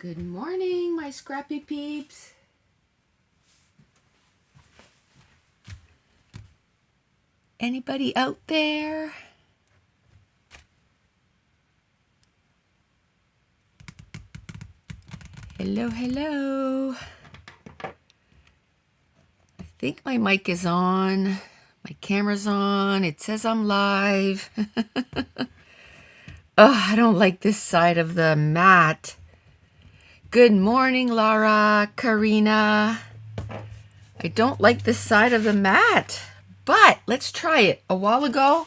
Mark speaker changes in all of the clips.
Speaker 1: Good morning, my scrappy peeps. Anybody out there? Hello, hello. I think my mic is on. My camera's on. It says I'm live. Oh, I don't like this side of the mat. Good morning, Laura, Karina. I don't like this side of the mat, but let's try it. A while ago,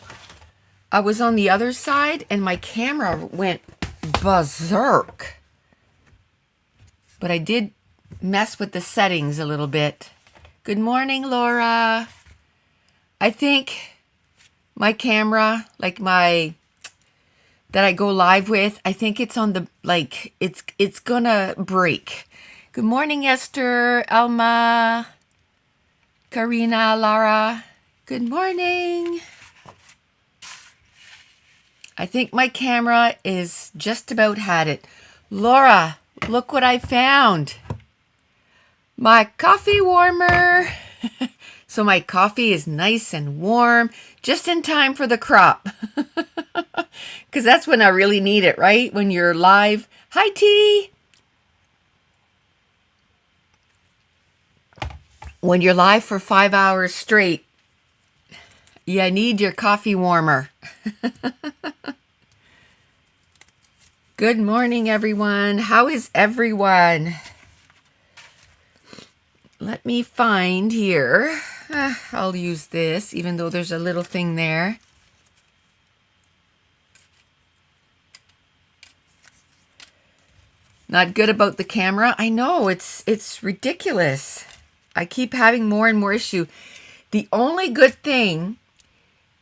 Speaker 1: I was on the other side and my camera went berserk. But I did mess with the settings a little bit. Good morning, Laura. I think my camera, that I go live with, I think it's on the, it's gonna break. Good morning, Esther, Alma, Karina, Lara. Good morning. I think my camera is just about had it. Laura, look what I found. My coffee warmer. So my coffee is nice and warm, just in time for the crop. Because that's when I really need it, right? When you're live. Hi, T. When you're live for 5 hours straight, you need your coffee warmer. Good morning, everyone. How is everyone? Let me find here. I'll use this, even though there's a little thing there. Not good about the camera. I know, it's ridiculous. I keep having more and more issue. The only good thing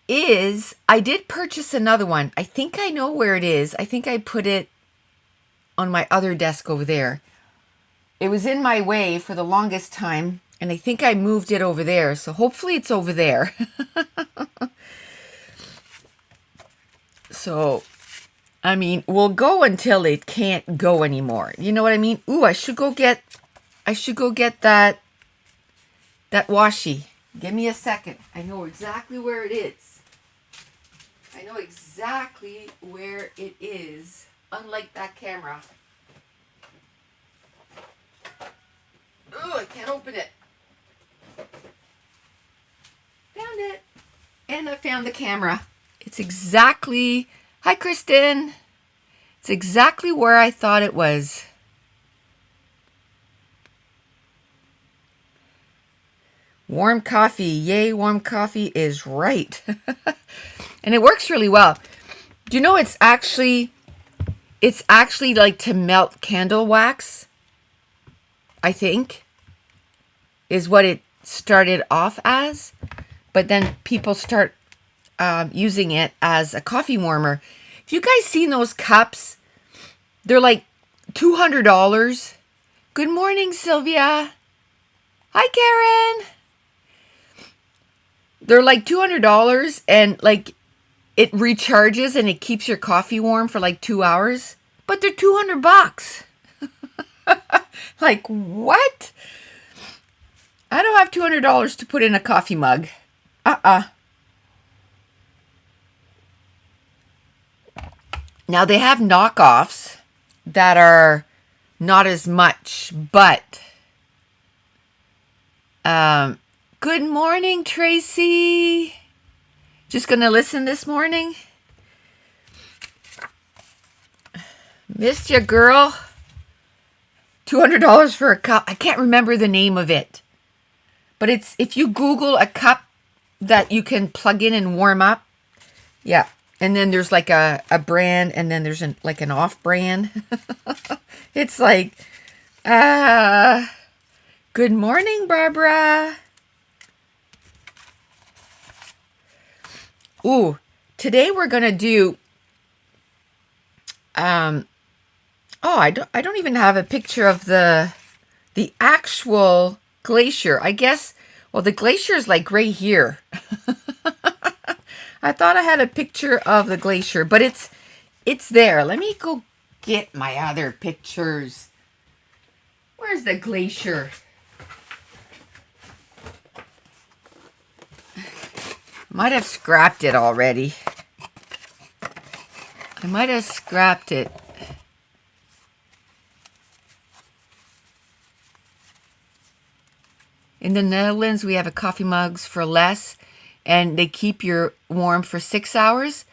Speaker 1: is I did purchase another one. I think I know where it is. I think I put it on my other desk over there. It was in my way for the longest time, and I think I moved it over there. So hopefully it's over there. So, I mean, we'll go until it can't go anymore. You know what I mean? Ooh, I should go get that washi. Give me a second. I know exactly where it is. I know exactly where it is, unlike that camera. Oh, I can't open it. Found it. And I found the camera. It's exactly... Hi, Kristen. It's exactly where I thought it was. Warm coffee. Yay, warm coffee is right. And it works really well. Do you know it's actually like to melt candle wax? I think, is what it started off as. But then people start using it as a coffee warmer. Have you guys seen those cups? They're like $200. Good morning, Sylvia. Hi, Karen. They're like $200 and like it recharges and it keeps your coffee warm for like 2 hours. But they're $200. Like, what? I don't have $200 to put in a coffee mug. Now, they have knockoffs that are not as much, but... good morning, Tracy. Just gonna listen this morning. Missed you, girl. $200 for a cup. I can't remember the name of it. But it's, if you Google a cup that you can plug in and warm up. Yeah. And then there's like a brand, and then there's an off brand. It's like, good morning, Barbara. Ooh, today we're going to do, I don't even have a picture of the actual glacier. I guess, well, the glacier is like right here. I thought I had a picture of the glacier, but it's there. Let me go get my other pictures. Where's the glacier? Might have scrapped it already. I might have scrapped it. In the Netherlands, we have a coffee mugs for less, and they keep you warm for 6 hours.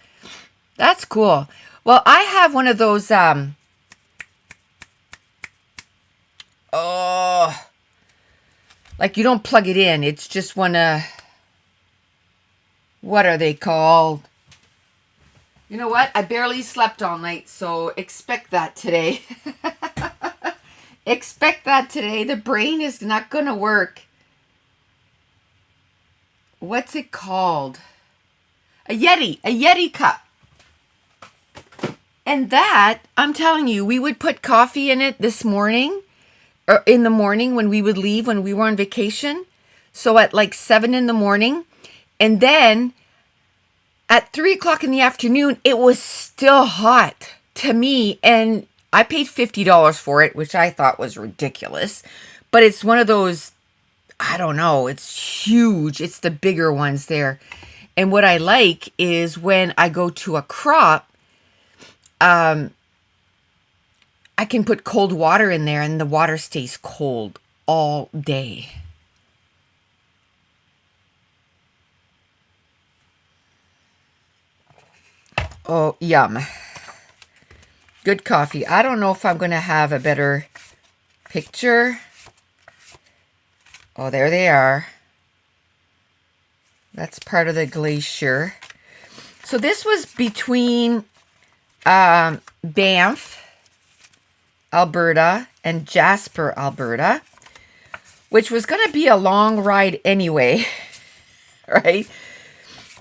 Speaker 1: That's cool. Well, I have one of those, like you don't plug it in. It's just one, what are they called? You know what? I barely slept all night, so expect that today. Expect that today. The brain is not going to work. What's it called? A Yeti cup. And that, I'm telling you, we would put coffee in it this morning, or in the morning when we would leave, when we were on vacation. So at like 7 in the morning. And then at 3 o'clock in the afternoon, it was still hot to me. And I paid $50 for it, which I thought was ridiculous. But it's one of those, I don't know, it's huge. It's the bigger ones there. And what I like is when I go to a crop, I can put cold water in there and the water stays cold all day. Oh, yum. Good coffee. I don't know if I'm going to have a better picture. Oh, there they are. That's part of the glacier. So this was between Banff, Alberta, and Jasper, Alberta, which was going to be a long ride anyway, right?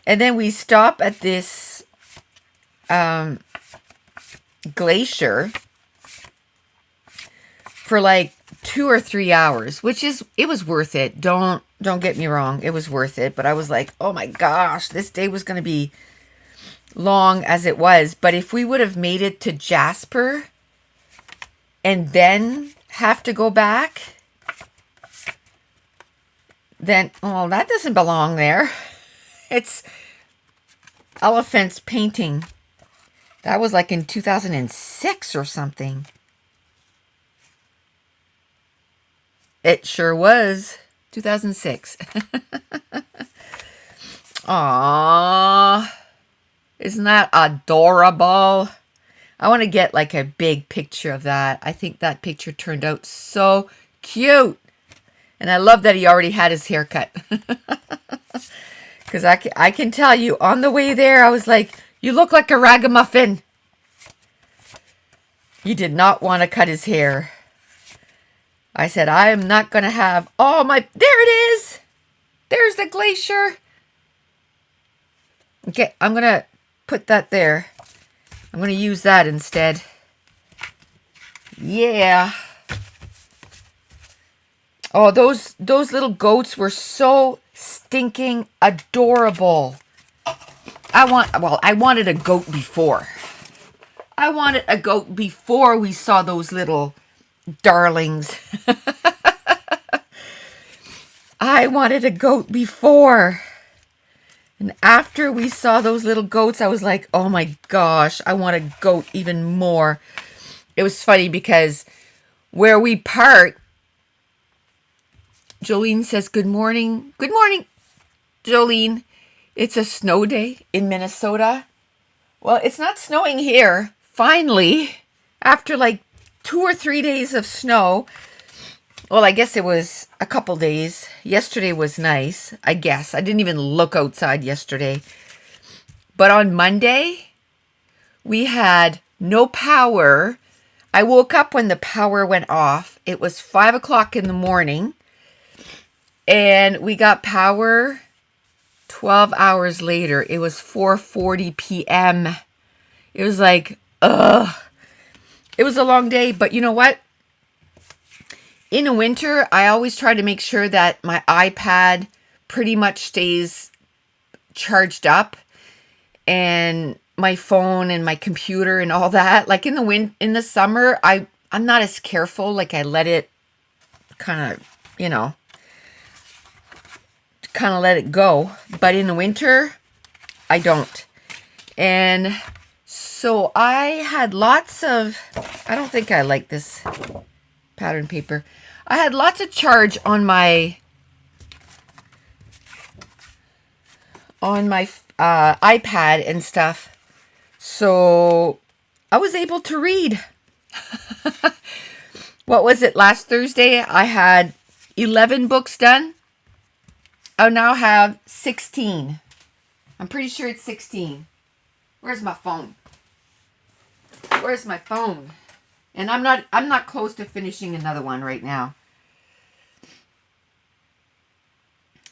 Speaker 1: And then we stop at this glacier for like 2 or 3 hours, which is, it was worth it. Don't get me wrong, it was worth it. But I was like, oh my gosh, this day was going to be long as it was. But if we would have made it to Jasper and then have to go back, then, oh, that doesn't belong there. It's elephants painting. That was like in 2006 or something. It sure was 2006. Aww. Isn't that adorable? I want to get like a big picture of that. I think that picture turned out so cute. And I love that he already had his haircut. Because I can tell you, on the way there, I was like, you look like a ragamuffin. He did not want to cut his hair. I said, I am not going to have all my... There it is. There's the glacier. Okay, I'm going to put that there. I'm going to use that instead. Yeah. Oh, those little goats were so stinking adorable. I wanted a goat before. I wanted a goat before we saw those little darlings. I wanted a goat before. And after we saw those little goats, I was like, oh my gosh, I want a goat even more. It was funny because where we park, Jolene says, good morning. Good morning, Jolene. It's a snow day in Minnesota. Well, it's not snowing here. Finally, after like 2 or 3 days of snow. Well, I guess it was a couple days. Yesterday was nice, I guess. I didn't even look outside yesterday. But on Monday, we had no power. I woke up when the power went off. It was 5 o'clock in the morning. And we got power 12 hours later. It was 4:40 p.m. It was like, ugh. It was a long day, but you know what? In the winter, I always try to make sure that my iPad pretty much stays charged up, and my phone and my computer and all that. Like in the summer, I'm not as careful. Like I let it kind of, you know, kind of let it go. But in the winter, I don't. And so I had lots of, I don't think I like this pattern paper. I had lots of charge on my iPad and stuff. So I was able to read. What was it, last Thursday? I had 11 books done. I now have 16. I'm pretty sure it's 16. Where's my phone? Where's my phone? And I'm not close to finishing another one right now.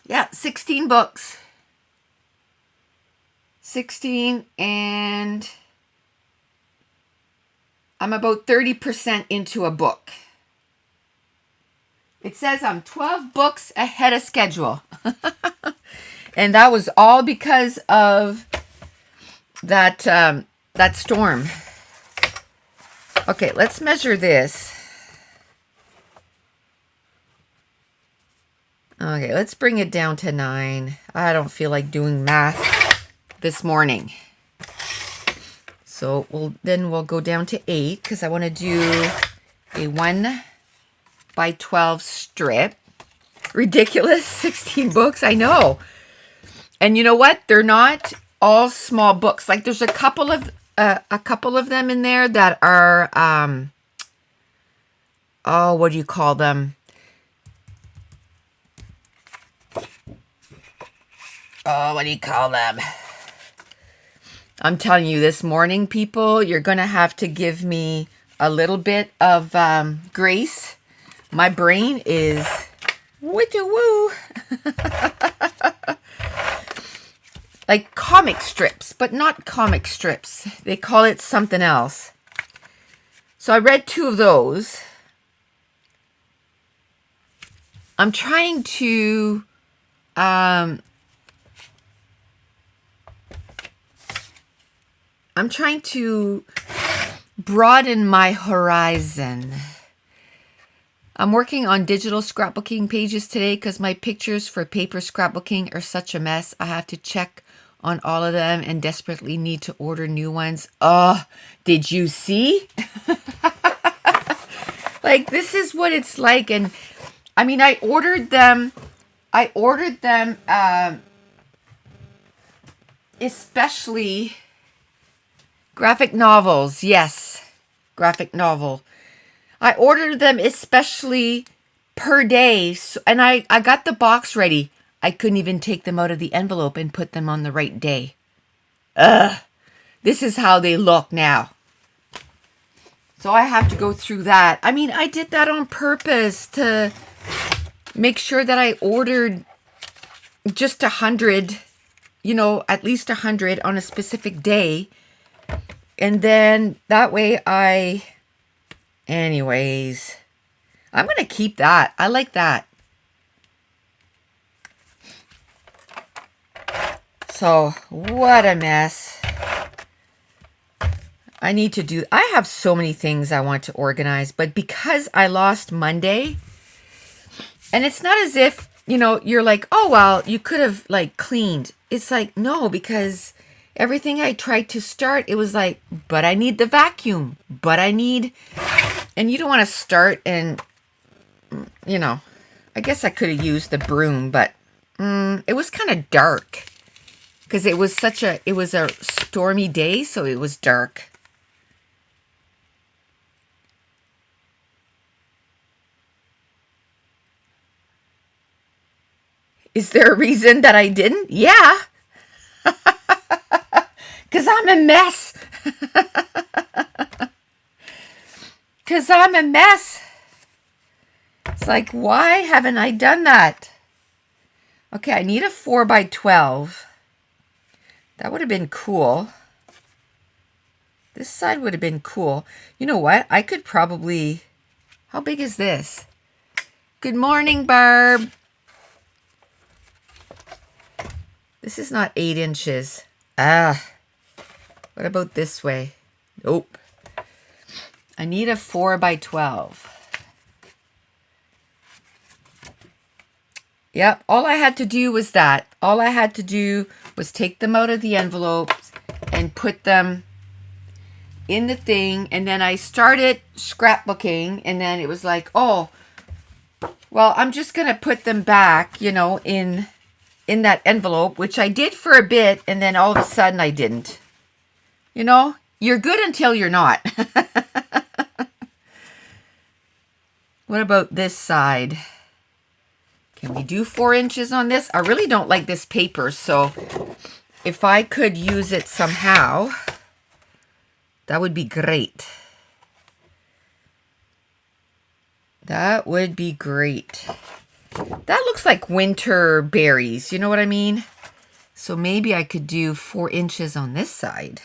Speaker 1: Yeah, 16 books. 16, and I'm about 30% into a book. It says I'm 12 books ahead of schedule. And that was all because of that storm. Okay, let's measure this. Okay, let's bring it down to 9. I don't feel like doing math this morning. So we'll go down to 8 because I want to do a 1 by 12 strip. Ridiculous, 16 books, I know. And you know what? They're not all small books. Like there's a couple of them in there that are what do you call them? Oh, what do you call them? I'm telling you, this morning, people, you're going to have to give me a little bit of grace. My brain is woo. Like comic strips, but not comic strips. They call it something else. So I read 2 of those. I'm trying to broaden my horizon. I'm working on digital scrapbooking pages today because my pictures for paper scrapbooking are such a mess. I have to check on all of them and desperately need to order new ones. Oh, did you see? Like, this is what it's like. And I mean, I ordered them especially graphic novels. Yes, graphic novel. I ordered them especially per day. So, and I got the box ready. I couldn't even take them out of the envelope and put them on the right day. Ugh. This is how they look now. So I have to go through that. I mean, I did that on purpose to make sure that I ordered just 100, you know, at least 100 on a specific day. And then that way anyways, I'm going to keep that. I like that. So, what a mess. I have so many things I want to organize, but because I lost Monday, and it's not as if, you know, you're like, oh, well, you could have like cleaned. It's like, no, because everything I tried to start, it was like, but I need the vacuum, and you don't want to start and, you know, I guess I could have used the broom, but it was kind of dark because it was a stormy day, so it was dark. Is there a reason that I didn't? Yeah. Because I'm a mess. Because I'm a mess. It's like, why haven't I done that? Okay, I need a 4 by 12. That would have been cool. This side would have been cool. You know what? I could probably... How big is this? Good morning, Barb. This is not 8 inches. What about this way? Nope. I need a 4 by 12. Yep, all I had to do was that. All I had to do was take them out of the envelopes and put them in the thing. And then I started scrapbooking, and then it was like, oh, well, I'm just going to put them back, you know, in that envelope, which I did for a bit, and then all of a sudden I didn't. You know, you're good until you're not. What about this side? Can we do 4 inches on this? I really don't like this paper, so if I could use it somehow, that would be great. That would be great. That looks like winter berries, you know what I mean? So maybe I could do 4 inches on this side.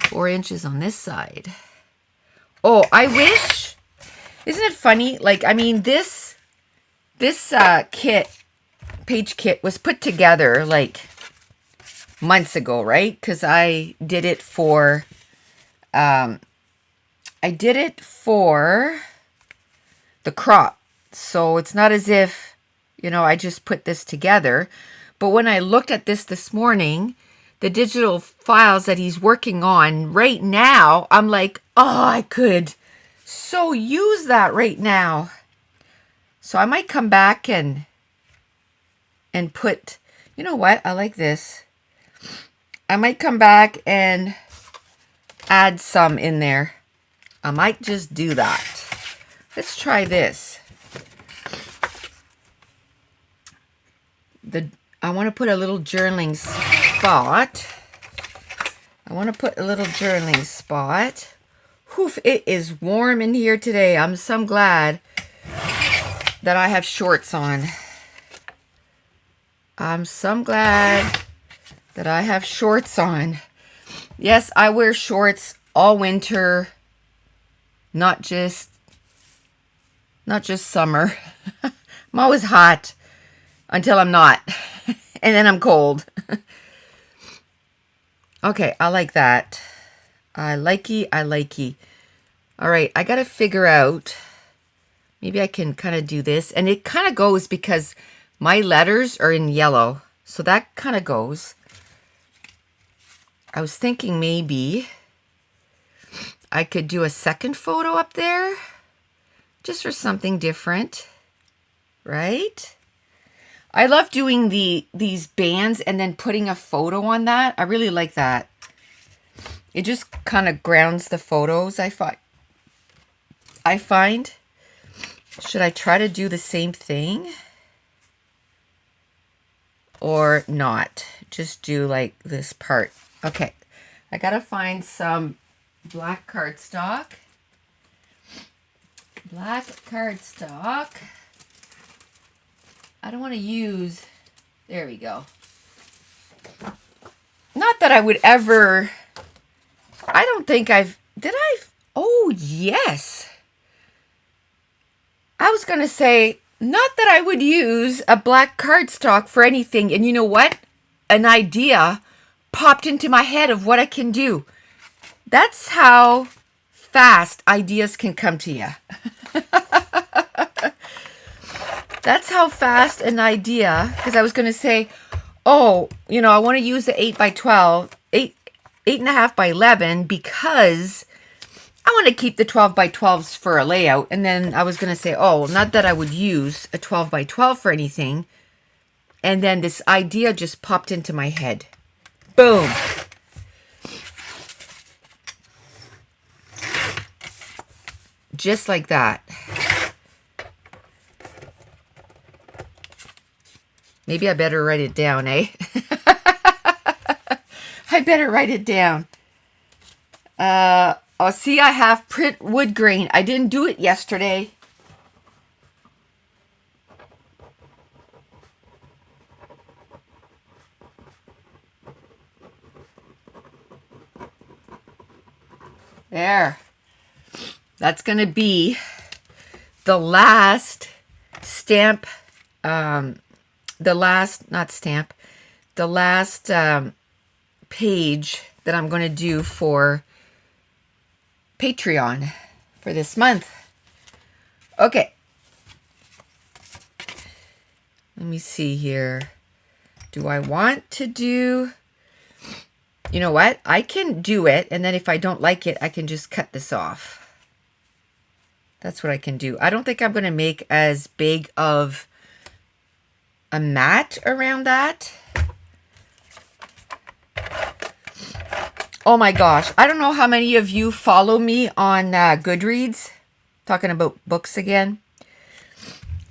Speaker 1: Four inches on this side. Oh, I wish, isn't it funny? Like, I mean, this page kit was put together like months ago, right? Because I did it for, the crop. So it's not as if, you know, I just put this together. But when I looked at this morning, the digital files that he's working on right now, I'm like, oh, I could so use that right now. So I might come back and put, you know what? I like this. I might come back and add some in there. I might just do that. Let's try this. I want to put a little journaling spot. Whew, it is warm in here today. I'm so glad that I have shorts on. Yes, I wear shorts all winter, not just summer. I'm always hot until I'm not, and then I'm cold. Okay, I like that. I likey. All right, I got to figure out, maybe I can kind of do this. And it kind of goes because my letters are in yellow. So that kind of goes. I was thinking maybe I could do a second photo up there just for something different, right? I love doing these bands and then putting a photo on that. I really like that. It just kind of grounds the photos, I find. Should I try to do the same thing? Or not? Just do like this part. Okay. I got to find some black cardstock. I don't want to use, there we go. Not that I would ever, I don't think oh yes. I was going to say, not that I would use a black cardstock for anything. And you know what? An idea popped into my head of what I can do. That's how fast ideas can come to you. That's how fast an idea, because I was going to say, oh, you know, I want to use the 8x12, 8.5 by 11, because I want to keep the 12 by 12s for a layout. And then I was going to say, oh, not that I would use a 12 by 12 for anything. And then this idea just popped into my head. Boom. Just like that. Maybe I better write it down, eh? I better write it down. Oh, see, I have print wood grain. I didn't do it yesterday. There. That's going to be the last stamp, the last page that I'm going to do for Patreon, for this month. Okay. Let me see here. Do I want to do... You know what? I can do it, and then if I don't like it, I can just cut this off. That's what I can do. I don't think I'm going to make as big of a mat around that. Oh my gosh. I don't know how many of you follow me on Goodreads. Talking about books again.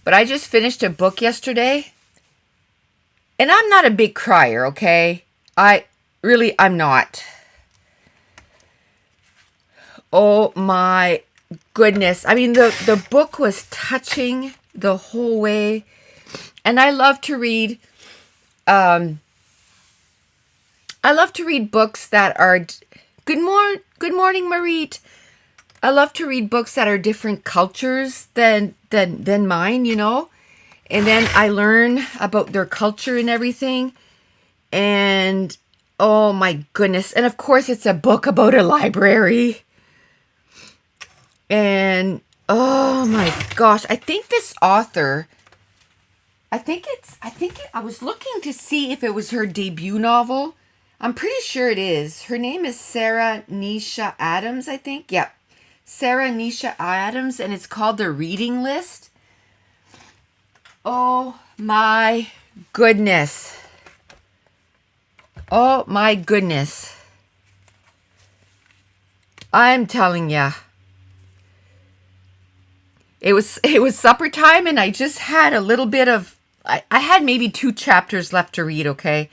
Speaker 1: But I just finished a book yesterday. And I'm not a big crier, okay? I'm not. Oh my goodness. I mean, the book was touching the whole way. And I love to read books that are good morning, Marit. I love to read books that are different cultures than mine, you know. And then I learn about their culture and everything. And oh my goodness. And of course it's a book about a library. And oh my gosh, I think this author, I was looking to see if it was her debut novel. I'm pretty sure it is. Her name is Sarah Nisha Adams, I think. Yeah. Sarah Nisha Adams, and it's called The Reading List. Oh my goodness. Oh my goodness. I'm telling ya. It was supper time, and I just had a little bit of, I had maybe 2 chapters left to read, okay?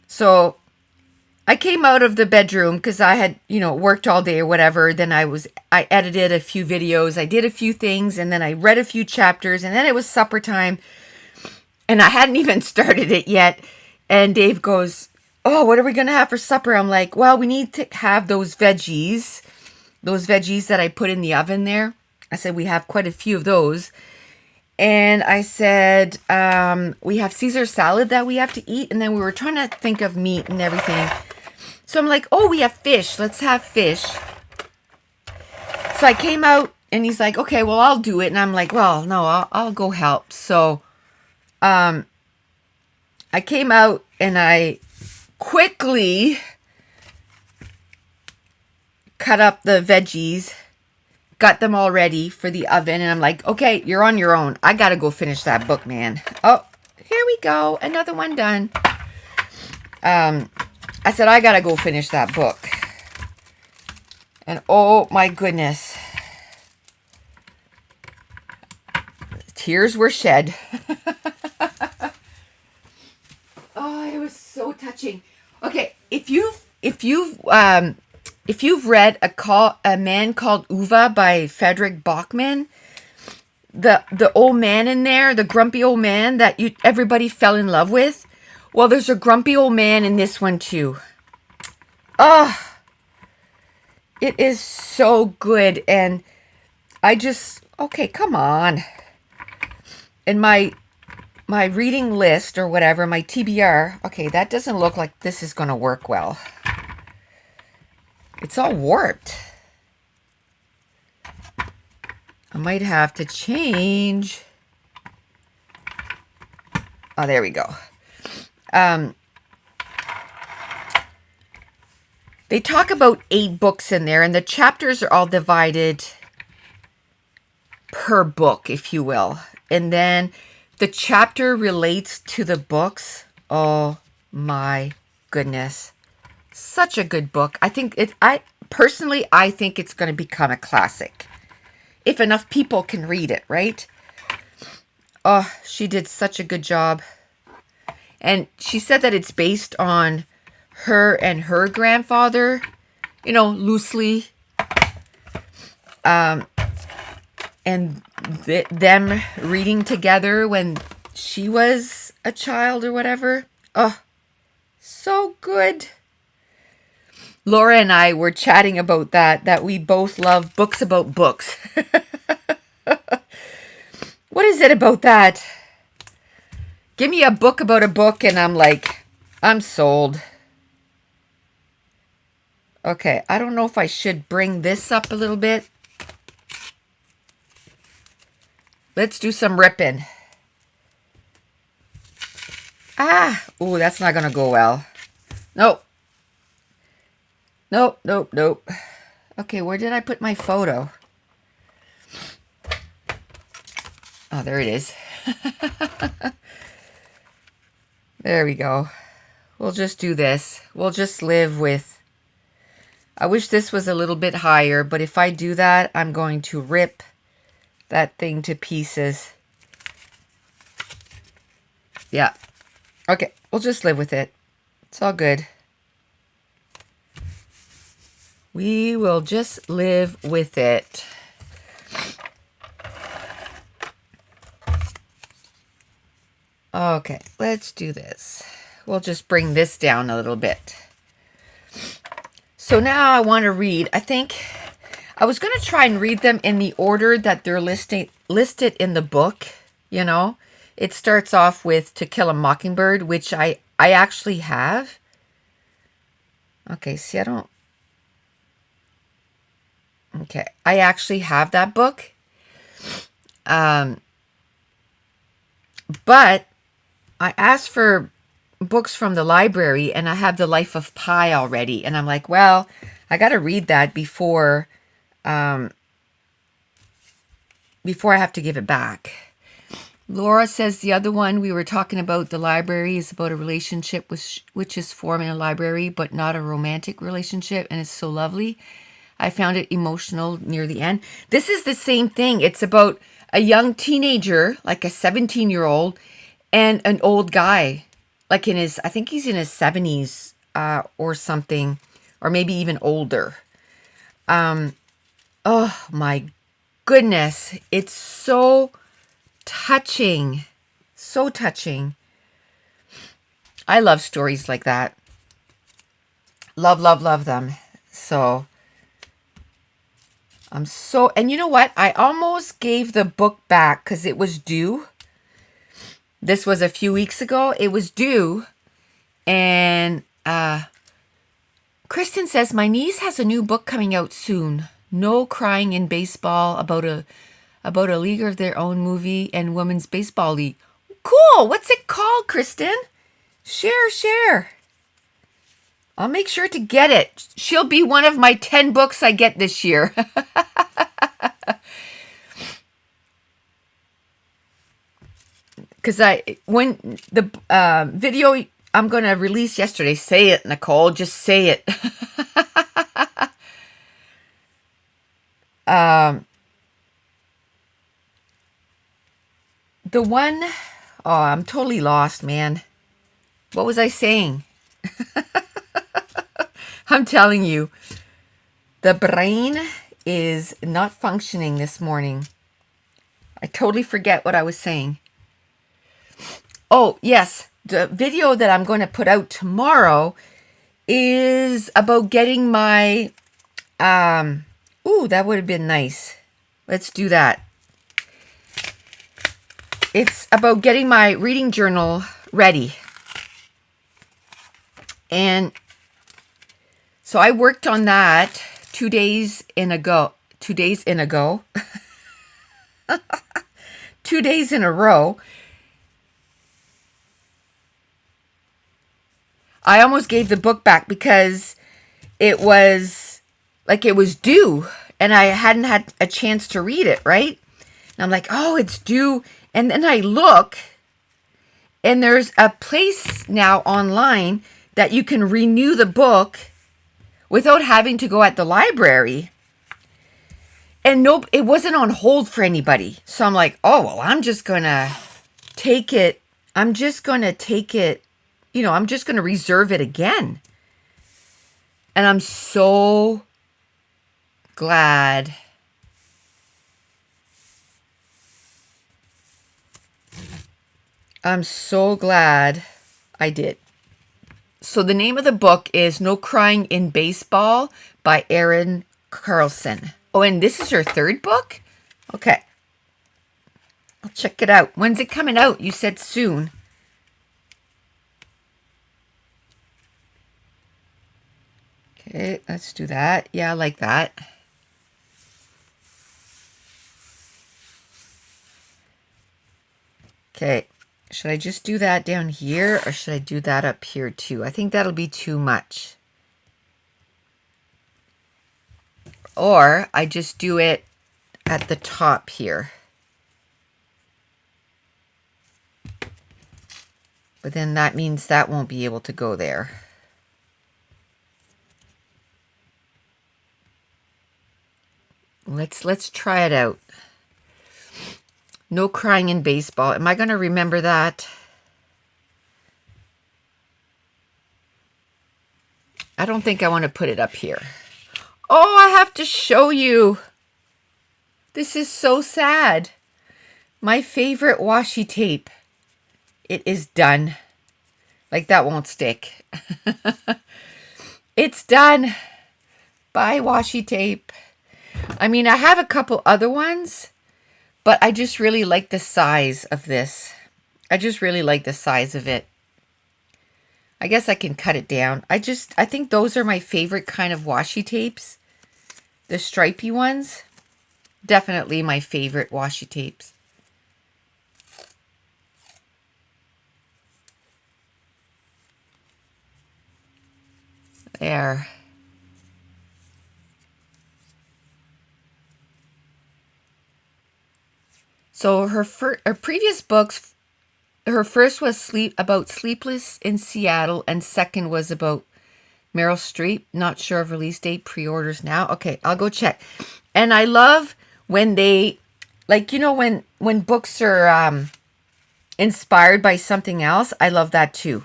Speaker 1: So I came out of the bedroom because I had, worked all day or whatever. Then I edited a few videos. I did a few things, and then I read a few chapters, and then it was supper time, and I hadn't even started it yet. And Dave goes, "Oh, what are we going to have for supper?" I'm like, "Well, we need to have those veggies that I put in the oven there." I said, "We have quite a few of those." And I said, "We have Caesar salad that we have to eat." And then we were trying to think of meat and everything. So I'm like, "Oh, we have fish. Let's have fish." So I came out, and he's like, "Okay, well, I'll do it." And I'm like, "Well, no, I'll go help." So I came out, and I quickly cut up the veggies, got them all ready for the oven, and I'm like, "Okay, you're on your own. I gotta go finish that book, man." Oh, here we go. Another one done. I said, "I gotta go finish that book." And oh my goodness. Tears were shed. Oh, it was so touching. Okay, if you've read A Man Called Uwe by Frederick Bachman, the old man in there, the grumpy old man that everybody fell in love with, well, there's a grumpy old man in this one too. Oh, it is so good. And okay, come on. And my reading list or whatever, my TBR, okay, that doesn't look like this is going to work well. It's all warped. I might have to change. Oh, there we go. They talk about 8 books in there, and the chapters are all divided per book, if you will. And then the chapter relates to the books. Oh my goodness. Such a good book. I think I think it's going to become a classic. If enough people can read it, right? Oh, she did such a good job. And she said that it's based on her and her grandfather, loosely. And them reading together when she was a child or whatever. Oh, so good. Laura and I were chatting about that we both love books about books. What is it about that? Give me a book about a book and I'm like, I'm sold. Okay, I don't know if I should bring this up a little bit. let's do some ripping. Ah, ooh, that's not gonna go well. Nope. Nope, nope, nope. Okay, where did I put my photo? Oh, there it is. There we go. We'll just do this. We'll just live with... I wish this was a little bit higher, but if I do that, I'm going to rip that thing to pieces. Yeah. Okay, we'll just live with it. It's all good. We will just live with it. Okay, let's do this. We'll just bring this down a little bit. So now I want to read. I think I was going to try and read them in the order that they're listed in the book, you know. It starts off with To Kill a Mockingbird, which I actually have. Okay, see, I don't... Okay, I actually have that book. But I asked for books from the library, and I have The Life of Pi already. And I'm like, well, I got to read that before I have to give it back. Laura says the other one we were talking about, the library, is about a relationship which is formed in a library, but not a romantic relationship, and it's so lovely. I found it emotional near the end. This is the same thing. It's about a young teenager, like a 17-year-old, and an old guy, like in his, I think he's in his 70s or something, or maybe even older. Oh my goodness. It's so touching. So touching. I love stories like that. Love, love, love them. So and you know what? I almost gave the book back because it was due. This was a few weeks ago. It was due. And Kristen says, my niece has a new book coming out soon. No Crying in Baseball, about a league of their own movie and women's baseball league. Cool. What's it called, Kristen? Share. I'll make sure to get it. She'll be one of my 10 books I get this year. Because when the video I'm going to release yesterday, say it, Nicole, just say it. The one, oh, I'm totally lost, man. What was I saying? I'm telling you, the brain is not functioning this morning. I totally forget what I was saying. Oh, yes. The video that I'm going to put out tomorrow is about getting my... ooh, that would have been nice. Let's do that. It's about getting my reading journal ready. And so I worked on that 2 days in a go. 2 days in a go. 2 days in a row. I almost gave the book back because it was due and I hadn't had a chance to read it, right? And I'm like, oh, it's due. And then I look and there's a place now online that you can renew the book without having to go at the library. And nope, it wasn't on hold for anybody. So I'm like, oh, well, I'm just going to take it. I'm just going to take it. You know, I'm just going to reserve it again. And I'm so glad. I'm so glad I did. So the name of the book is No Crying in Baseball by Erin Carlson. Oh, and this is your third book? Okay. I'll check it out. When's it coming out? You said soon. Okay, let's do that. Yeah, I like that. Okay, should I just do that down here or should I do that up here too? I think that'll be too much. Or I just do it at the top here. But then that means that won't be able to go there. Let's try it out. No crying in baseball. Am I going to remember that? I don't think I want to put it up here. Oh, I have to show you. This is so sad. My favorite washi tape. It is done. Like that won't stick. It's done. Bye, washi tape. I mean, I have a couple other ones, but I just really like the size of this. I just really like the size of it. I guess I can cut it down. I think those are my favorite kind of washi tapes. The stripy ones. Definitely my favorite washi tapes. There. So her previous books, her first was about Sleepless in Seattle, and second was about Meryl Streep. Not sure of release date. Pre-orders now. Okay, I'll go check. And I love when they, like, you know, when books are inspired by something else. I love that too.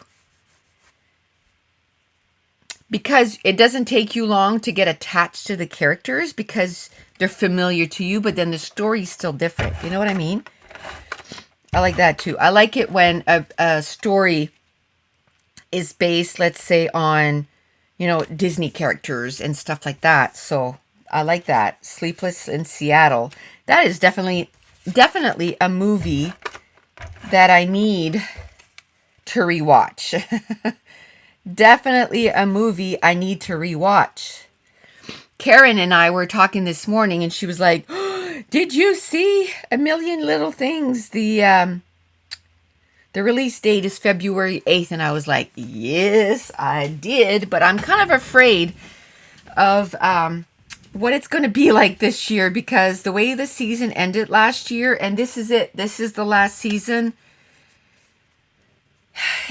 Speaker 1: Because it doesn't take you long to get attached to the characters because they're familiar to you, but then the story's still different. You know what I mean? I like that too. I like it when a story is based, let's say, on, you know, Disney characters and stuff like that. So I like that. Sleepless in Seattle. That is definitely a movie that I need to rewatch. Definitely a movie I need to rewatch. Karen and I were talking this morning and she was like, oh, did you see A Million Little Things? The release date is February 8th. And I was like, yes, I did. But I'm kind of afraid of what it's going to be like this year because the way the season ended last year, and this is it. This is the last season.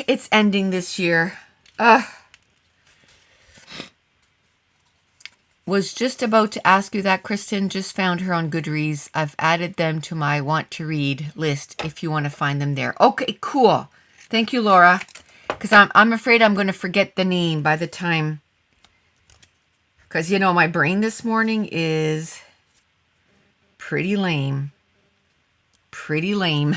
Speaker 1: It's ending this year. Was just about to ask you that, Kristen. Just found her on Goodreads. I've added them to my want to read list if you want to find them there. Okay, cool. Thank you, Laura. Because I'm afraid I'm going to forget the name by the time. Because, you know, my brain this morning is pretty lame. Pretty lame.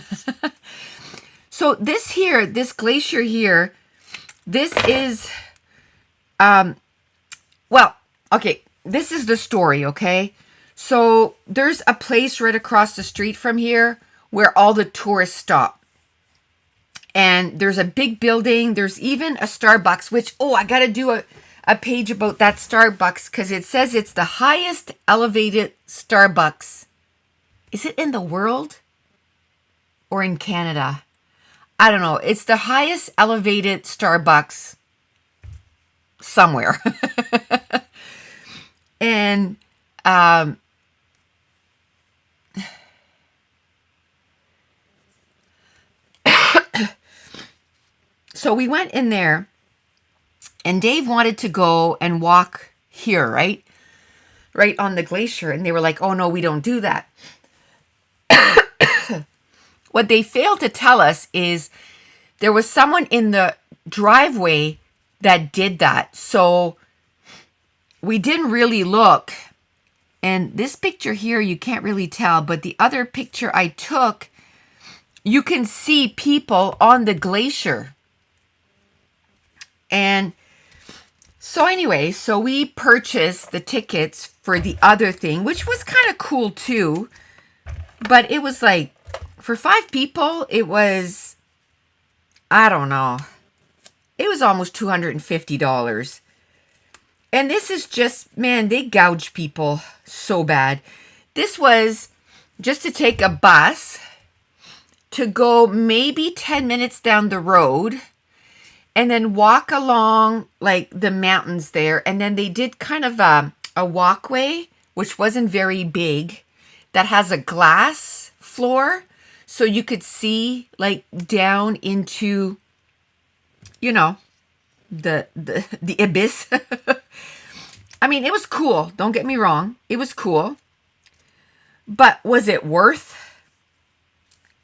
Speaker 1: So this here, this glacier here, this is, well, okay, this is the story, okay? So there's a place right across the street from here where all the tourists stop. And there's a big building. There's even a Starbucks, which, oh, I got to do a page about that Starbucks because it says it's the highest elevated Starbucks. Is it in the world or in Canada? I don't know. It's the highest elevated Starbucks somewhere. And so we went in there and Dave wanted to go and walk here, right? Right on the glacier. And they were like, oh no, we don't do that. What they failed to tell us is there was someone in the driveway that did that. So we didn't really look. And this picture here, you can't really tell, but the other picture I took, you can see people on the glacier. And so anyway, so we purchased the tickets for the other thing, which was kind of cool too. But it was like, for 5 people, it was, I don't know, it was almost $250. And this is just, man, they gouge people so bad. This was just to take a bus to go maybe 10 minutes down the road and then walk along like the mountains there. And then they did kind of a walkway, which wasn't very big, that has a glass floor. So you could see like down into, you know, the abyss. I mean, it was cool. Don't get me wrong. It was cool. But was it worth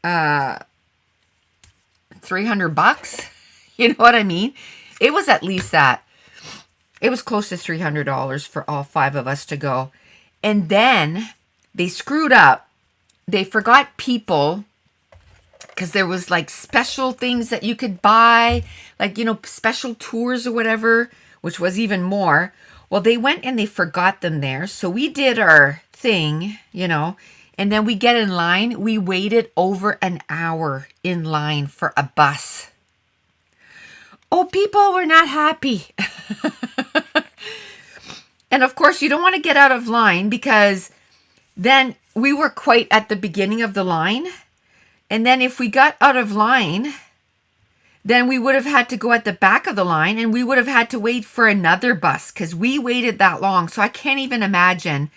Speaker 1: $300? You know what I mean? It was at least that. It was close to $300 for all 5 of us to go. And then they screwed up. They forgot people, because there was like special things that you could buy, like, you know, special tours or whatever, which was even more. Well, they went and they forgot them there. So we did our thing, you know, and then we get in line. We waited over an hour in line for a bus. Oh, people were not happy. And of course, you don't want to get out of line, because then we were quite at the beginning of the line. And then if we got out of line, then we would have had to go at the back of the line, and we would have had to wait for another bus, because we waited that long. So I can't even imagine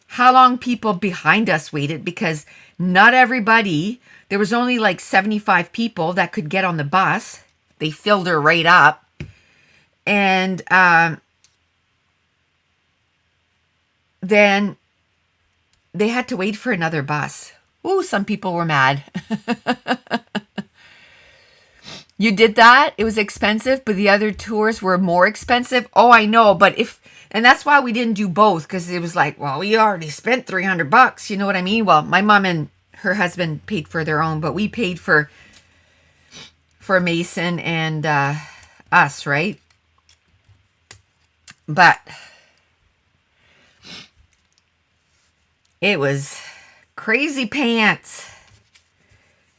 Speaker 1: how long people behind us waited, because not everybody, there was only like 75 people that could get on the bus. They filled her right up. And then they had to wait for another bus. Ooh, some people were mad. You did that? It was expensive, but the other tours were more expensive? Oh, I know, but and that's why we didn't do both, because it was like, well, we already spent $300. You know what I mean? Well, my mom and her husband paid for their own, but we paid for Mason and us, right? But it was crazy pants.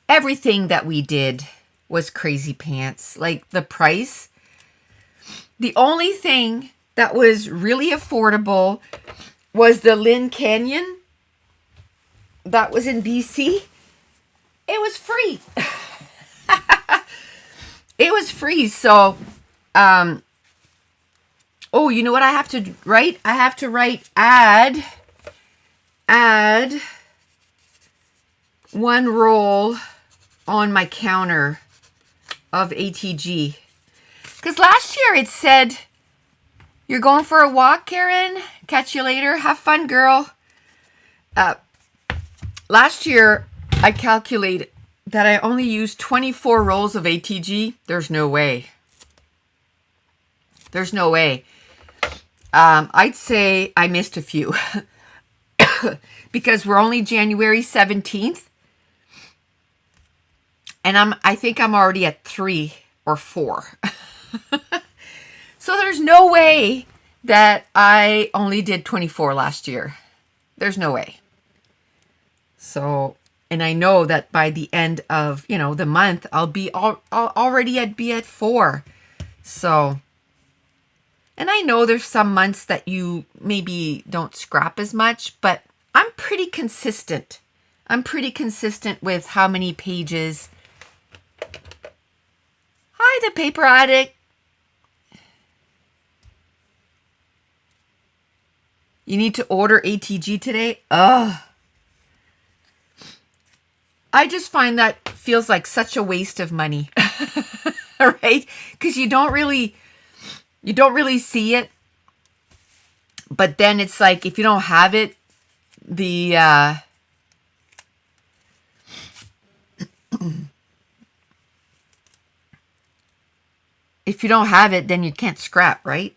Speaker 1: Everything that we did was crazy pants. Like the price. The only thing that was really affordable was the Lynn Canyon. That was in BC. It was free. It was free. So, oh, you know what I have to write? I have to write add 1 roll on my counter of ATG. Because last year it said, you're going for a walk, Karen? Catch you later. Have fun, girl. Last year I calculated that I only used 24 rolls of ATG. There's no way. There's no way. I'd say I missed a few. Because we're only January 17th. And I think I'm already at 3 or 4. So there's no way that I only did 24 last year. There's no way. So, and I know that by the end of, you know, the month, I'll already be at 4. So, and I know there's some months that you maybe don't scrap as much, but I'm pretty consistent. I'm pretty consistent with how many pages. Hi, the paper addict. You need to order ATG today? Ugh. I just find that feels like such a waste of money. Right? Because you don't really see it. But then it's like, if you don't have it, if you don't have it, then you can't scrap, right?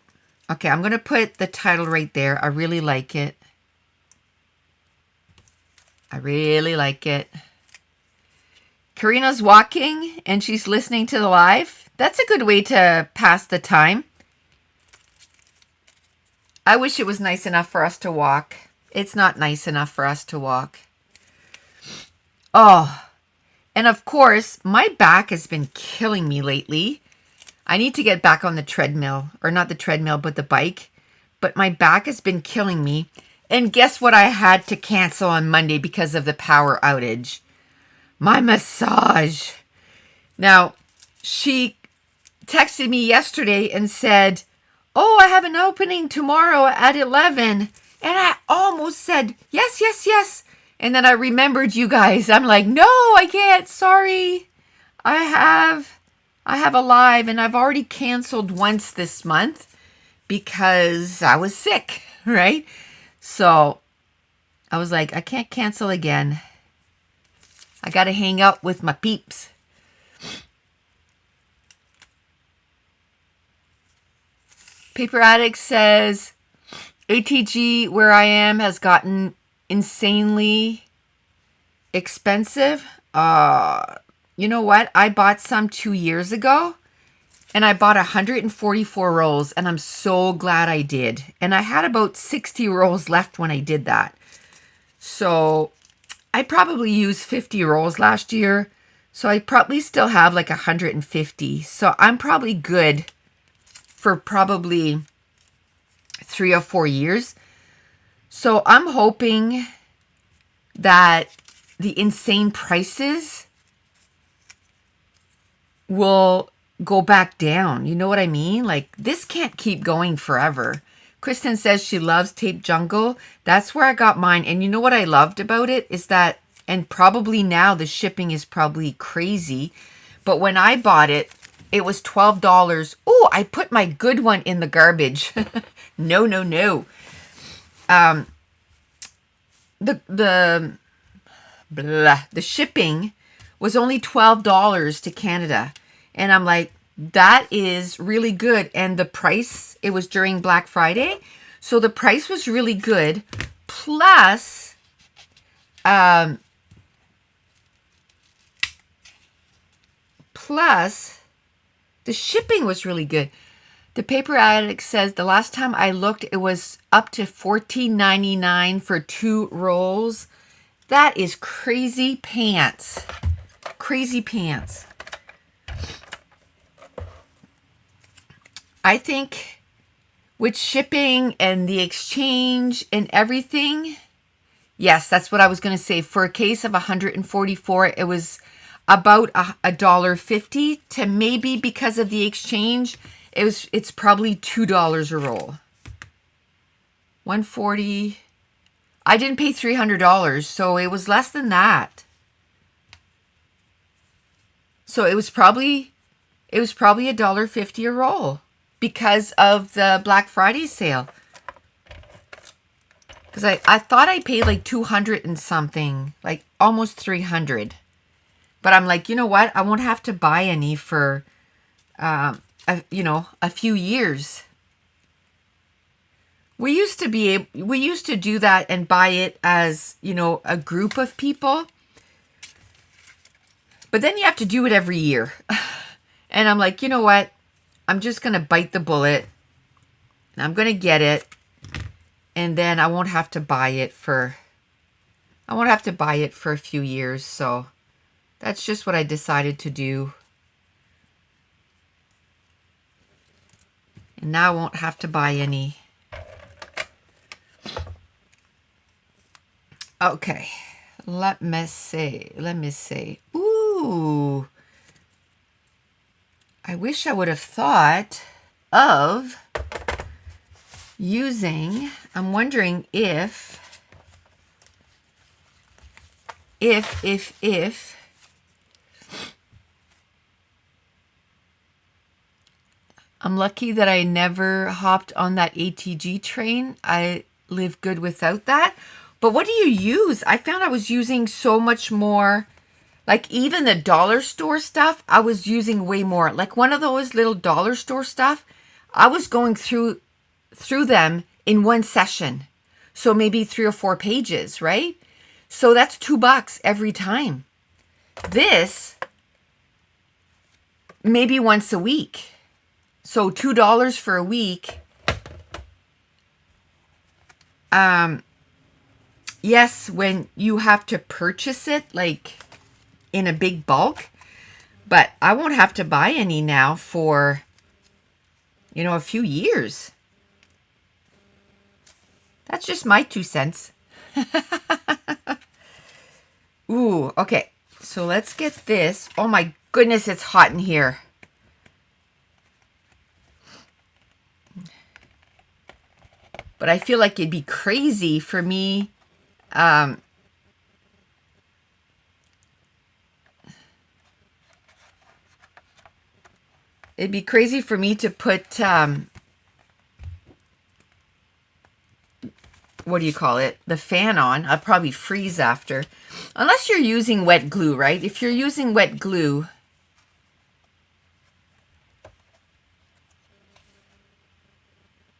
Speaker 1: Okay, I'm going to put the title right there. I really like it. I really like it. Karina's walking and she's listening to the live. That's a good way to pass the time. I wish it was nice enough for us to walk. It's not nice enough for us to walk. Oh, and of course, my back has been killing me lately. I need to get back on the treadmill, or not the treadmill, but the bike. But my back has been killing me. And guess what I had to cancel on Monday because of the power outage? my massage. Now, she texted me yesterday and said, oh, I have an opening tomorrow at 11. And I almost said, yes, yes, yes. And then I remembered you guys. I'm like, no, I can't. Sorry. I have a live, and I've already canceled once this month because I was sick, right? So I was like, I can't cancel again. I got to hang out with my peeps. Paper Addict says, ATG where I am has gotten insanely expensive. You know what? I bought some 2 years ago, and I bought 144 rolls, and I'm so glad I did. And I had about 60 rolls left when I did that. So I probably used 50 rolls last year. So I probably still have like 150. So I'm probably good for probably 3 or 4 years. So I'm hoping that the insane prices will go back down. You know what I mean? Like, this can't keep going forever. Kristen says she loves Tape Jungle. That's where I got mine. And you know what I loved about it is that, and probably now the shipping is probably crazy, but when I bought it, it was $12. Oh, I put my good one in the garbage. No, no, no. The shipping was only $12 to Canada. And I'm like, that is really good. And the price, it was during Black Friday. So the price was really good. Plus, the shipping was really good. The Paper Addict says the last time I looked, it was up to $14.99 for 2 rolls. That is crazy pants. Crazy pants. I think with shipping and the exchange and everything, yes, that's what I was going to say. For a case of 144, it was about $1.50 to maybe, because of the exchange, it's probably $2 a roll. 140. I didn't pay $300, so it was less than that. So it was probably $1.50 a roll because of the Black Friday sale. Because I thought I paid like 200 and something, like almost 300. But I'm like, you know what? I won't have to buy any for, a few years. We used to do that and buy it as, a group of people. But then you have to do it every year. And I'm like, you know what? I'm just going to bite the bullet. I'm going to get it. And then I won't have to buy it for a few years. So that's just what I decided to do. And now I won't have to buy any. Okay. Let me see. Ooh. I wish I would have thought of using, I'm wondering if I'm lucky that I never hopped on that ATG train. I live good without that. But what do you use? I found I was using so much more. Like even the dollar store stuff, I was using way more. Like one of those little dollar store stuff, I was going through them in one session. So maybe 3 or 4 pages, right? So that's $2 every time. This, maybe once a week. So $2 for a week. Yes, when you have to purchase it, like in a big bulk, but I won't have to buy any now for, a few years. That's just my 2 cents. Ooh, okay. So let's get this. Oh my goodness, it's hot in here. But I feel like it'd be crazy for me. It'd be crazy for me to put, what do you call it? The fan on. I'll probably freeze after. Unless you're using wet glue, right? If you're using wet glue,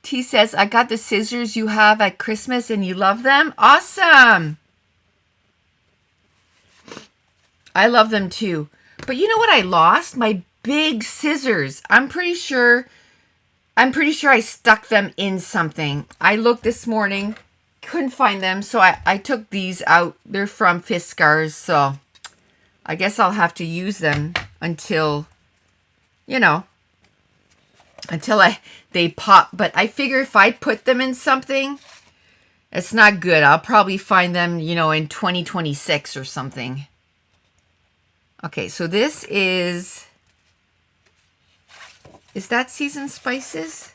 Speaker 1: T says, I got the scissors you have at Christmas and you love them. Awesome. I love them too. But you know what I lost? My big scissors. I'm pretty sure I stuck them in something. I looked this morning, couldn't find them, so I took these out. They're from Fiskars, so I guess I'll have to use them until, you know, until they pop. But I figure if I put them in something, it's not good. I'll probably find them, you know, in 2026 or something. Okay, so this is that seasoned spices?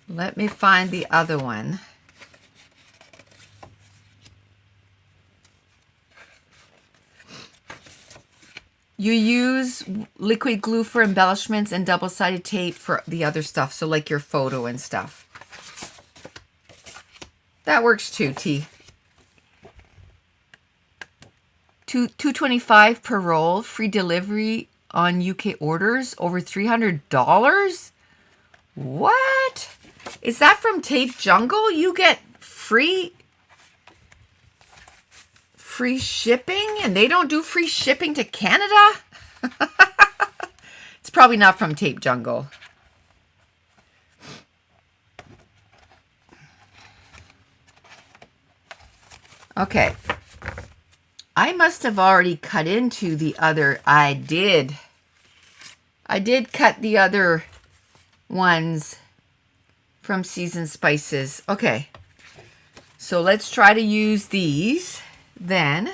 Speaker 1: Let me find the other one. You use liquid glue for embellishments and double-sided tape for the other stuff, so like your photo and stuff. That works too, T. $2.25 per roll, free delivery on UK orders, over $300. What? Is that from Tape Jungle? You get free shipping and they don't do free shipping to Canada? It's probably not from Tape Jungle. Okay. I must have already cut into the other. I did cut the other ones from Seasoned Spices. Okay. So let's try to use these then.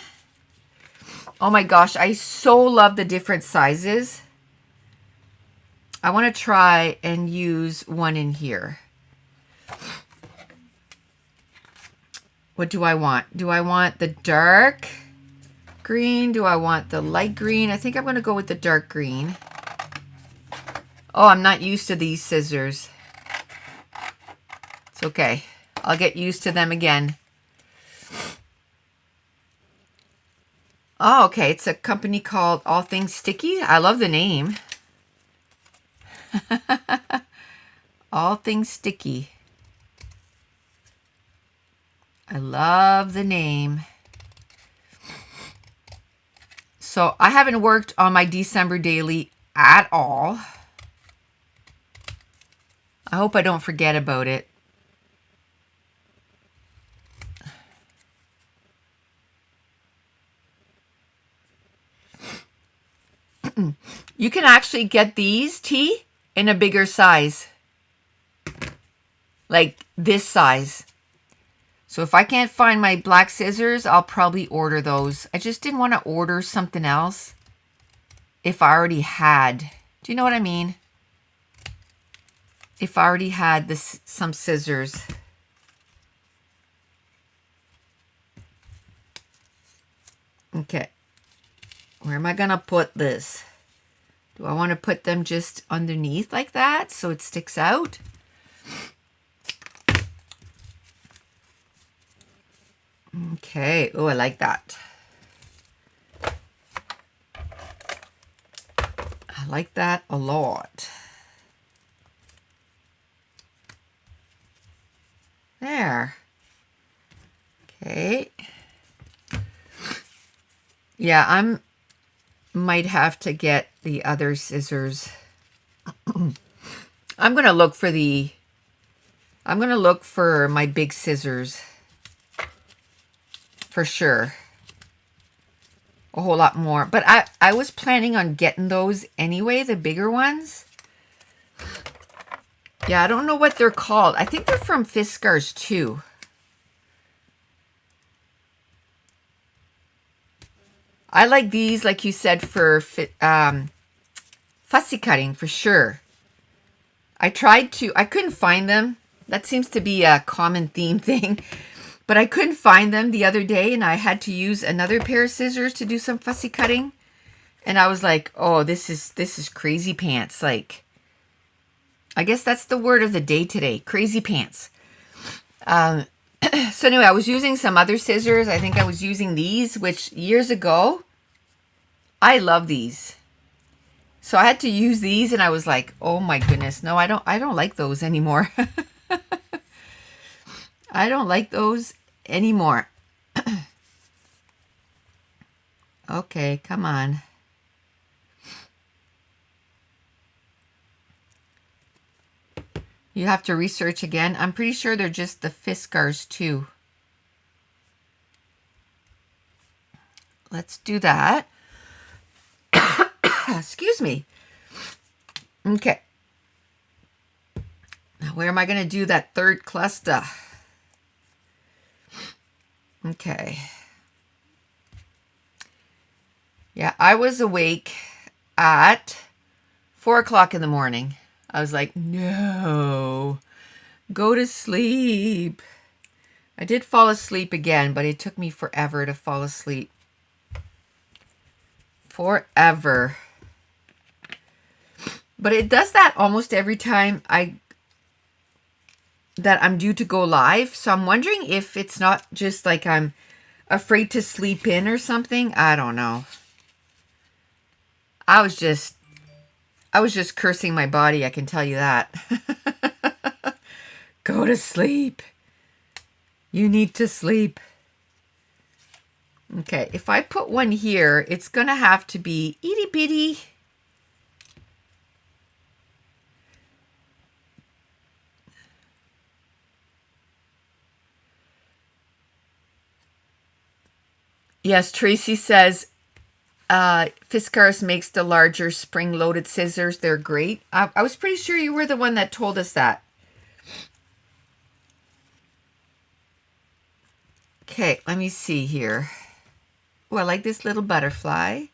Speaker 1: Oh my gosh, I so love the different sizes. I want to try and use one in here. What do I want? Do I want the dark green? Do I want the light green? I think I'm going to go with the dark green. Oh, I'm not used to these scissors. It's okay. I'll get used to them again. Oh, okay. It's a company called All Things Sticky. I love the name. All Things Sticky. I love the name. So I haven't worked on my December daily at all. I hope I don't forget about it. You can actually get these, T, in a bigger size. Like this size. So if I can't find my black scissors, I'll probably order those. I just didn't want to order something else if I already had. Do you know what I mean? If I already had some scissors. Okay. Where am I going to put this? Do I want to put them just underneath like that so it sticks out? Okay. Oh, I like that. I like that a lot. There. Okay. Yeah, might have to get the other scissors. I'm going to look for my big scissors. For sure. A whole lot more. But I was planning on getting those anyway, the bigger ones. Yeah, I don't know what they're called. I think they're from Fiskars too. I like these, like you said, for fussy cutting for sure. I couldn't find them. That seems to be a common theme thing. But I couldn't find them the other day, and I had to use another pair of scissors to do some fussy cutting. And I was like, oh, this is crazy pants. Like, I guess that's the word of the day today, crazy pants. So anyway, I was using some other scissors. I think I was using these, which years ago, I love these. So I had to use these, and I was like, oh my goodness, no, I don't like those anymore. I don't like those anymore. Okay, come on. You have to research again. I'm pretty sure they're just the Fiskars too. Let's do that. Excuse me. Okay. Now, where am I going to do that third cluster? Okay. Yeah, I was awake at 4 o'clock in the morning. I was like, no, go to sleep. I did fall asleep again, but it took me forever to fall asleep. Forever. But it does that almost every time that I'm due to go live. So I'm wondering if it's not just like I'm afraid to sleep in or something. I don't know. I was just cursing my body, I can tell you that. Go to sleep. You need to sleep. Okay, if I put one here, it's going to have to be itty bitty. Yes, Tracy says Fiskars makes the larger spring-loaded scissors. They're great. I was pretty sure you were the one that told us that. Okay, let me see here. Oh, I like this little butterfly.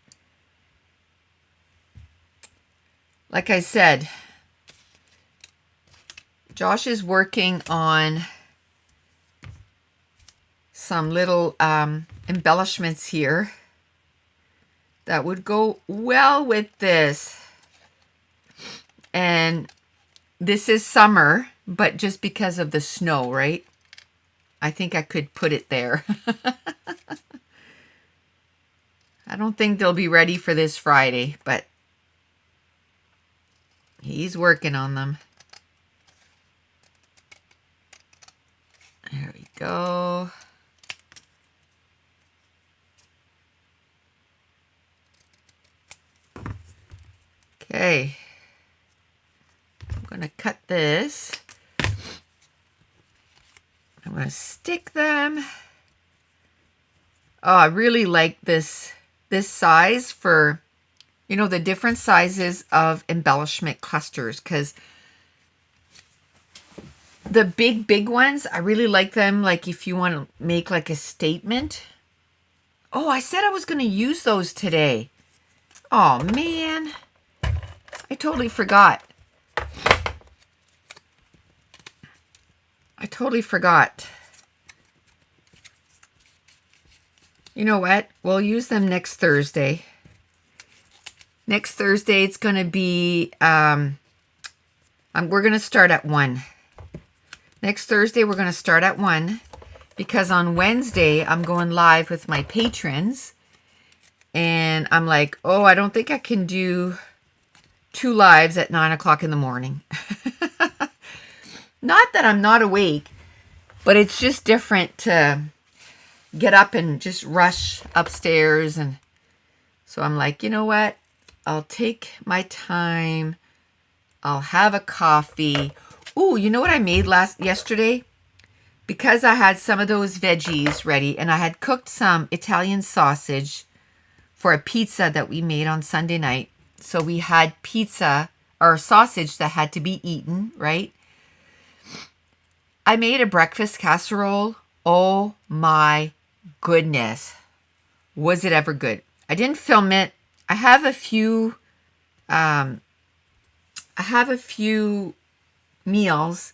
Speaker 1: Like I said, Josh is working on some little embellishments here that would go well with this. And this is summer, but just because of the snow, right? I think I could put it there. I don't think they'll be ready for this Friday, but he's working on them. There we go. Okay. I'm going to cut this. I'm going to stick them. Oh, I really like this size for, you know, the different sizes of embellishment clusters, because the big ones, I really like them, like if you want to make like a statement. Oh, I said I was going to use those today. Oh, man. I totally forgot. I totally forgot. You know what? We'll use them next Thursday. Next Thursday, it's going to be, we're going to start at 1. Next Thursday, we're going to start at 1 because on Wednesday, I'm going live with my patrons. And I'm like, oh, I don't think I can do 2 lives at 9 o'clock in the morning. Not that I'm not awake, but it's just different to get up and just rush upstairs. And so I'm like, you know what? I'll take my time. I'll have a coffee. Ooh, you know what I made yesterday? Because I had some of those veggies ready and I had cooked some Italian sausage for a pizza that we made on Sunday night. So we had pizza or sausage that had to be eaten, right? I made a breakfast casserole. Oh my goodness. Was it ever good? I didn't film it. I have a few meals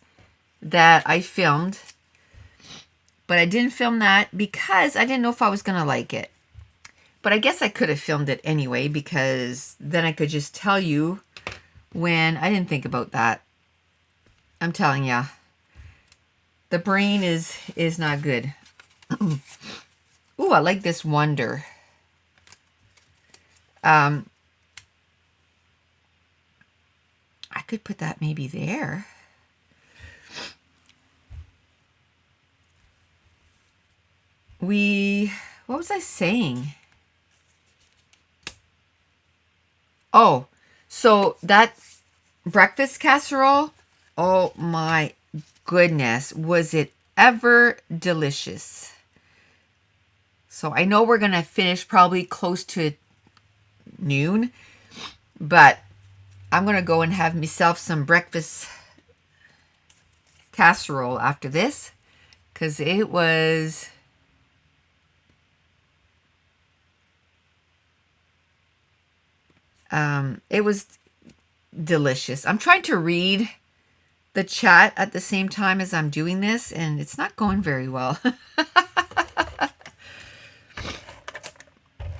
Speaker 1: that I filmed, but I didn't film that because I didn't know if I was gonna like it. But I guess I could have filmed it anyway, because then I could just tell you when I didn't think about that. I'm telling ya, the brain is not good. Ooh, I like this Wonder. I could put that maybe there. What was I saying? Oh, so that breakfast casserole, oh my goodness, was it ever delicious. So I know we're going to finish probably close to noon, but I'm going to go and have myself some breakfast casserole after this, because it was delicious. I'm trying to read the chat at the same time as I'm doing this, and it's not going very well.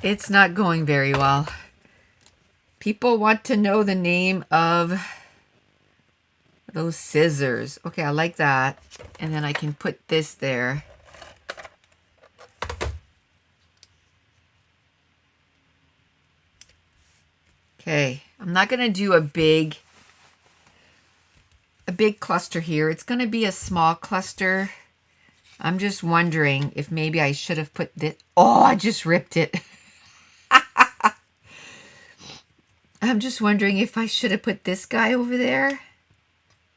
Speaker 1: It's not going very well. People want to know the name of those scissors. Okay, I like that. And then I can put this there. Okay, I'm not going to do a big cluster here. It's going to be a small cluster. I'm just wondering if maybe I should have put this. Oh, I just ripped it. I'm just wondering if I should have put this guy over there.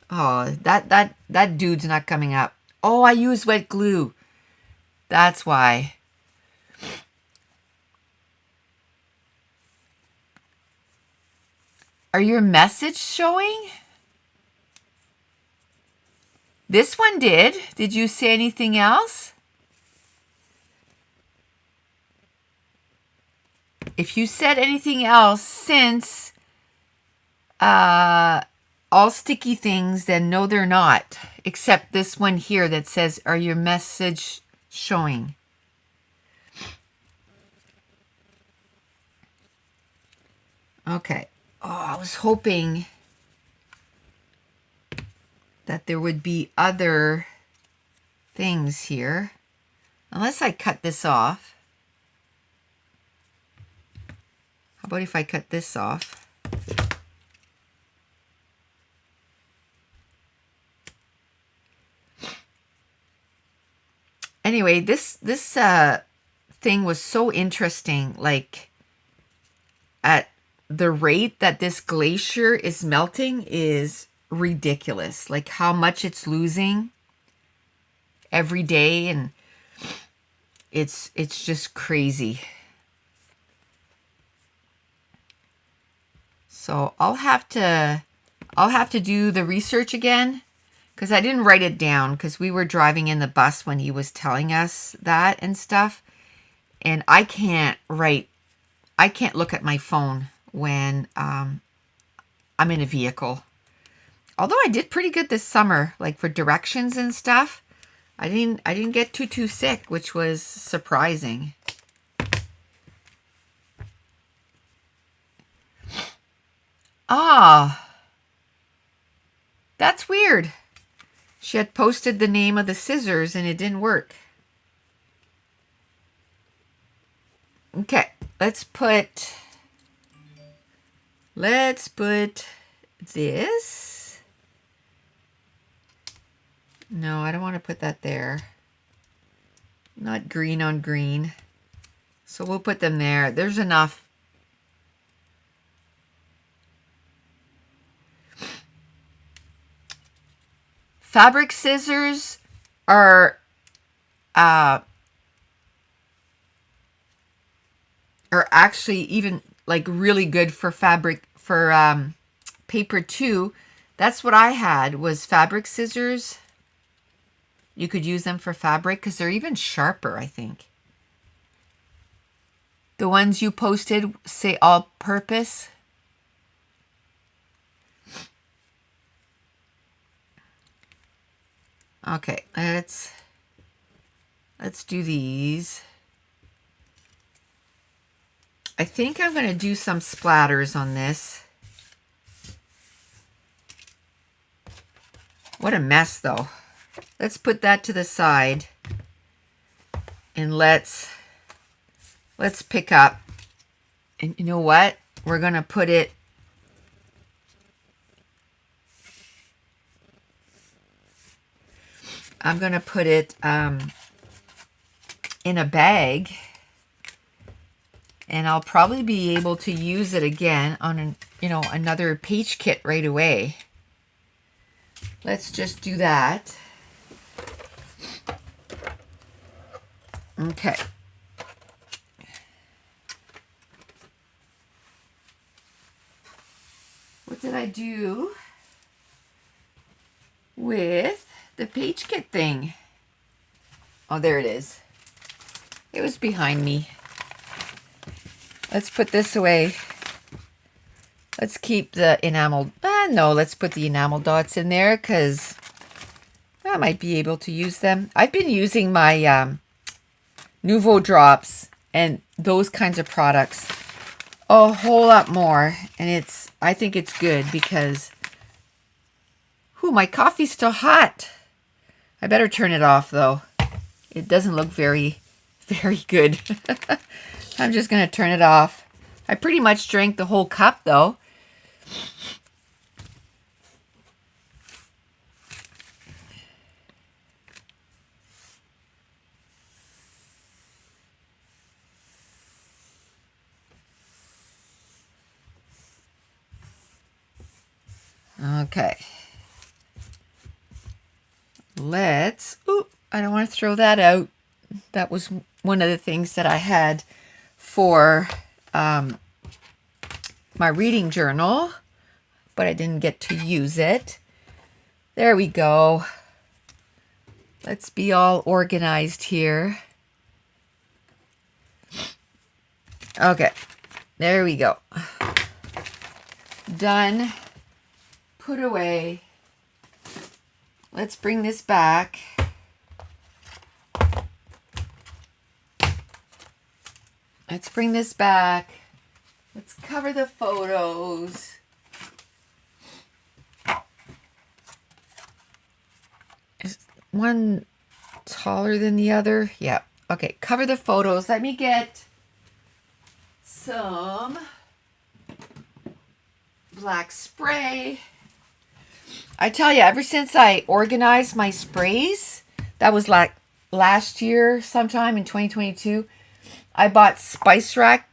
Speaker 1: Oh, that dude's not coming up. Oh, I used wet glue. That's why. Are your message showing? This one did. Did you say anything else? If you said anything else since all sticky things, then no, they're not. Except this one here that says, are your message showing? Okay. Oh, I was hoping that there would be other things here. Unless I cut this off. How about if I cut this off? Anyway, this thing was so interesting. Like, at the rate that this glacier is melting is ridiculous. Like how much it's losing every day, and it's just crazy. So I'll have to do the research again, because I didn't write it down because we were driving in the bus when he was telling us that and stuff. And I can't look at my phone when I'm in a vehicle. Although I did pretty good this summer, like for directions and stuff. I didn't get too sick, which was surprising. Ah, that's weird. She had posted the name of the scissors and it didn't work. Okay, let's put this. No, I don't want to put that there. Not green on green. So we'll put them there. There's enough. Fabric scissors are actually even like really good for fabric, for paper too. That's what I had, was fabric scissors. You could use them for fabric because they're even sharper, I think. The ones you posted say all purpose. Okay, let's do these. I think I'm going to do some splatters on this. What a mess though. Let's put that to the side and let's pick up. And you know what? We're going to put it I'm going to put it in a bag, and I'll probably be able to use it again on another page kit right away. Let's just do that. Okay. What did I do with the page kit thing? Oh, there it is. It was behind me. Let's put this away. Let's keep the enamel. No, let's put the enamel dots in there because I might be able to use them. I've been using my Nouveau drops and those kinds of products a whole lot more, and I think it's good because my coffee's still hot. I better turn it off though. It doesn't look very good. I'm just gonna turn it off. I pretty much drank the whole cup though. Okay. I don't want to throw that out. That was one of the things that I had for my reading journal, but I didn't get to use it. There we go. Let's be all organized here. Okay, there we go. Done. Put away. Let's bring this back. Let's bring this back. Let's cover the photos. Is one taller than the other? Yeah. Okay, cover the photos. Let me get some black spray. I tell you, ever since I organized my sprays, that was like last year sometime in 2022, I bought spice rack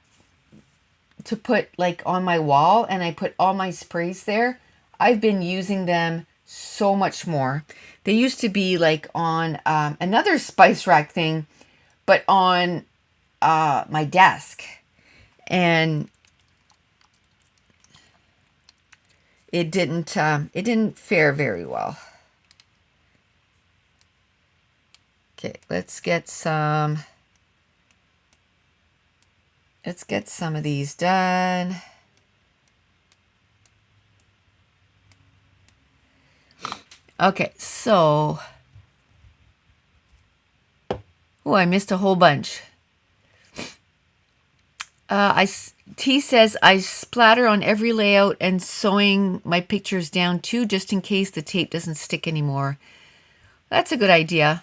Speaker 1: to put like on my wall, and I put all my sprays there. I've been using them so much more. They used to be like on another spice rack thing, but on my desk, and it didn't fare very well. Okay, let's get some of these done. Okay, so I missed a whole bunch. T says I splatter on every layout and sewing my pictures down too, just in case the tape doesn't stick anymore. That's a good idea.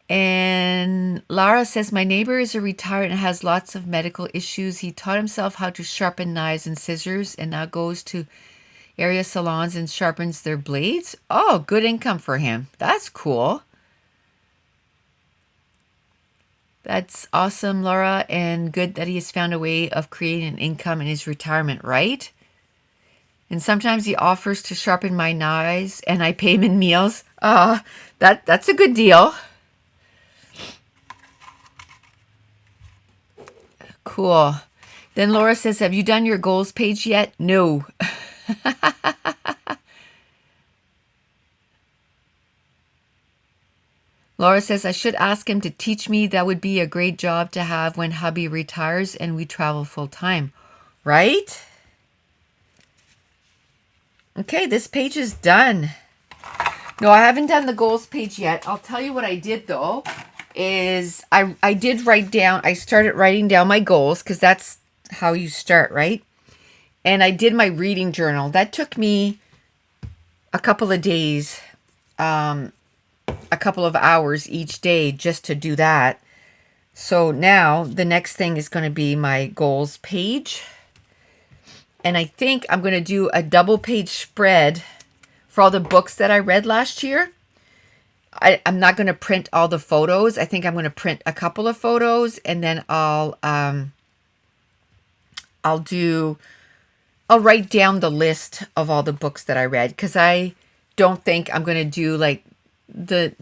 Speaker 1: And Lara says my neighbor is a retired and has lots of medical issues. He taught himself how to sharpen knives and scissors and now goes to area salons and sharpens their blades. Oh, good income for him. That's cool. That's awesome, Laura, and good that he has found a way of creating an income in his retirement, right? And sometimes he offers to sharpen my knives, and I pay him in meals. That's a good deal. Cool. Then Laura says, have you done your goals page yet? No. Laura says, I should ask him to teach me. That would be a great job to have when hubby retires and we travel full time. Right? Okay, this page is done. No, I haven't done the goals page yet. I'll tell you what I did though, is I did write down, I started writing down my goals because that's how you start, right? And I did my reading journal. That took me a couple of days, a couple of hours each day just to do that. So now the next thing is going to be my goals page. And I think I'm going to do a double page spread for all the books that I read last year. I'm not going to print all the photos. I think I'm going to print a couple of photos and then I'll write down the list of all the books that I read because I don't think I'm going to do like the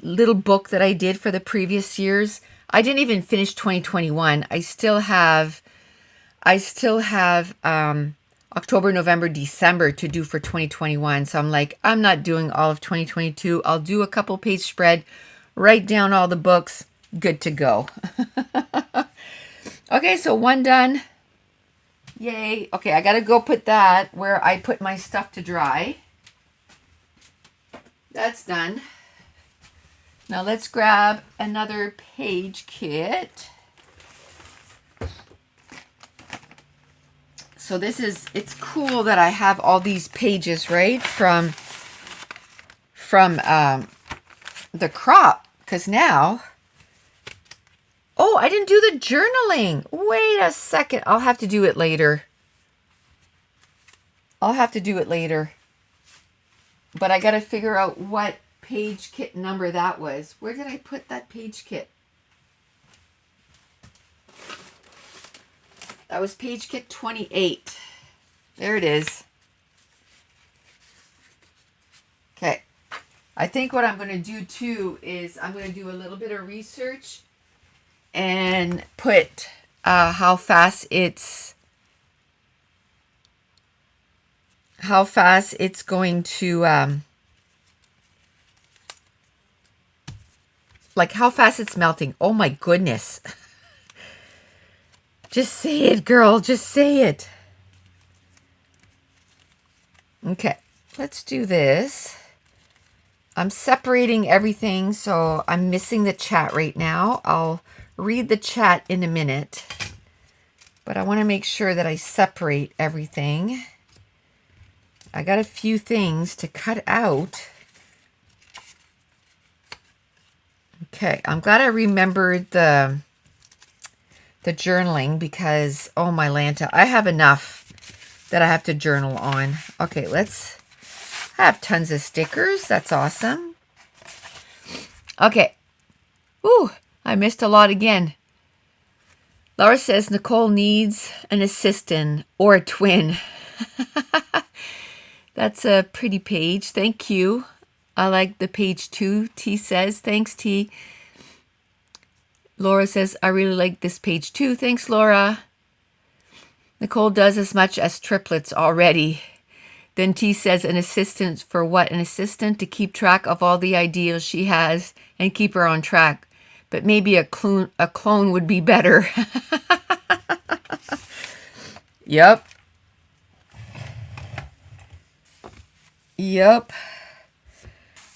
Speaker 1: little book that I did for the previous years. I didn't even finish 2021. I still have October, November, December to do for 2021. So I'm like, I'm not doing all of 2022. I'll do a couple page spread, write down all the books, good to go. Okay, so one done. Yay. Okay, I got to go put that where I put my stuff to dry. That's done. Now let's grab another page kit. So it's cool that I have all these pages, right? From the crop, because now, oh, I didn't do the journaling. Wait a second. I'll have to do it later. But I got to figure out what page kit number that was. Where did I put that page kit? That was page kit 28. There it is. Okay. I think what I'm going to do too is I'm going to do a little bit of research and put how fast it's going to like how fast it's melting. Oh my goodness. Just say it, girl. Just say it. Okay, let's do this. I'm separating everything, so I'm missing the chat right now. I'll read the chat in a minute, but I want to make sure that I separate everything. I got a few things to cut out. Okay, I'm glad I remembered the journaling because, oh my Lanta, I have enough that I have to journal on. Okay, let's have tons of stickers. That's awesome. Okay. Ooh, I missed a lot again. Laura says Nicole needs an assistant or a twin. That's a pretty page. Thank you. I like the page too. T says, thanks T. Laura says, I really like this page too. Thanks, Laura. Nicole does as much as triplets already. Then T says, an assistant for what? An assistant to keep track of all the ideas she has and keep her on track. But maybe a clone would be better. Yep.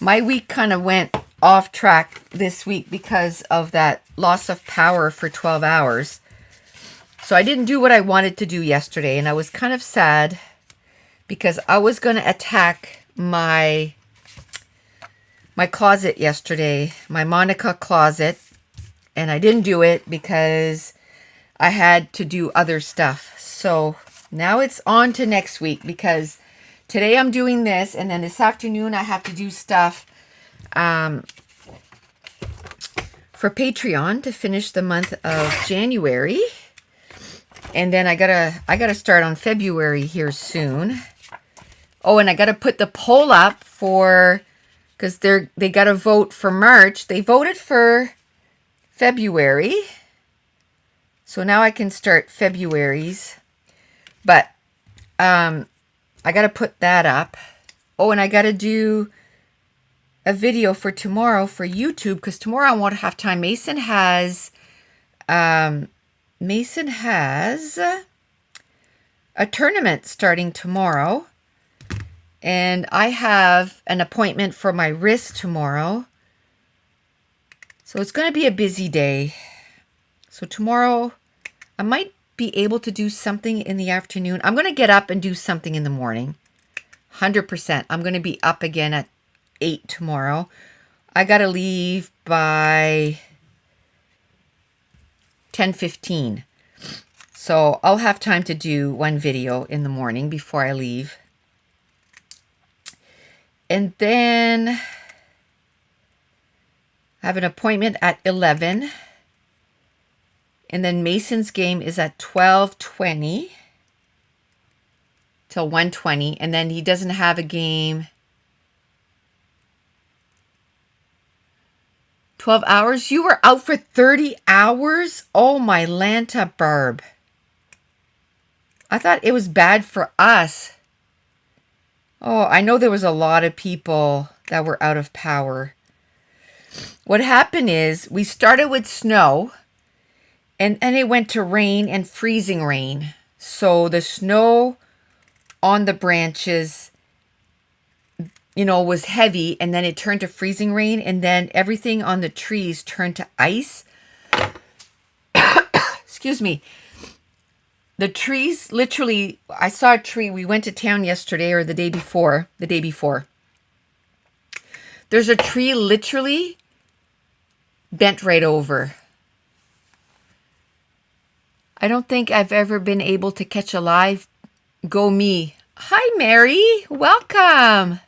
Speaker 1: My week kind of went off track this week because of that loss of power for 12 hours. So I didn't do what I wanted to do yesterday, and I was kind of sad because I was going to attack my closet yesterday, my Monica closet, and I didn't do it because I had to do other stuff. So now it's on to next week because today I'm doing this, and then this afternoon I have to do stuff for Patreon to finish the month of January. And then I gotta start on February here soon. Oh, and I gotta put the poll up for, because they gotta vote for March. They voted for February. So now I can start February's. But I gotta put that up. Oh, and I gotta do a video for tomorrow for YouTube, because tomorrow I won't have time. Mason has a tournament starting tomorrow, and I have an appointment for my wrist tomorrow. So it's going to be a busy day. So tomorrow I might be able to do something in the afternoon. I'm going to get up and do something in the morning. 100%. I'm going to be up again at 8 tomorrow. I got to leave by 10:15. So I'll have time to do one video in the morning before I leave. And then I have an appointment at 11. And then Mason's game is at 12:20 till 1:20. And then he doesn't have a game. 12 hours? You were out for 30 hours? Oh, my Lanta Barb. I thought it was bad for us. Oh, I know there was a lot of people that were out of power. What happened is we started with snow, and it went to rain and freezing rain. So the snow on the branches, was heavy, and then it turned to freezing rain, and then everything on the trees turned to ice. Excuse me. The trees, literally, I saw a tree. We went to town yesterday or the day before. There's a tree literally bent right over. I don't think I've ever been able to catch a live. Go me. Hi, Mary. Welcome.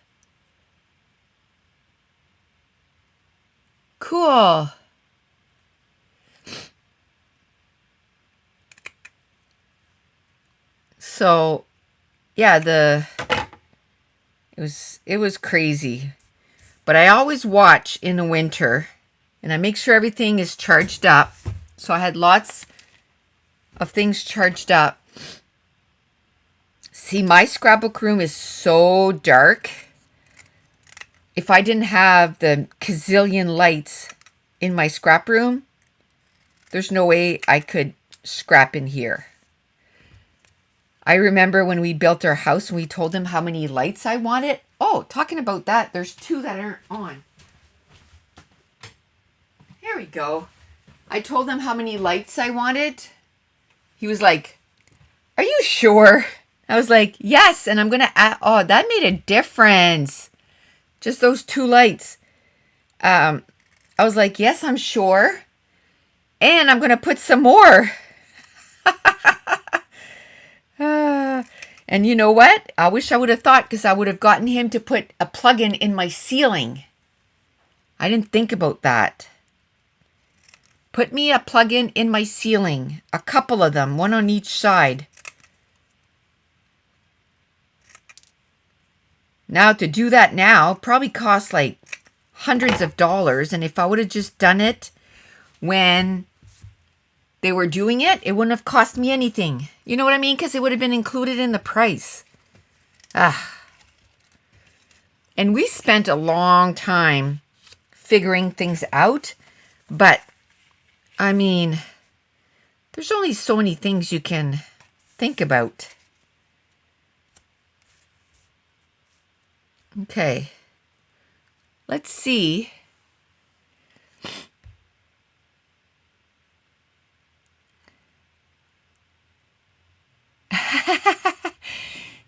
Speaker 1: Cool. So, yeah, it was crazy. But I always watch in the winter, and I make sure everything is charged up. So I had lots of things charged up. See, my scrapbook room is so dark. If I didn't have the gazillion lights in my scrap room, there's no way I could scrap in here. I remember when we built our house and we told them how many lights I wanted. Oh, talking about that, there's 2 that aren't on. Here we go. I told them how many lights I wanted. He was like, "Are you sure?" I was like, "Yes." And I'm going to add, oh, that made a difference. Just those 2 lights. I was like, "Yes, I'm sure. And I'm going to put some more." And you know what? I wish I would have thought, because I would have gotten him to put a plug-in in my ceiling. I didn't think about that. Put me a plug-in in my ceiling. A couple of them, one on each side. Now, to do that now probably costs like hundreds of dollars. And if I would have just done it when they were doing it, it wouldn't have cost me anything. You know what I mean? Because it would have been included in the price. And we spent a long time figuring things out. But, I mean, there's only so many things you can think about. Okay. Let's see.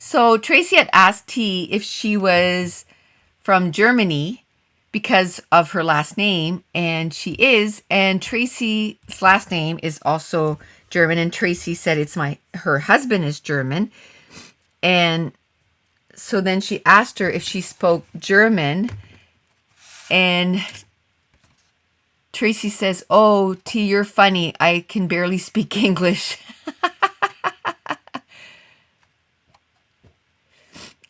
Speaker 1: So Tracy had asked T if she was from Germany because of her last name, and she is. And Tracy's last name is also German, and Tracy said her husband is German. And so then she asked her if she spoke German, and Tracy says, "Oh, T, you're funny. I can barely speak English."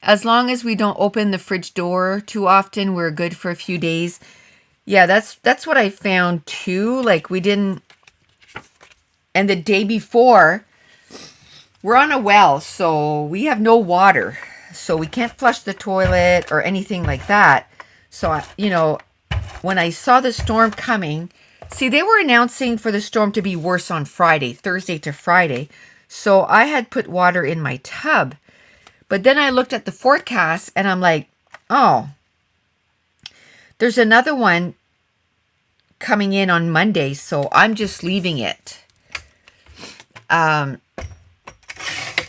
Speaker 1: As long as we don't open the fridge door too often, we're good for a few days. Yeah, that's what I found too. Like, we didn't. And the day before, we're on a well, so we have no water. So we can't flush the toilet or anything like that. So, when I saw the storm coming, see, they were announcing for the storm to be worse on Friday, Thursday to Friday. So I had put water in my tub. But then I looked at the forecast and I'm like, oh, there's another one coming in on Monday. So I'm just leaving it. I'm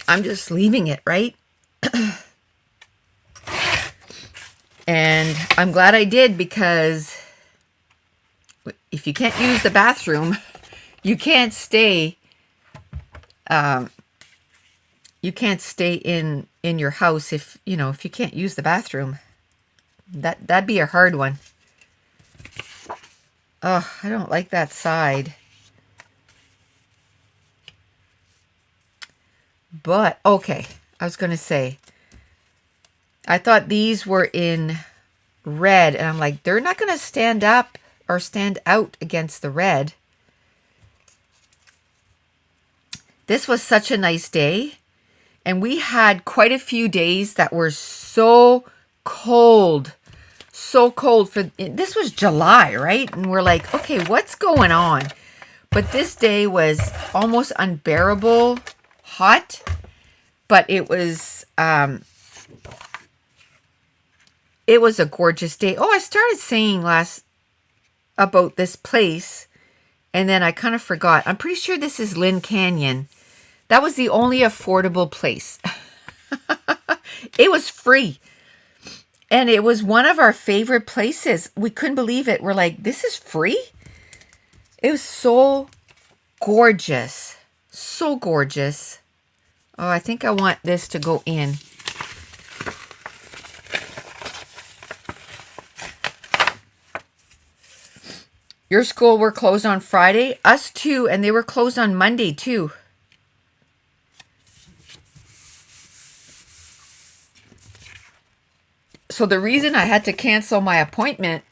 Speaker 1: just leaving it, right? And I'm glad I did, because if you can't use the bathroom, you can't stay. You can't stay in your house if you can't use the bathroom. That'd be a hard one. Oh, I don't like that side. But okay, I was gonna say, I thought these were in red, and I'm like, they're not gonna stand up or stand out against the red. This was such a nice day, and we had quite a few days that were so cold. So cold. This was July, right? And we're like, okay, what's going on? But this day was almost unbearable hot, but it was a gorgeous day. Oh, I started saying last about this place, and then I kind of forgot. I'm pretty sure this is Lynn Canyon. That was the only affordable place. It was free. And it was one of our favorite places. We couldn't believe it. We're like, this is free? It was so gorgeous. So gorgeous. Oh, I think I want this to go in. Your school were closed on Friday? Us too, and they were closed on Monday too. So the reason I had to cancel my appointment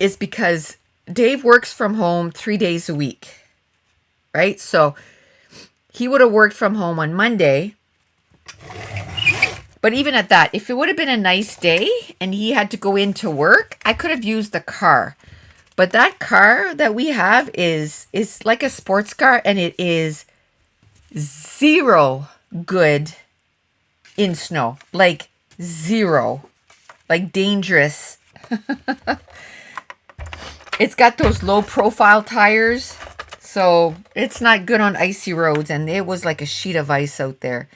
Speaker 1: is because Dave works from home 3 days a week, right? So he would have worked from home on Monday. But even at that, if it would have been a nice day and he had to go into work, I could have used the car. But that car that we have is like a sports car, and it is zero good in snow. Like zero. Like dangerous. It's got those low profile tires, so it's not good on icy roads, and it was like a sheet of ice out there.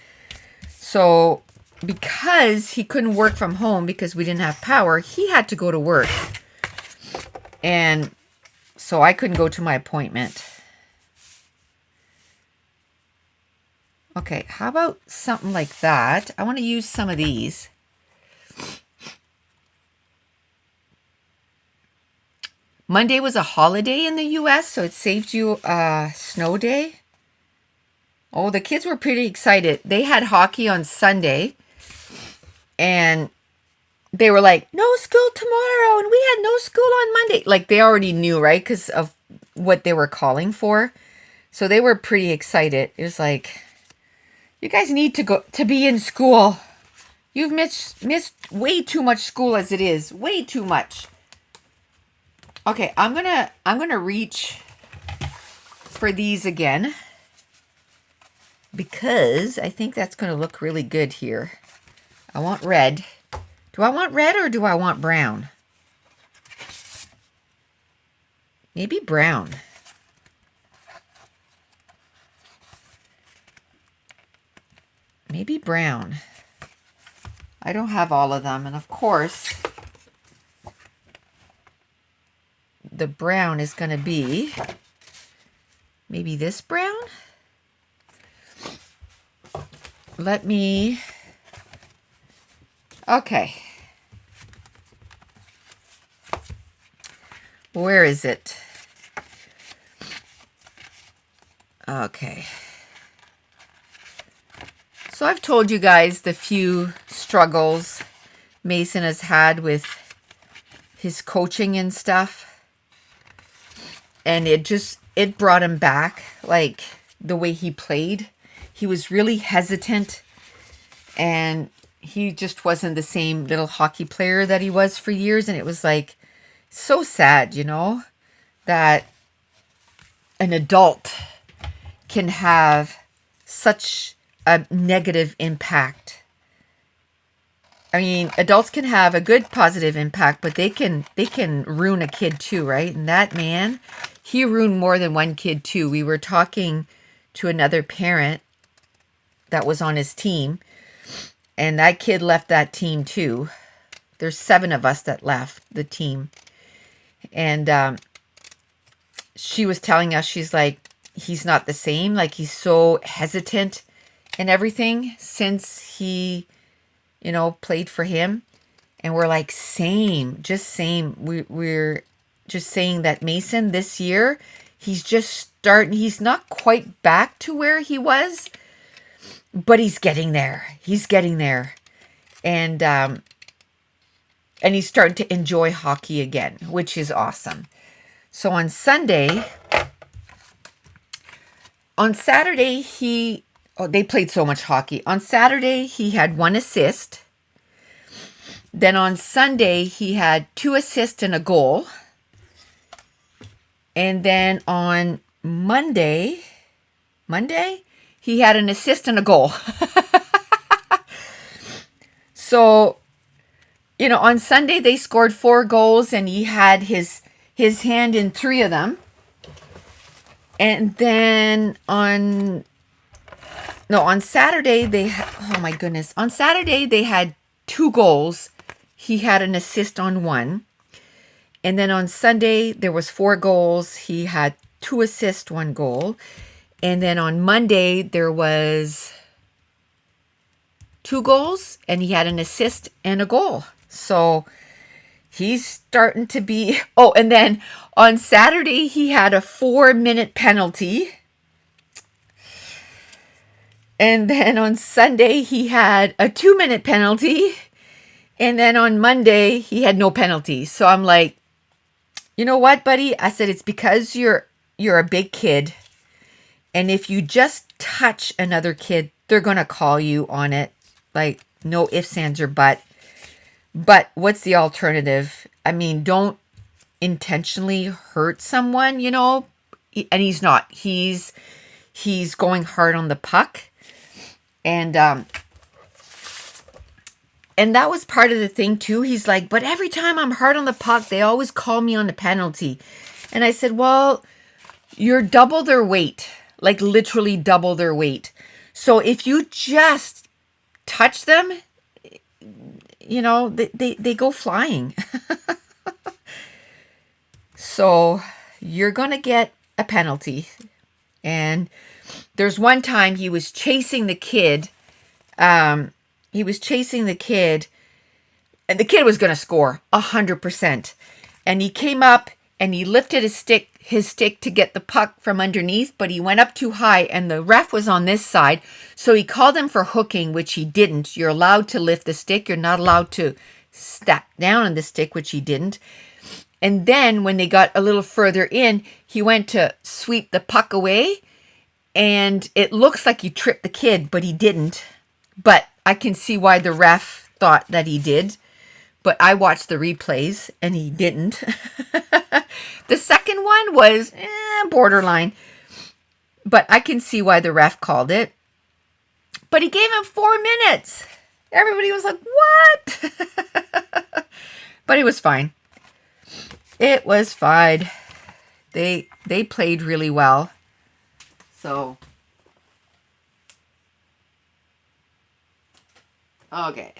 Speaker 1: So because he couldn't work from home because we didn't have power, he had to go to work. And so I couldn't go to my appointment. Okay, how about something like that? I want to use some of these. Monday was a holiday in the US, so it saved you a snow day. Oh, the kids were pretty excited. They had hockey on Sunday, and they were like, no school tomorrow, and we had no school on Monday. Like, they already knew, right, because of what they were calling for. So they were pretty excited. It was like, you guys need to be in school. You've missed way too much school as it is. Way too much. Okay, I'm gonna reach for these again, because I think that's gonna look really good here. I want red. Do I want red or do I want brown? Maybe brown. Maybe brown. I don't have all of them, and of course, the brown is going to be maybe this brown. Let me, okay. Where is it? Okay. So I've told you guys the few struggles Mason has had with his coaching and stuff. And it brought him back, like the way he played. He was really hesitant, and he just wasn't the same little hockey player that he was for years. And it was like so sad, you know, that an adult can have such a negative impact. I mean, adults can have a good positive impact, but they can ruin a kid too, right? And that man, he ruined more than one kid too. We were talking to another parent that was on his team, and that kid left that team too. There's 7 of us that left the team. And she was telling us, she's like, he's not the same. Like, he's so hesitant and everything since he, you know, played for him. And we're like, same, just same. We're just saying that Mason this year, he's just starting, he's not quite back to where he was, but he's getting there. He's getting there. And he's starting to enjoy hockey again, which is awesome. So on Saturday, they played so much hockey. On Saturday, he had 1 assist. Then on Sunday, he had 2 assists and a goal. And then on Monday, he had an assist and a goal. So, you know, on Sunday, they scored 4 goals, and he had his hand in 3 of them. And then on Saturday, on Saturday, they had 2 goals. He had an assist on 1. And then on Sunday, there was 4 goals. He had 2 assists, 1 goal. And then on Monday, there was 2 goals, and he had an assist and a goal. So he's starting to be... Oh, and then on Saturday, he had a 4-minute penalty. And then on Sunday, he had a 2-minute penalty. And then on Monday, he had no penalty. So I'm like, you know what, buddy? I said, it's because you're a big kid. And if you just touch another kid, they're going to call you on it. Like, no ifs, ands, or buts. But what's the alternative? I mean, don't intentionally hurt someone, you know? And he's not. He's going hard on the puck. And that was part of the thing too. He's like, but every time I'm hard on the puck, they always call me on the penalty. And I said, well, you're double their weight, like literally double their weight. So if you just touch them, you know, they go flying. So you're going to get a penalty. And there's one time he was chasing the kid. And the kid was going to score 100%. And he came up and he lifted his stick to get the puck from underneath, but he went up too high and the ref was on this side. So he called him for hooking, which he didn't. You're allowed to lift the stick. You're not allowed to step down on the stick, which he didn't. And then when they got a little further in, he went to sweep the puck away. And it looks like he tripped the kid, but he didn't. But I can see why the ref thought that he did. But I watched the replays and he didn't. The second one was borderline. But I can see why the ref called it. But he gave him 4 minutes. Everybody was like, what? But it was fine. It was fine. They played really well. So, okay.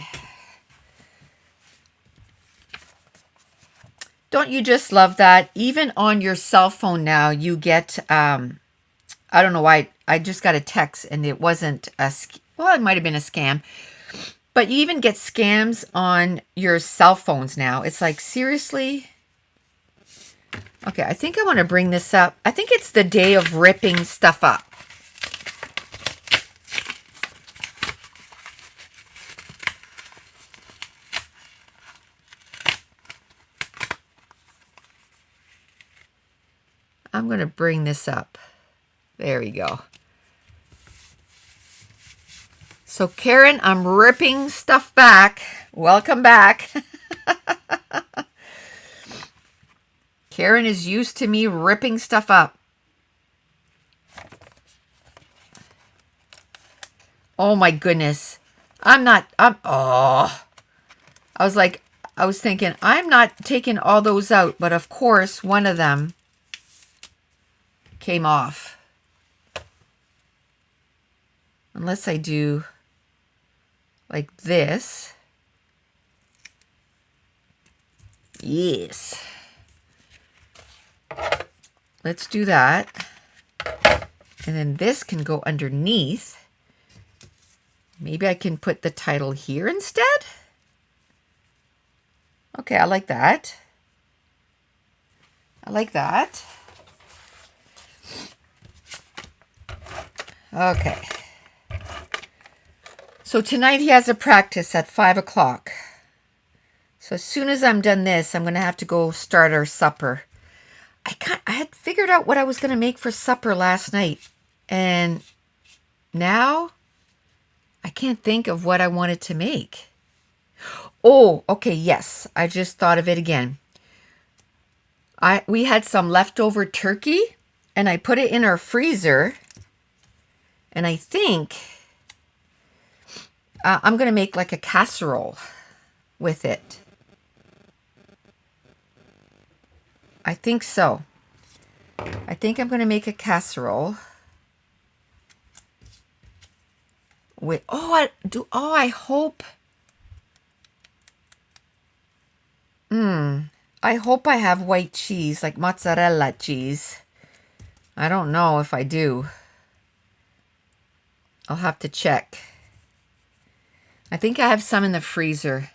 Speaker 1: Don't you just love that? Even on your cell phone now, you get, I don't know why, I just got a text and it wasn't well, it might have been a scam. But you even get scams on your cell phones now. It's like, seriously? Okay, I think I want to bring this up. I think it's the day of ripping stuff up. I'm going to bring this up. There we go. So Karen, I'm ripping stuff back. Welcome back. Karen is used to me ripping stuff up. Oh my goodness. I was thinking, I'm not taking all those out, but of course, one of them came off. Unless I do like this. Yes. Let's do that. And then this can go underneath. Maybe I can put the title here instead. Okay, I like that. I like that. Okay. So tonight he has a practice at 5 o'clock. So as soon as I'm done this, I'm going to have to go start our supper. I had figured out what I was going to make for supper last night. And now I can't think of what I wanted to make. Oh, okay, yes. I just thought of it again. We had some leftover turkey, and I put it in our freezer. And I think I'm going to make like a casserole with it. I think so. I think I'm going to make a casserole with, I hope I have white cheese, like mozzarella cheese. I don't know if I do. I'll have to check. I think I have some in the freezer.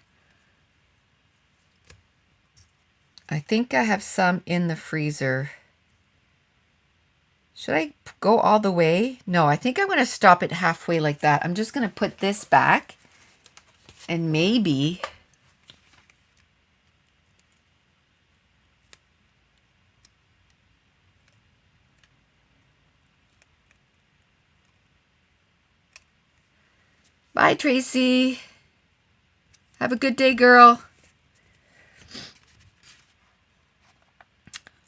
Speaker 1: Should I go all the way? No, I think I'm going to stop it halfway like that. I'm just going to put this back and maybe bye, Tracy. Have a good day, girl.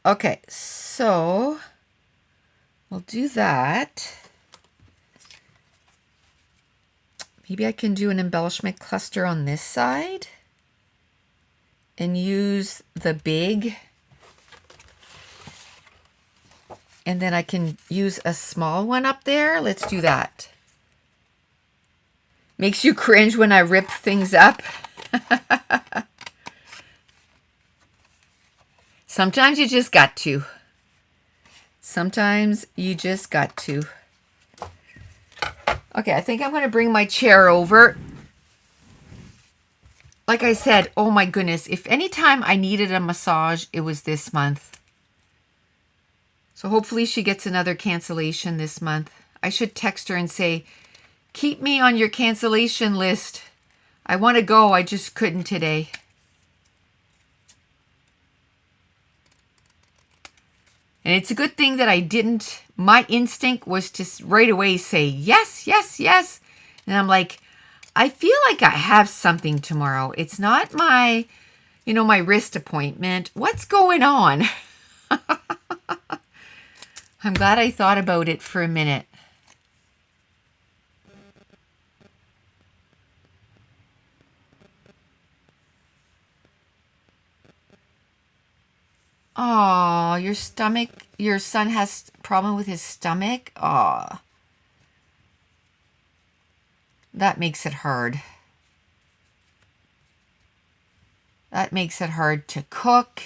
Speaker 1: Okay, so we'll do that. Maybe I can do an embellishment cluster on this side and use the big. And then I can use a small one up there. Let's do that. Makes you cringe when I rip things up. Sometimes you just got to. Okay, I think I'm going to bring my chair over. Like I said, oh my goodness, if any time I needed a massage, it was this month. So hopefully she gets another cancellation this month. I should text her and say, keep me on your cancellation list. I want to go, I just couldn't today. And it's a good thing that I didn't. My instinct was to right away say, yes, yes, yes. And I'm like, I feel like I have something tomorrow. It's not my, my wrist appointment. What's going on? I'm glad I thought about it for a minute. Oh, your son has a problem with his stomach? Oh, that makes it hard. That makes it hard to cook.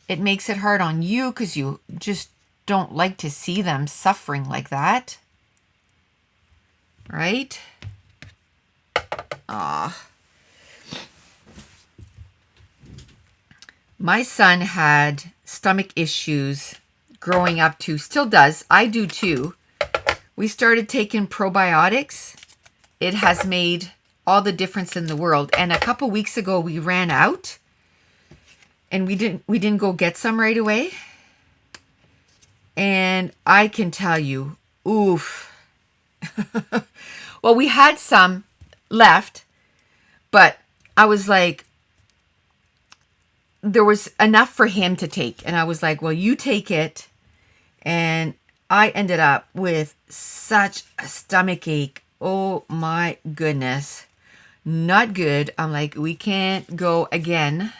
Speaker 1: It makes it hard on you because you just don't like to see them suffering like that. Right? Ah. My son had stomach issues growing up too. Still does. I do too. We started taking probiotics. It has made all the difference in the world. And a couple weeks ago we ran out and we didn't go get some right away. And I can tell you, oof. Well, we had some left, but I was like, there was enough for him to take. And I was like, well, you take it. And I ended up with such a stomach ache. Oh my goodness. Not good. I'm like, we can't go again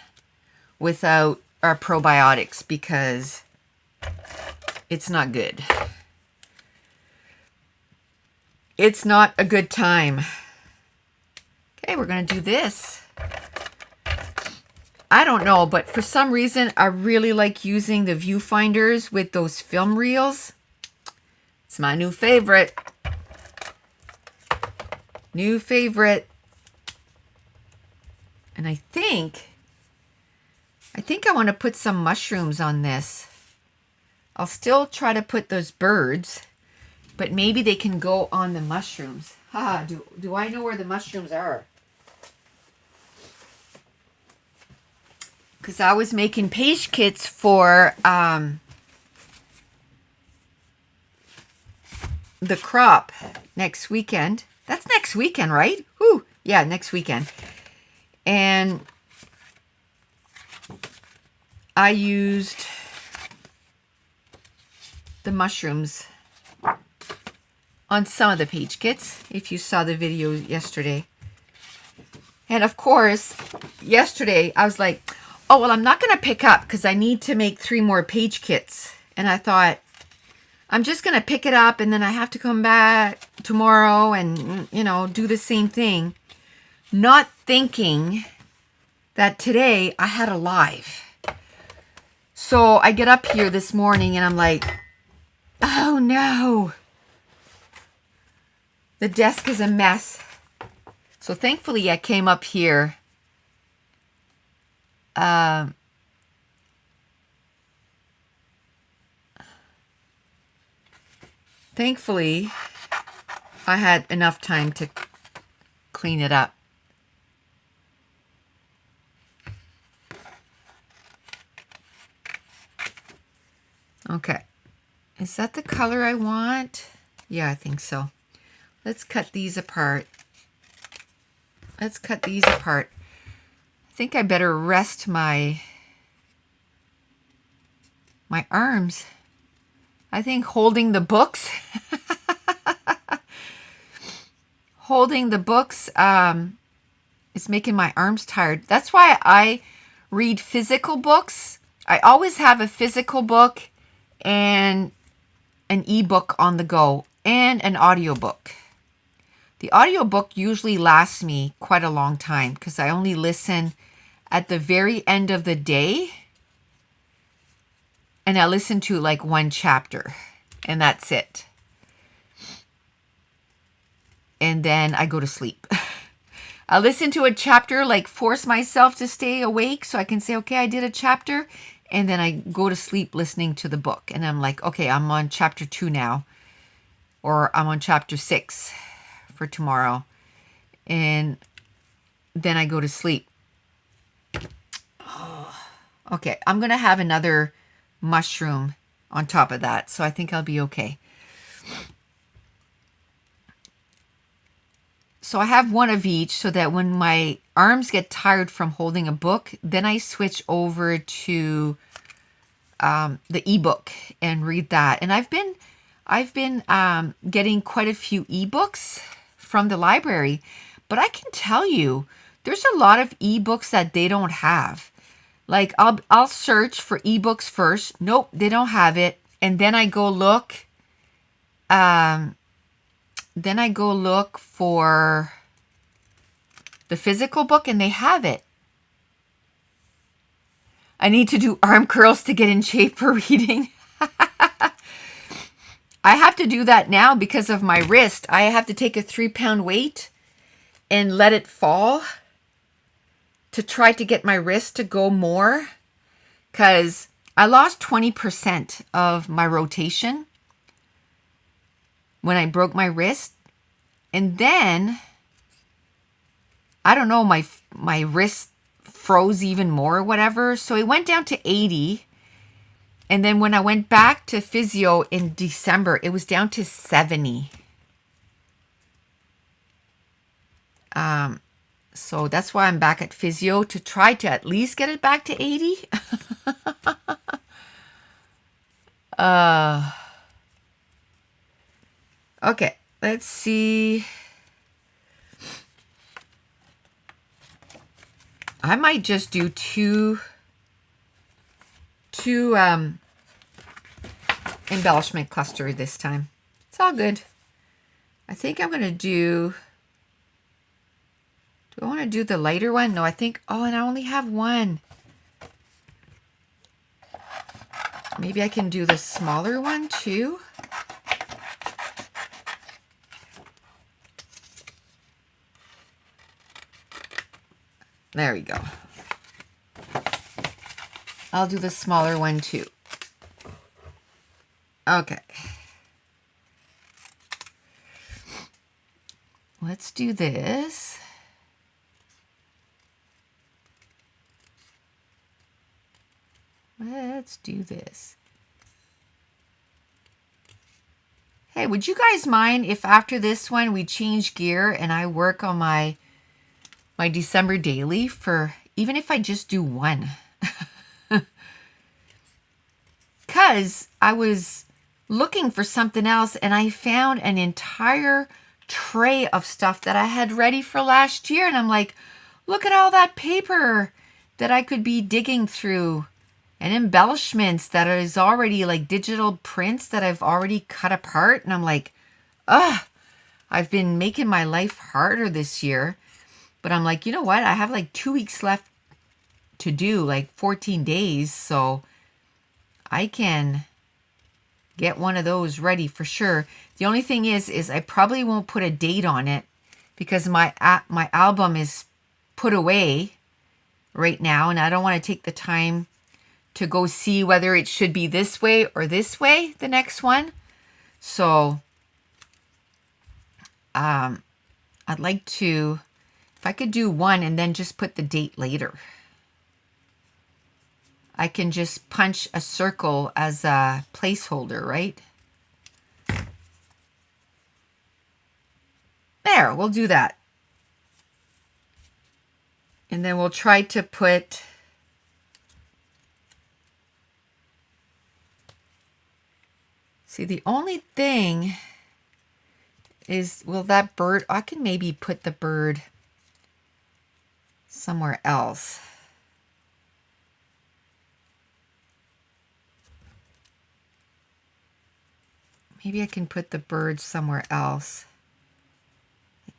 Speaker 1: without our probiotics because it's not good. It's not a good time. Okay, we're going to do this. I don't know, but for some reason, I really like using the viewfinders with those film reels. It's my new favorite. New favorite. And I think I want to put some mushrooms on this. I'll still try to put those birds, but maybe they can go on the mushrooms. Do I know where the mushrooms are? Because I was making page kits for the crop next weekend. That's next weekend, right? Whew. Yeah, next weekend. And I used the mushrooms on some of the page kits, if you saw the video yesterday. And of course, yesterday I was like, oh, well, I'm not going to pick up because I need to make 3 more page kits. And I thought, I'm just going to pick it up and then I have to come back tomorrow and, you know, do the same thing. Not thinking that today I had a live. So I get up here this morning and I'm like, oh no. The desk is a mess. So thankfully I came up here. Thankfully, I had enough time to clean it up. Okay. Is that the color I want? Yeah, I think so. Let's cut these apart. Let's cut these apart. I think I better rest my arms. I think holding the books holding the books is making my arms tired. That's why I read physical books. I always have a physical book and an ebook on the go and an audiobook. The audiobook usually lasts me quite a long time because I only listen at the very end of the day. And I listen to like 1 chapter and that's it. And then I go to sleep. I listen to a chapter, like force myself to stay awake so I can say, okay, I did a chapter. And then I go to sleep listening to the book. And I'm like, okay, I'm on chapter 2 now. Or I'm on chapter 6 for tomorrow. And then I go to sleep. Okay, I'm going to have another mushroom on top of that. So I think I'll be okay. So I have 1 of each so that when my arms get tired from holding a book, then I switch over to the ebook and read that. And I've been getting quite a few ebooks from the library, but I can tell you, there's a lot of ebooks that they don't have. Like I'll search for ebooks first. Nope, they don't have it. And then I go look. Then I go look for the physical book and they have it. I need to do arm curls to get in shape for reading. I have to do that now because of my wrist. I have to take a 3-pound weight and let it fall to try to get my wrist to go more because I lost 20% of my rotation when I broke my wrist. And then, I don't know, my wrist froze even more or whatever. So it went down to 80. And then when I went back to physio in December, it was down to 70. So that's why I'm back at physio, to try to at least get it back to 80. Okay, let's see. I might just do two embellishment cluster this time. It's all good. I think I'm gonna do I want to do the lighter one? No, I think, oh, and I only have one. Maybe I can do the smaller one too. There we go. I'll do the smaller one too. Okay. Let's do this. Let's do this. Hey, would you guys mind if after this one we change gear and I work on my December daily for, even if I just do one? Because I was looking for something else and I found an entire tray of stuff that I had ready for last year. And I'm like, look at all that paper that I could be digging through, and embellishments that is already like digital prints that I've already cut apart. And I'm like, ugh, I've been making my life harder this year. But I'm like, you know what? I have like 2 weeks left to do, like 14 days. So I can get one of those ready for sure. The only thing is I probably won't put a date on it because my album is put away right now, and I don't want to take the time to go see whether it should be this way or this way, the next one. So I'd like to, if I could do one and then just put the date later. I can just punch a circle as a placeholder, right? There, we'll do that. And then we'll try to put see, the only thing is, will that bird, I can maybe put the bird somewhere else. Maybe I can put the bird somewhere else.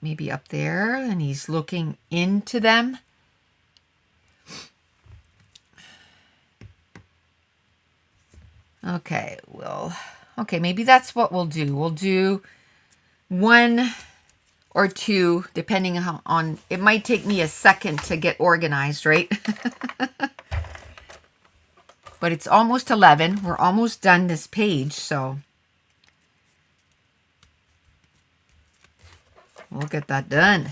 Speaker 1: Maybe up there, and he's looking into them. Okay, okay, maybe that's what we'll do. We'll do one or two, depending on, it might take me a second to get organized, right? But it's almost 11. We're almost done this page, so we'll get that done.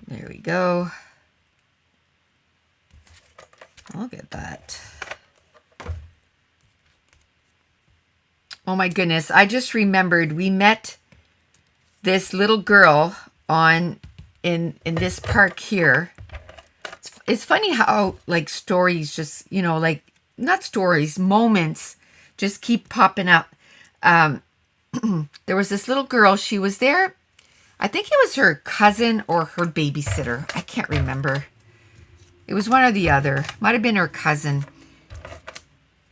Speaker 1: There we go. Look at that. Oh my goodness, I just remembered we met this little girl in this park here. It's funny how like stories just, you know, like not stories, moments just keep popping up. There was this little girl, she was there. I think it was her cousin or her babysitter. I can't remember. It was one or the other. Might have been her cousin.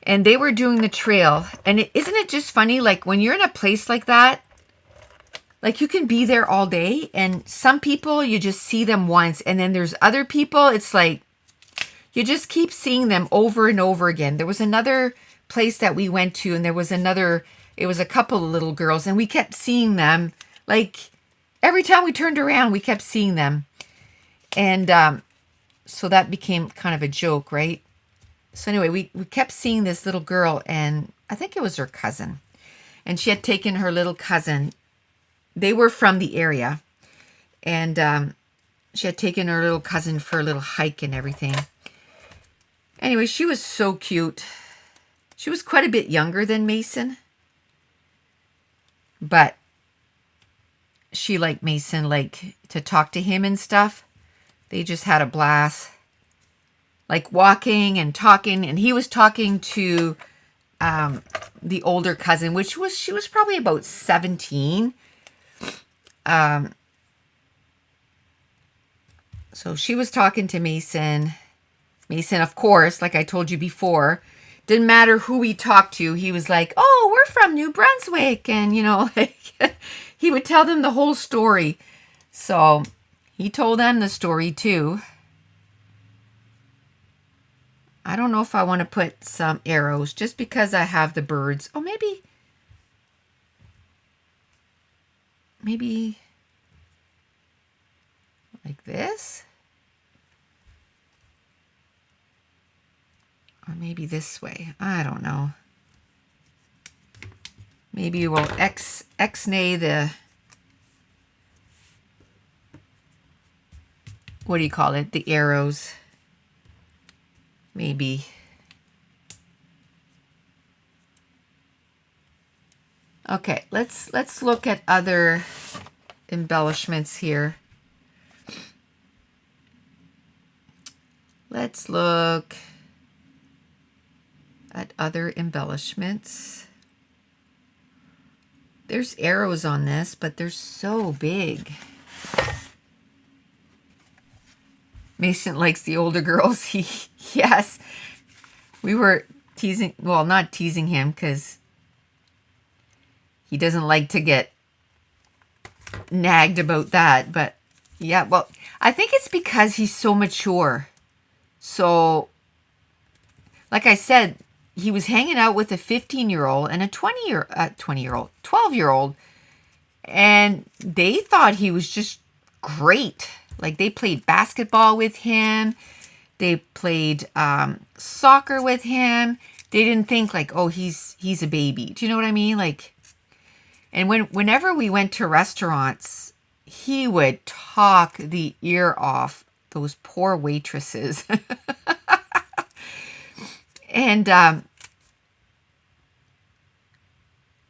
Speaker 1: And they were doing the trail. And isn't it just funny? Like when you're in a place like that, like you can be there all day. And some people, you just see them once. And then there's other people, it's like you just keep seeing them over and over again. There was another place that we went to, and there was another, it was a couple of little girls, and we kept seeing them. Like every time we turned around, we kept seeing them. And so that became kind of a joke, right? So anyway, we kept seeing this little girl, and I think it was her cousin. And she had taken her little cousin. They were from the area. And she had taken her little cousin for a little hike and everything. Anyway, she was so cute. She was quite a bit younger than Mason. but she liked Mason, like to talk to him and stuff. They just had a blast, like walking and talking, and he was talking to the older cousin, she was probably about 17. So she was talking to Mason. Mason, of course, like I told you before, didn't matter who he talked to. He was like, oh, we're from New Brunswick. And, you know, like, he would tell them the whole story. So he told them the story too. I don't know if I want to put some arrows just because I have the birds. Oh, maybe like this. Or maybe this way. I don't know. Maybe we'll X-nay the, what do you call it? The arrows. Maybe. Okay, let's look at other embellishments here. Let's look at other embellishments. There's arrows on this, but they're so big. Mason likes the older girls. Yes. We were teasing, well, not teasing him because he doesn't like to get nagged about that. But yeah, well, I think it's because he's so mature. So, like I said, he was hanging out with a 15-year-old and a 12-year-old, and they thought he was just great. Like, they played basketball with him. They played soccer with him. They didn't think like, oh, he's a baby. Do you know what I mean? Like, and whenever we went to restaurants, he would talk the ear off those poor waitresses. And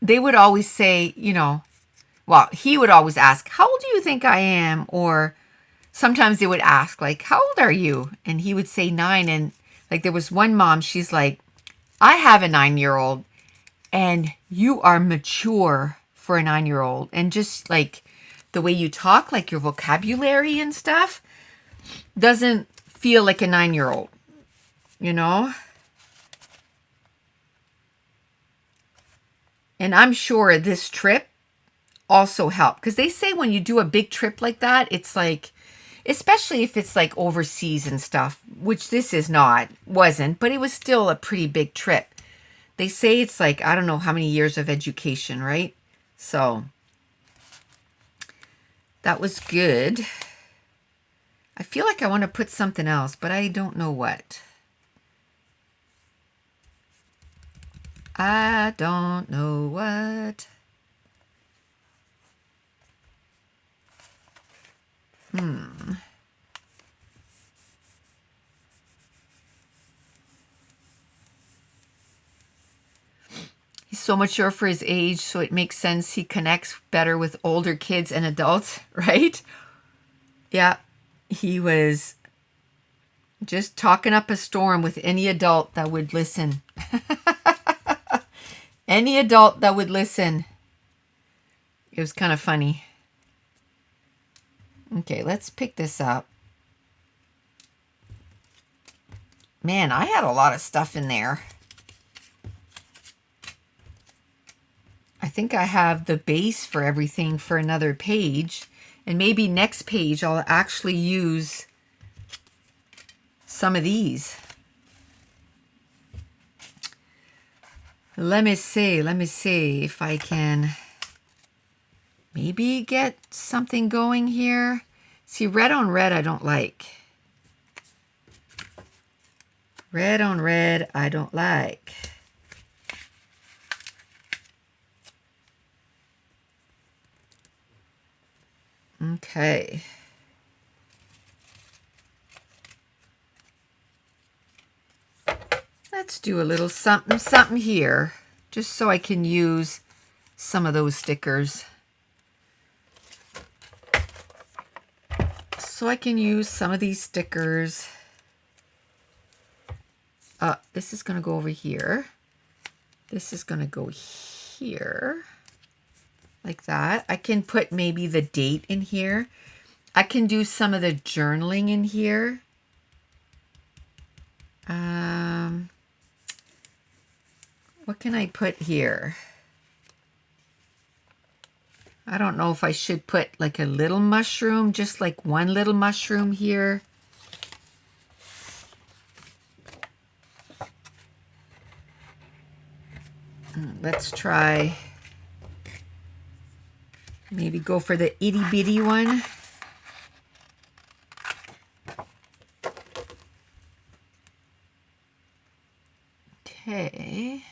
Speaker 1: they would always say, you know, well, he would always ask, how old do you think I am? Or sometimes they would ask, like, how old are you? And he would say 9. And like, there was one mom, she's like, I have a 9-year-old and you are mature for a 9-year-old. And just like the way you talk, like your vocabulary and stuff doesn't feel like a 9-year-old, you know? And I'm sure this trip also helped, because they say when you do a big trip like that, it's like, especially if it's like overseas and stuff, which this wasn't, but it was still a pretty big trip. They say it's like, I don't know how many years of education, right? So that was good. I feel like I want to put something else, but I don't know what. I don't know what. He's so mature for his age, so it makes sense he connects better with older kids and adults, right? Yeah, he was just talking up a storm with any adult that would listen. Any adult that would listen. It was kind of funny. Okay, let's pick this up. Man, I had a lot of stuff in there. I think I have the base for everything for another page. And maybe next page I'll actually use some of these. Let me see if I can maybe get something going here. See, red on red I don't like. Red on red I don't like. Okay. Let's do a little something here, just so I can use some of those stickers. So I can use some of these stickers. This is going to go over here. This is going to go here. Like that. I can put maybe the date in here. I can do some of the journaling in here. What can I put here? I don't know if I should put like a little mushroom, just like one little mushroom here. Let's try, maybe go for the itty bitty one. Okay.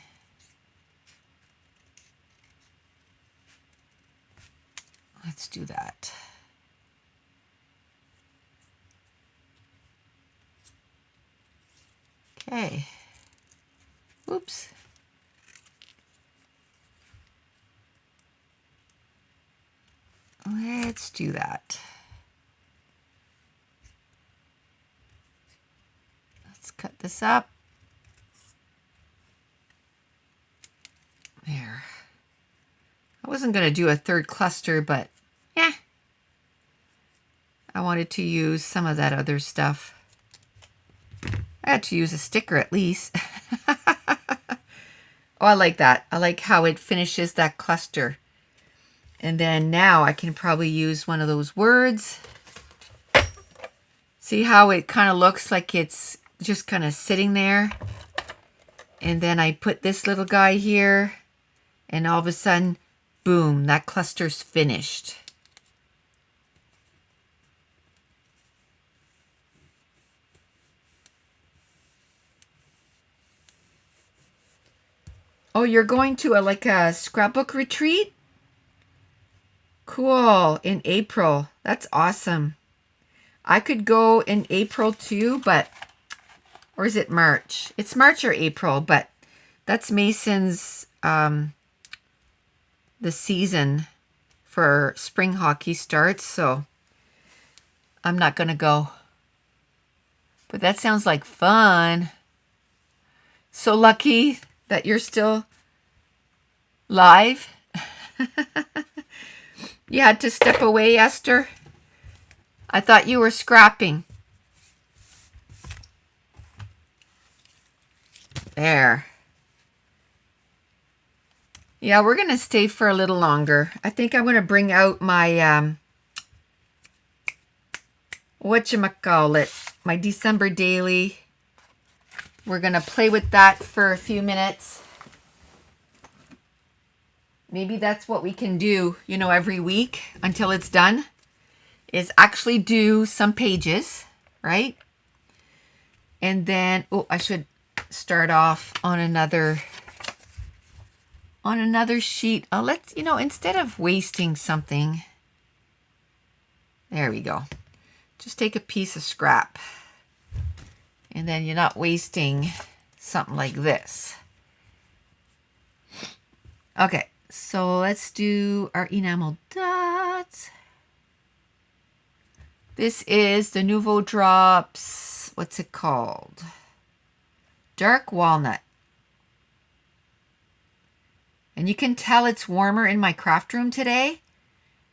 Speaker 1: Let's do that. Okay. Oops. Let's do that. Let's cut this up. There. I wasn't going to do a third cluster, but yeah. I wanted to use some of that other stuff. I had to use a sticker at least. Oh, I like that. I like how it finishes that cluster. And then now I can probably use one of those words. See how it kind of looks like it's just kind of sitting there? And then I put this little guy here. And all of a sudden, boom, that cluster's finished. Oh, you're going to like a scrapbook retreat? Cool, in April. That's awesome. I could go in April too, but, or is it March? It's March or April, but that's Mason's, the season for spring hockey starts, so I'm not going to go. But that sounds like fun. So lucky that you're still live. You had to step away, Esther? I thought you were scrapping. There. Yeah, we're going to stay for a little longer. I think I'm going to bring out my, whatchamacallit, my December daily. We're going to play with that for a few minutes. Maybe that's what we can do, you know, every week until it's done, is actually do some pages, right? And then, oh, I should start off on another sheet. Let's, you know, instead of wasting something, there we go. Just take a piece of scrap. And then you're not wasting something like this. Okay. So let's do our enamel dots. This is the Nouveau Drops, what's it called? Dark Walnut. And you can tell it's warmer in my craft room today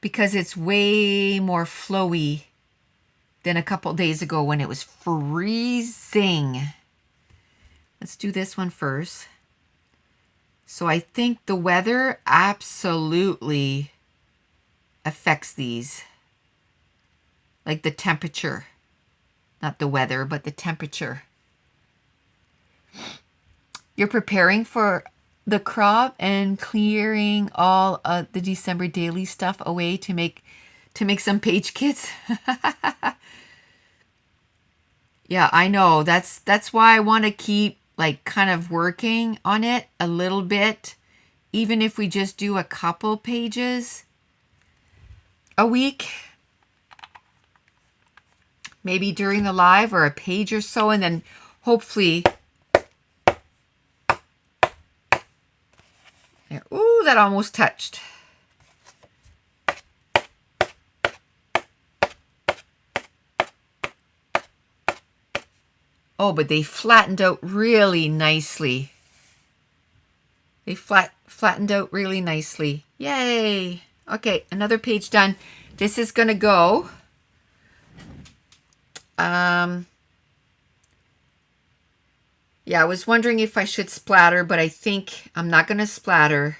Speaker 1: because it's way more flowy than a couple days ago when it was freezing. Let's do this one first. So I think the weather absolutely affects these. Like the temperature. Not the weather, but the temperature. You're preparing for the crop and clearing all of the December daily stuff away to make some page kits. Yeah, I know. That's why I want to keep like kind of working on it a little bit, even if we just do a couple pages a week, maybe during the live, or a page or so, and then hopefully There. Ooh, that almost touched. Oh, but they flattened out really nicely. They flattened out really nicely. Yay! Okay, another page done. This is going to go. Yeah, I was wondering if I should splatter, but I think I'm not going to splatter.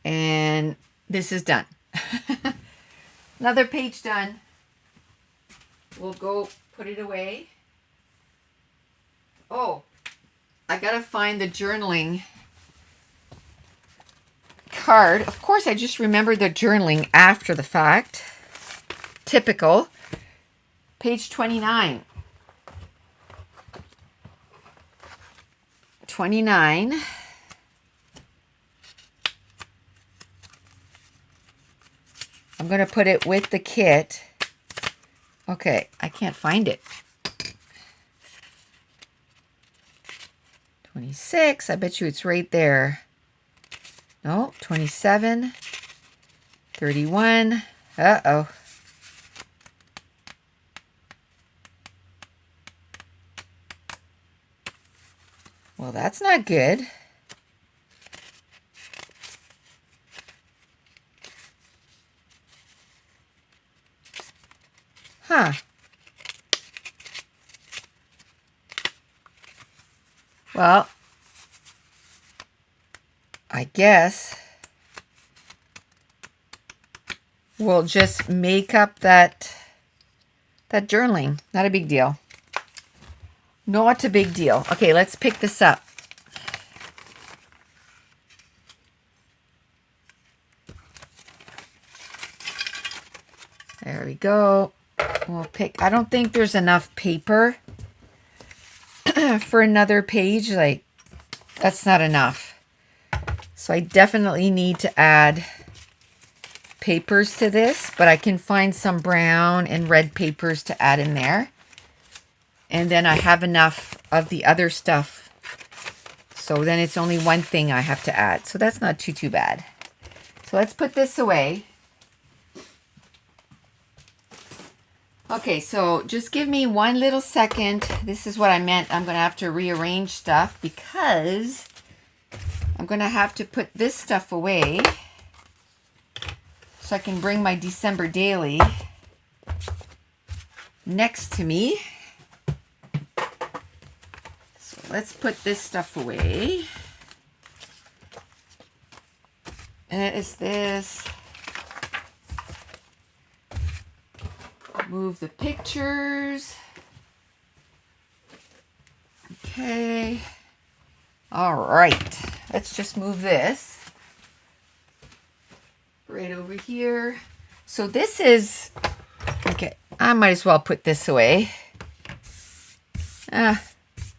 Speaker 1: And this is done. Another page done. We'll go put it away. Oh, I got to find the journaling card. Of course, I just remembered the journaling after the fact. Typical. Page 29. 29. I'm going to put it with the kit. Okay, I can't find it. 26. I bet you it's right there. No, 27. 31. Uh-oh. Well, that's not good. Huh. Well, I guess we'll just make up that journaling. Not a big deal. Not a big deal. Okay, let's pick this up. There we go. We'll pick. I don't think there's enough paper for another page. Like, that's not enough. So I definitely need to add papers to this, but I can find some brown and red papers to add in there. And then I have enough of the other stuff. So then it's only one thing I have to add. So that's not too bad. So let's put this away. Okay, so just give me one little second. This is what I meant. I'm going to have to rearrange stuff because I'm going to have to put this stuff away so I can bring my December daily next to me. So let's put this stuff away. And it is this. Move the pictures. Okay. All right. Let's just move this right over here. So this is, okay, I might as well put this away.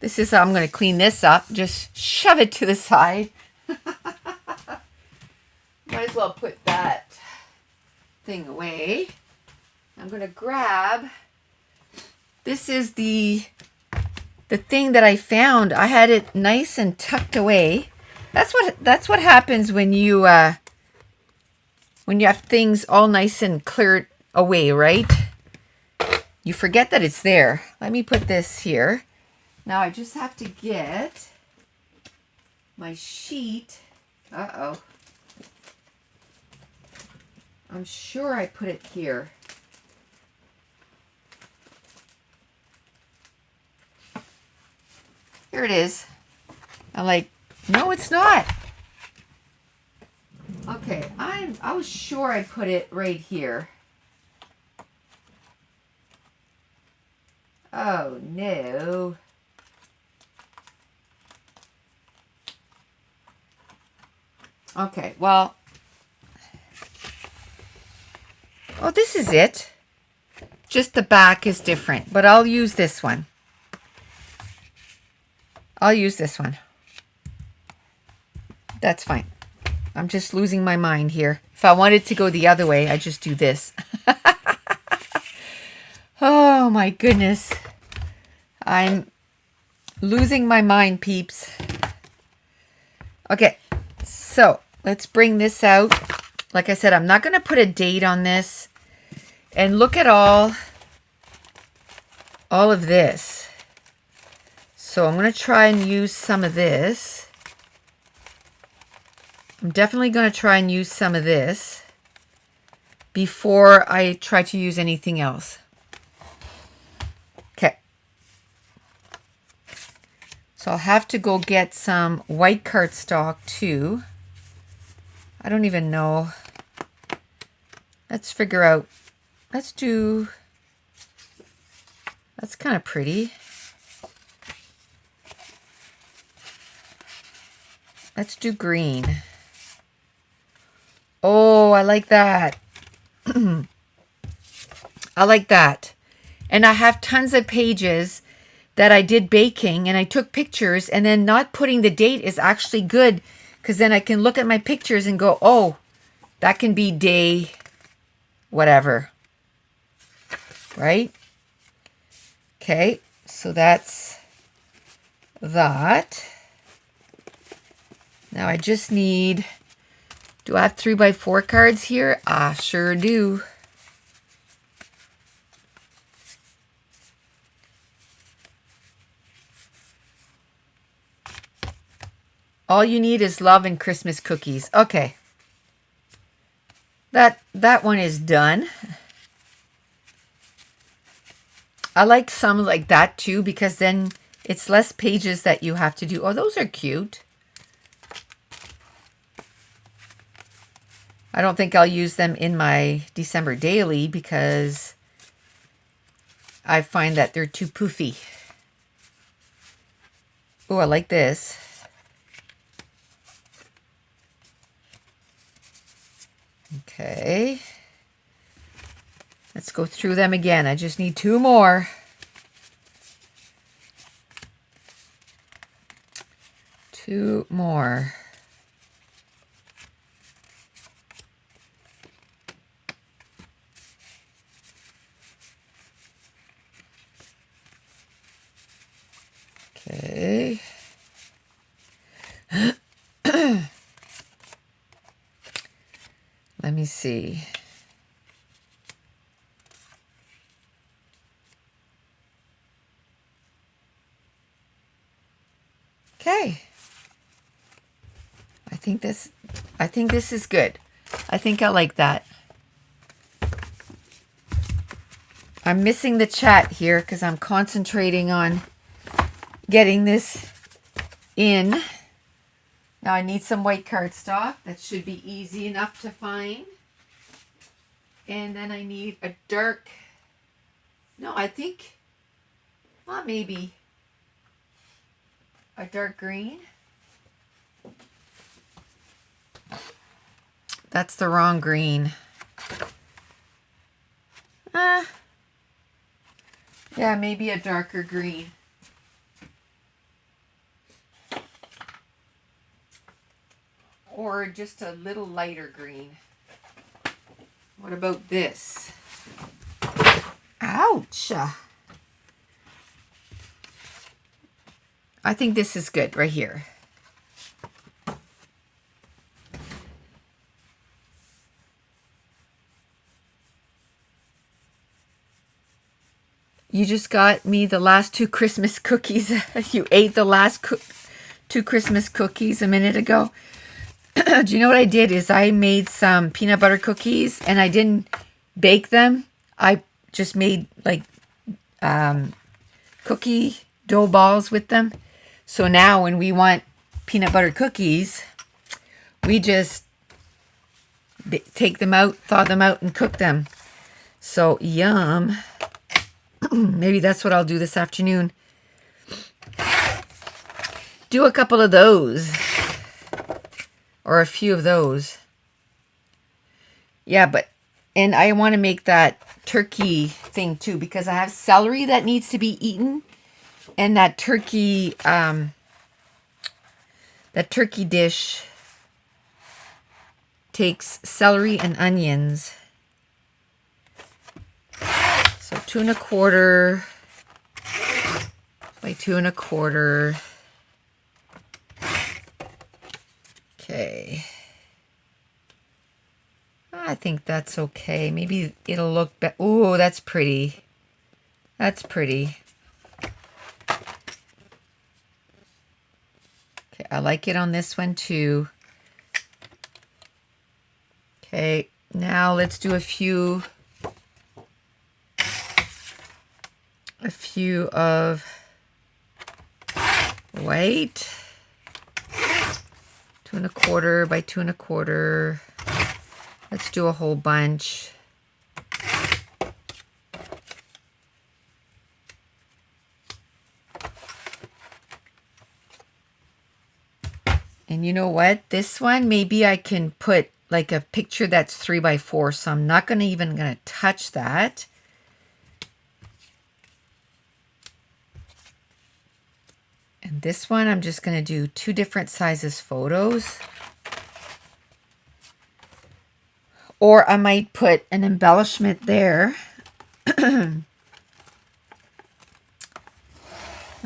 Speaker 1: This is how I'm going to clean this up. Just shove it to the side. Might as well put that thing away. I'm going to grab, this is the thing that I found. I had it nice and tucked away. That's what happens when you have things all nice and cleared away, right? You forget that it's there. Let me put this here. Now I just have to get my sheet. Uh-oh. I'm sure I put it here. Here it is. I'm like, no, it's not. Okay, I was sure I put it right here. Oh, no. Okay, well, oh, this is it. Just the back is different, but I'll use this one. I'll use this one. That's fine. I'm just losing my mind here. If I wanted to go the other way, I just do this. Oh my goodness. I'm losing my mind, peeps. Okay, So let's bring this out. Like I said, I'm not going to put a date on this. And look at all of this. So I'm going to try and use some of this. I'm definitely going to try and use some of this before I try to use anything else. Okay. So I'll have to go get some white cardstock too. I don't even know. Let's figure out. Let's do, that's kind of pretty. Let's do green. Oh, I like that. I like that. And I have tons of pages that I did baking and I took pictures, and then not putting the date is actually good because then I can look at my pictures and go, oh, that can be day whatever. Right? Okay, so that's that. Now I just need, do I have 3x4 cards here? I sure do. All you need is love and Christmas cookies. Okay. That one is done. I like some like that too, because then it's less pages that you have to do. Oh, those are cute. I don't think I'll use them in my December daily because I find that they're too poofy. Oh, I like this. Okay. Let's go through them again. I just need 2 more. Two more. Okay. Let me see. Okay. I think this is good. I think I like that. I'm missing the chat here because I'm concentrating on getting this in. Now I need some white cardstock. That should be easy enough to find. And then I need a dark, no, I think, well, maybe a dark green. That's the wrong green. Yeah, maybe a darker green. Or just a little lighter green. What about this? Ouch! I think this is good right here. You just got me the last 2 Christmas cookies. You ate the last 2 Christmas cookies a minute ago. Do you know what I did is I made some peanut butter cookies and I didn't bake them. I just made like cookie dough balls with them. So now when we want peanut butter cookies, we just take them out, thaw them out, and cook them. So yum. Maybe that's what I'll do this afternoon. Do a couple of those. Or a few of those. Yeah, and I want to make that turkey thing too, because I have celery that needs to be eaten. And that turkey dish takes celery and onions. So 2 1/4 by 2 1/4. Okay. I think that's okay. Maybe it'll look better. Ooh, that's pretty. That's pretty. Okay, I like it on this one too. Okay, now let's do a few of white. 2 1/4 by 2 1/4. Let's do a whole bunch. And you know what? This one, maybe I can put like a picture that's 3 by 4. So I'm not even gonna touch that. And this one, I'm just gonna do 2 different sizes photos. Or I might put an embellishment there.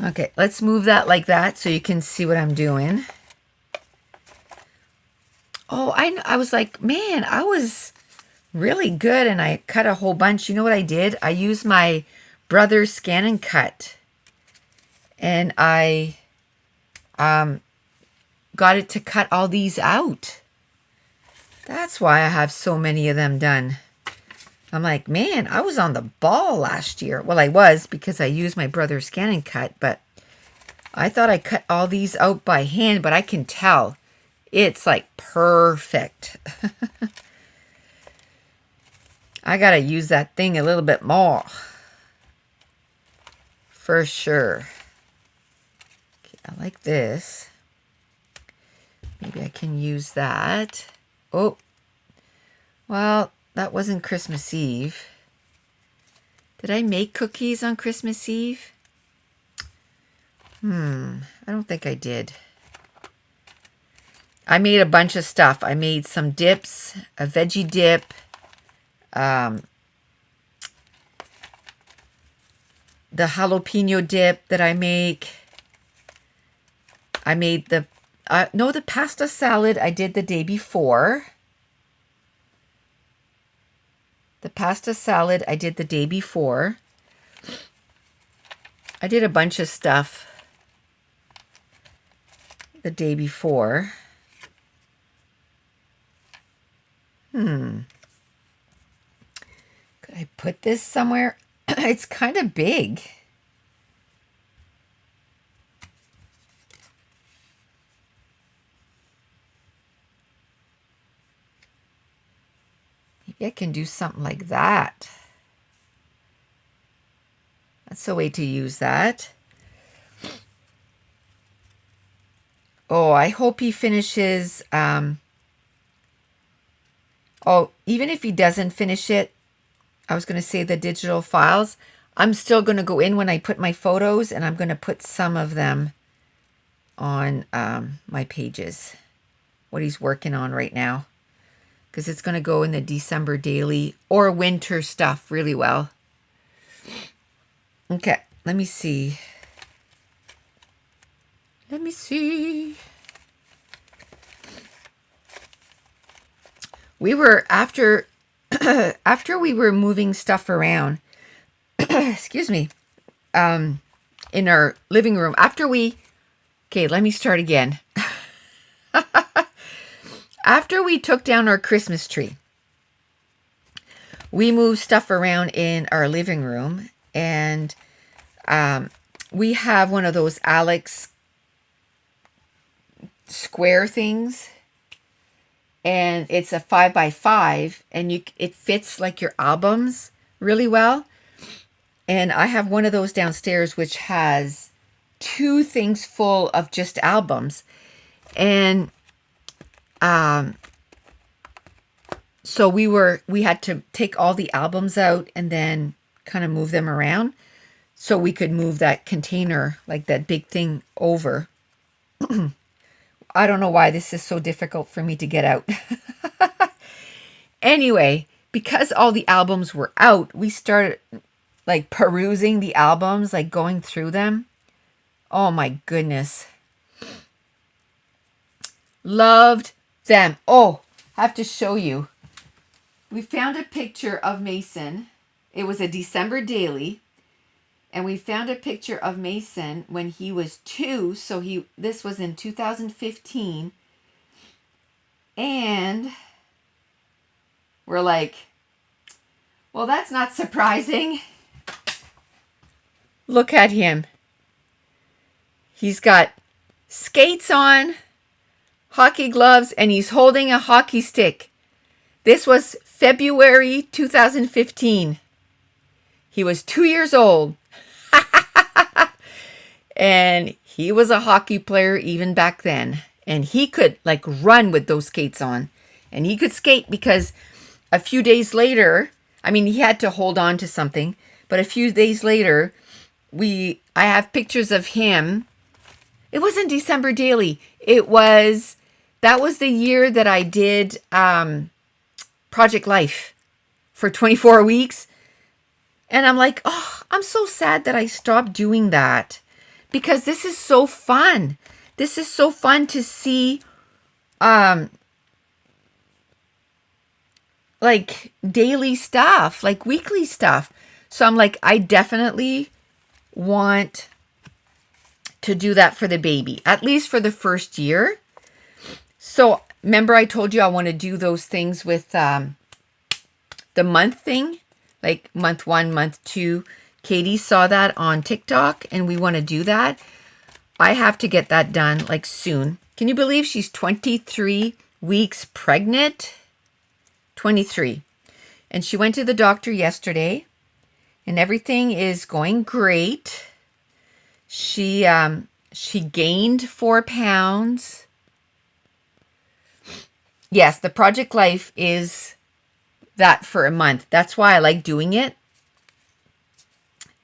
Speaker 1: Okay, let's move that like that so you can see what I'm doing. Oh, I was like, man, I was really good and I cut a whole bunch. You know what I did? I used my brother's Scan and Cut. And I got it to cut all these out. That's why I have so many of them done. I'm like, man, I was on the ball last year. Well, I was because I used my brother's Scan and Cut, but I thought I cut all these out by hand, but I can tell it's like perfect. I got to use that thing a little bit more. For sure. Okay, I like this. Maybe I can use that. Oh, well, that wasn't Christmas Eve. Did I make cookies on Christmas Eve? I don't think I did. I made a bunch of stuff. I made some dips, a veggie dip, the jalapeno dip that I make. I made the pasta salad I did the day before. The pasta salad I did the day before. I did a bunch of stuff the day before. Could I put this somewhere? It's kind of big. Maybe I can do something like that. That's the way to use that. Oh, I hope he finishes. Oh, even if he doesn't finish it, I was going to say the digital files. I'm still going to go in when I put my photos, and I'm going to put some of them on my pages, what he's working on right now, because it's going to go in the December daily or winter stuff really well. Okay, let me see. Let me see. We were after we were moving stuff around, excuse me, in our living room. Okay, let me start again. After we took down our Christmas tree, we moved stuff around in our living room, and we have one of those Alex square things. And it's a 5 by 5, and it fits like your albums really well. And I have one of those downstairs which has 2 things full of just albums. And so we had to take all the albums out and then kind of move them around so we could move that container, like that big thing, over. I don't know why this is so difficult for me to get out. Anyway, because all the albums were out, we started like perusing the albums, like going through them. Oh my goodness. Loved Them. Oh, I have to show you. We found a picture of Mason. It was a December daily. And we found a picture of Mason when he was 2. So this was in 2015. And we're like, well, that's not surprising. Look at him. He's got skates on, hockey gloves, and he's holding a hockey stick. This was February 2015. He was 2 years old. And he was a hockey player even back then. And he could like run with those skates on. And he could skate because a few days later, I mean, he had to hold on to something. But a few days later, I have pictures of him. It wasn't December Daily. That was the year that I did Project Life for 24 weeks. And I'm like, oh, I'm so sad that I stopped doing that. Because this is so fun. This is so fun to see like daily stuff, like weekly stuff. So I'm like, I definitely want to do that for the baby, at least for the first year. So remember I told you I want to do those things with the month thing, like month 1, month 2. Katie saw that on TikTok and we want to do that. I have to get that done like soon. Can you believe she's 23 weeks pregnant? 23. And she went to the doctor yesterday and everything is going great. She gained 4 pounds. Yes, the Project Life is that for a month. That's why I like doing it.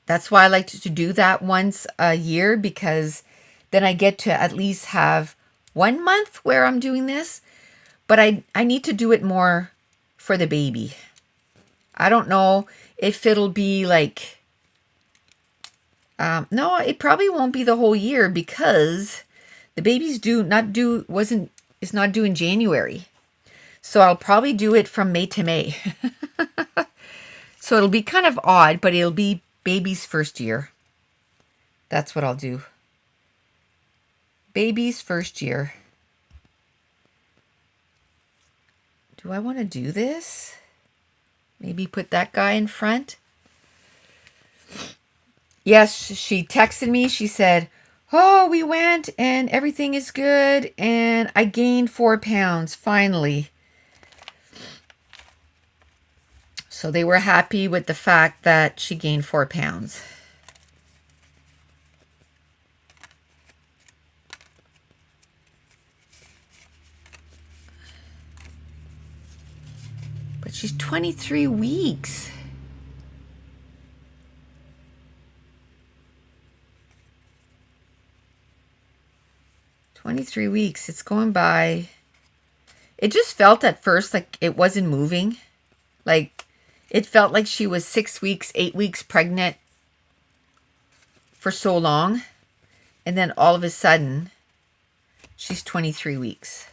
Speaker 1: That's why I like to do that once a year, because then I get to at least have 1 month where I'm doing this. But I need to do it more for the baby. I don't know if it'll be like, no, it probably won't be the whole year because the baby's is not due in January. So I'll probably do it from May to May. So it'll be kind of odd, but it'll be baby's first year. That's what I'll do. Baby's first year. Do I want to do this? Maybe put that guy in front? Yes, she texted me. She said, oh, we went and everything is good. And I gained 4 pounds, finally. So they were happy with the fact that she gained 4 pounds. But she's 23 weeks. It's going by. It just felt at first like it wasn't moving. Like it felt like she was 6 weeks, 8 weeks pregnant for so long. And then all of a sudden, she's 23 weeks.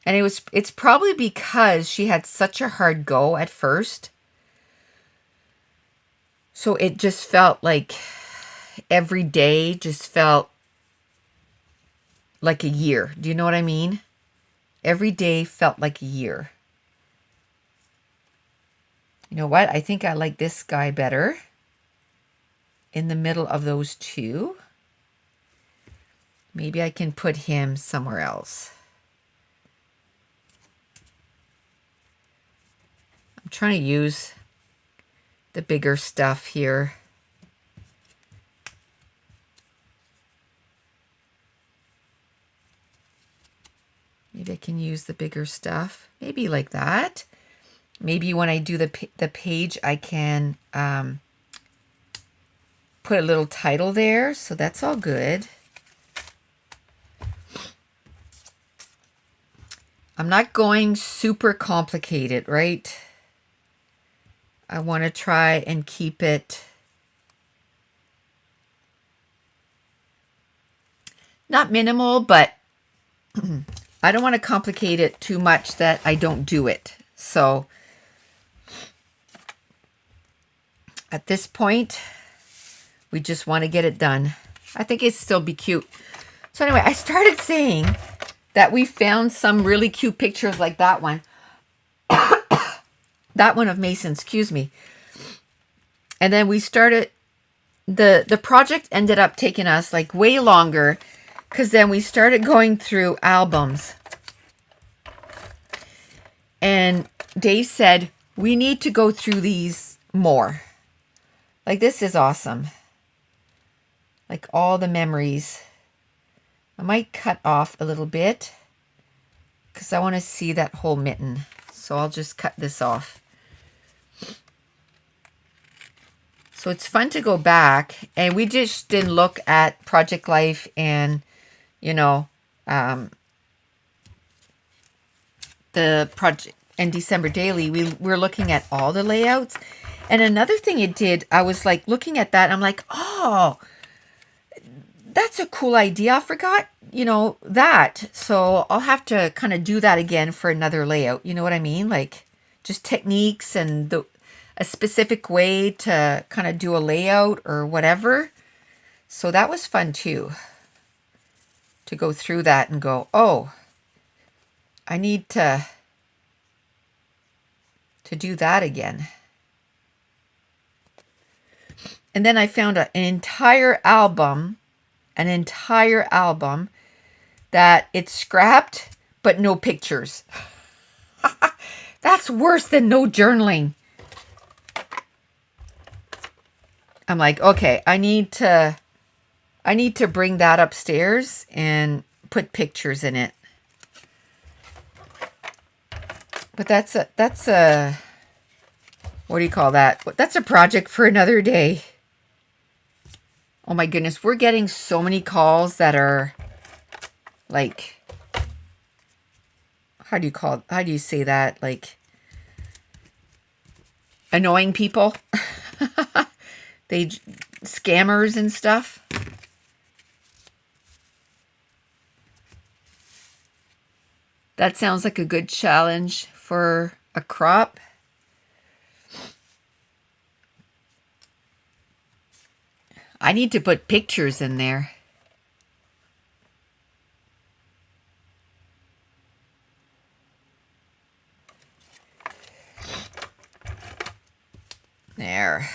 Speaker 1: And it's probably because she had such a hard go at first. So it just felt like every day just felt like a year. Do you know what I mean? Every day felt like a year. You know what? I think I like this guy better in the middle of those two. Maybe I can put him somewhere else. I'm trying to use the bigger stuff here. Maybe I can use the bigger stuff. Maybe like that. Maybe when I do the page, I can put a little title there. So that's all good. I'm not going super complicated, right? I want to try and keep it not minimal, but I don't want to complicate it too much that I don't do it. So at this point, we just want to get it done. I think it'd still be cute. So anyway, I started saying that we found some really cute pictures like that one. That one of Mason, excuse me. And then we started, the project ended up taking us like way longer, because then we started going through albums. And Dave said, we need to go through these more. Like, this is awesome. Like all the memories. I might cut off a little bit because I want to see that whole mitten. So I'll just cut this off. So it's fun to go back, and we just didn't look at Project Life and, you know, the project and December Daily. We're looking at all the layouts. And another thing it did, I was like looking at that. I'm like, oh, that's a cool idea. I forgot, you know, that. So I'll have to kind of do that again for another layout. You know what I mean? Like just techniques and a specific way to kind of do a layout or whatever. So that was fun too, to go through that and go, oh, I need to do that again. And then I found an entire album that it's scrapped, but no pictures. That's worse than no journaling. I'm like, okay, I need to bring that upstairs and put pictures in it. But that's a what do you call that? That's a project for another day. Oh my goodness, we're getting so many calls that are like, how do you say that? Like annoying people. They scammers and stuff. That sounds like a good challenge for a crop. I need to put pictures in there. There.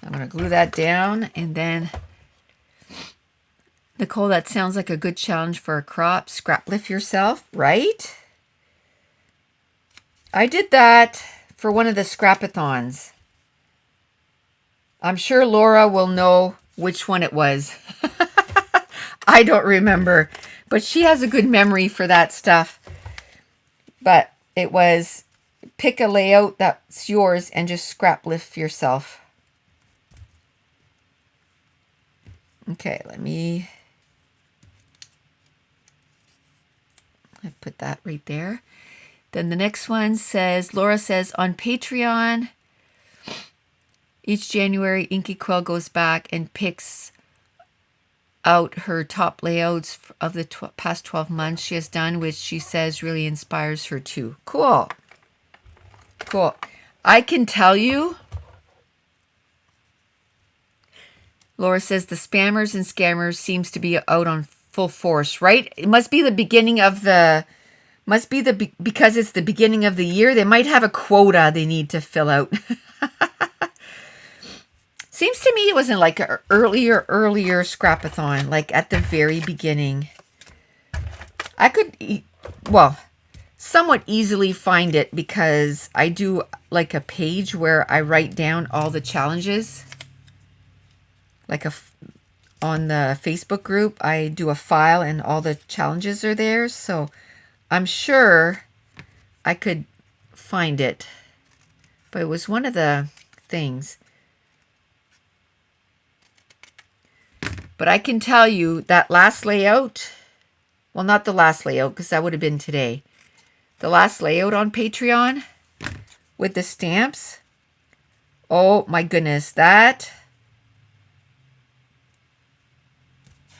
Speaker 1: I'm going to glue that down, and then Nicole, that sounds like a good challenge for a crop. Scrap lift yourself, right? I did that for one of the scrapathons. I'm sure Laura will know which one it was. I don't remember, but she has a good memory for that stuff. But it was pick a layout that's yours and just scrap lift yourself. Okay, let me put that right there. Then the next one says, Laura says, on Patreon, each January, Inky Quill goes back and picks out her top layouts of the past 12 months she has done, which she says really inspires her too. Cool. Cool. I can tell you, Laura says, the spammers and scammers seems to be out on full force, right? It must be the beginning of the, because it's the beginning of the year. They might have a quota they need to fill out. Seems to me it was in like an earlier scrapathon, like at the very beginning. I could, well, somewhat easily find it because I do like a page where I write down all the challenges. Like on the Facebook group, I do a file and all the challenges are there. So I'm sure I could find it. But it was one of the things. But I can tell you that last layout, well, not the last layout because that would have been today. The last layout on Patreon with the stamps. Oh my goodness, that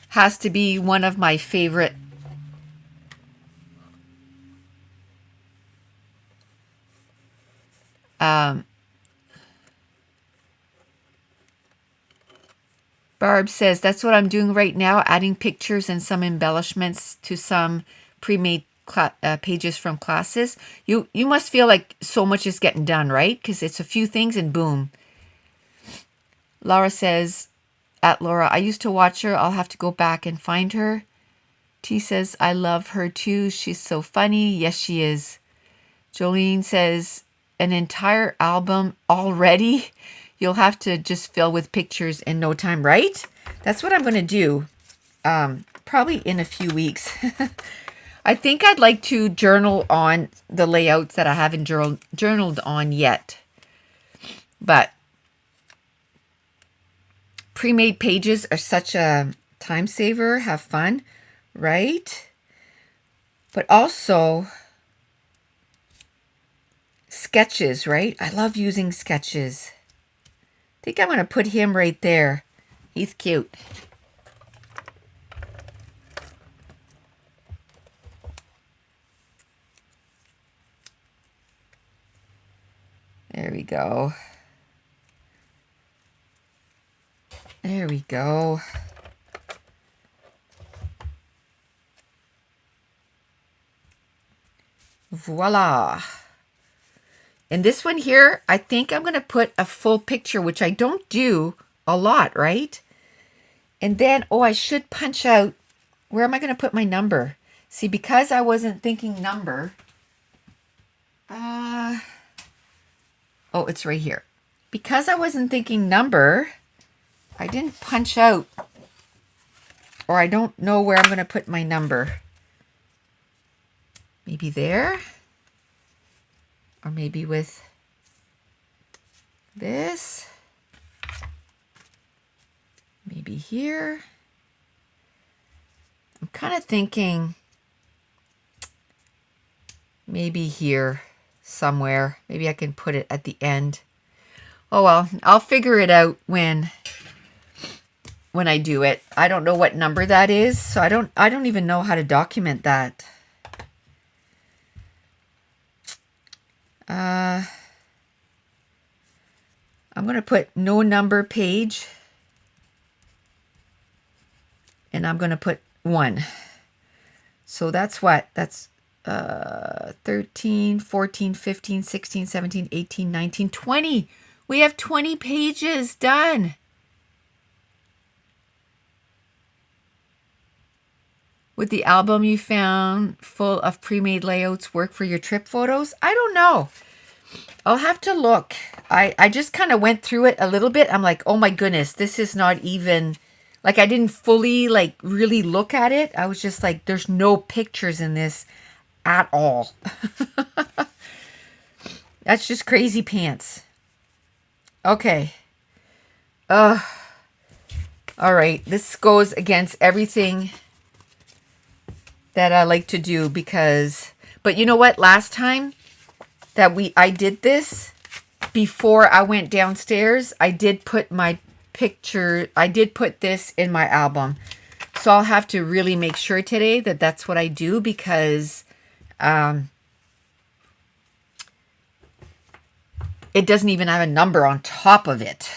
Speaker 1: has to be one of my favorite Barb says, that's what I'm doing right now, adding pictures and some embellishments to some pre-made pages from classes. You must feel like so much is getting done, right? Because it's a few things and boom. Laura says, at Laura, I used to watch her. I'll have to go back and find her. T says, I love her too. She's so funny. Yes, she is. Jolene says, an entire album already? You'll have to just fill with pictures in no time, right? That's what I'm going to do. Probably in a few weeks. I think I'd like to journal on the layouts that I haven't journaled on yet. But pre-made pages are such a time saver. Have fun, right? But also sketches, right? I love using sketches. I think I'm going to put him right there. He's cute. There we go. There we go. Voila. And this one here, I think I'm going to put a full picture, which I don't do a lot, right? And then, oh, I should punch out, where am I going to put my number? See, because I wasn't thinking number, oh, it's right here. Because I wasn't thinking number, I didn't punch out, or I don't know where I'm going to put my number. Maybe there, or maybe with this, maybe here. I'm kind of thinking maybe here somewhere. Maybe I can put it at the end. Oh well, I'll figure it out when I do it. I don't know what number that is, so I don't even know how to document that. I'm going to put no number page, and I'm going to put 1. So that's what? That's 13, 14, 15, 16, 17, 18, 19, 20. We have 20 pages done. Would the album you found full of pre-made layouts work for your trip photos? I don't know. I'll have to look. I just kind of went through it a little bit. I'm like, oh my goodness, this is not even, like I didn't fully like really look at it. I was just like, there's no pictures in this at all. That's just crazy pants. Okay. All right. This goes against everything that I like to do because, but you know what? Last time that I did this, before I went downstairs, I did put my picture, I did put this in my album. So I'll have to really make sure today that that's what I do because it doesn't even have a number on top of it.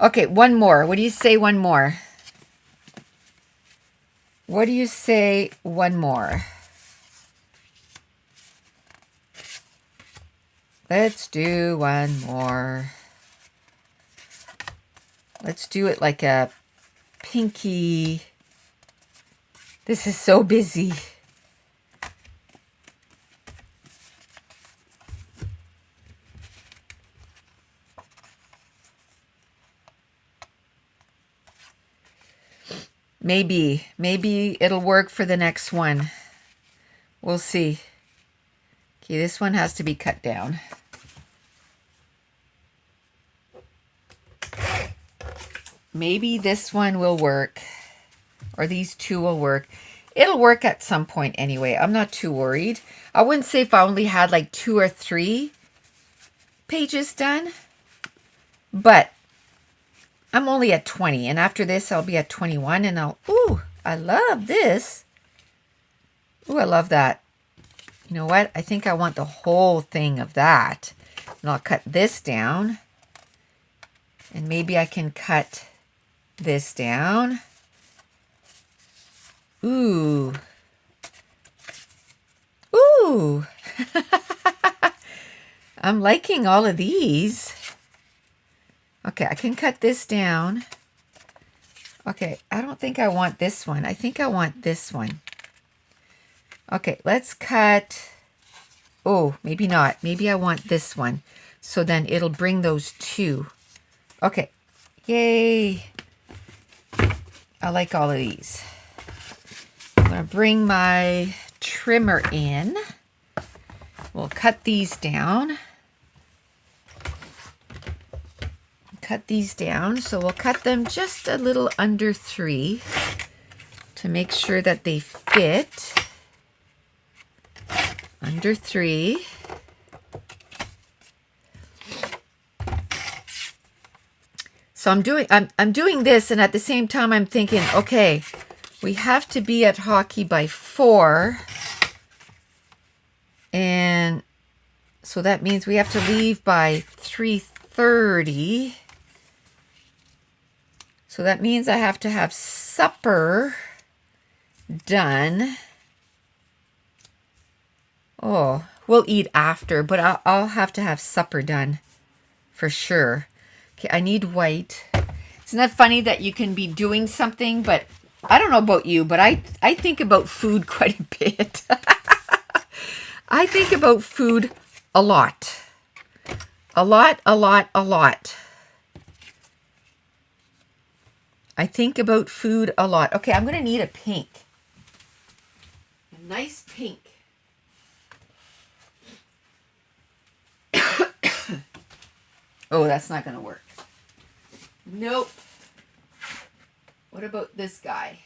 Speaker 1: Okay, one more. What do you say one more? What do you say one more? Let's do one more. Let's do it like a pinky. This is so busy. Maybe it'll work for the next one. We'll see. Okay, this one has to be cut down. Maybe this one will work, or these two will work. It'll work at some point anyway. I'm not too worried. I wouldn't say if I only had like 2 or 3 pages done, but I'm only at 20, and after this I'll be at 21, and ooh, I love this. Ooh, I love that. You know what? I think I want the whole thing of that. And I'll cut this down. And maybe I can cut this down. Ooh. Ooh. I'm liking all of these. Okay, I can cut this down. Okay, I don't think I want this one. I think I want this one. Okay, let's cut. Oh, maybe not. Maybe I want this one. So then it'll bring those two. Okay. Yay. I like all of these. I'm going to bring my trimmer in. We'll cut these down. Cut these down. So we'll cut them just a little under 3 to make sure that they fit. Under 3. So I'm doing this, and at the same time I'm thinking, okay, we have to be at hockey by 4. And so that means we have to leave by 3:30. So that means I have to have supper done. Oh, we'll eat after, but I'll have to have supper done for sure. Okay, I need white. Isn't that funny that you can be doing something, but I don't know about you, but I think about food quite a bit. I think about food a lot. A lot. I think about food a lot. Okay, I'm going to need a pink. A nice pink. Oh, that's not going to work. Nope. What about this guy?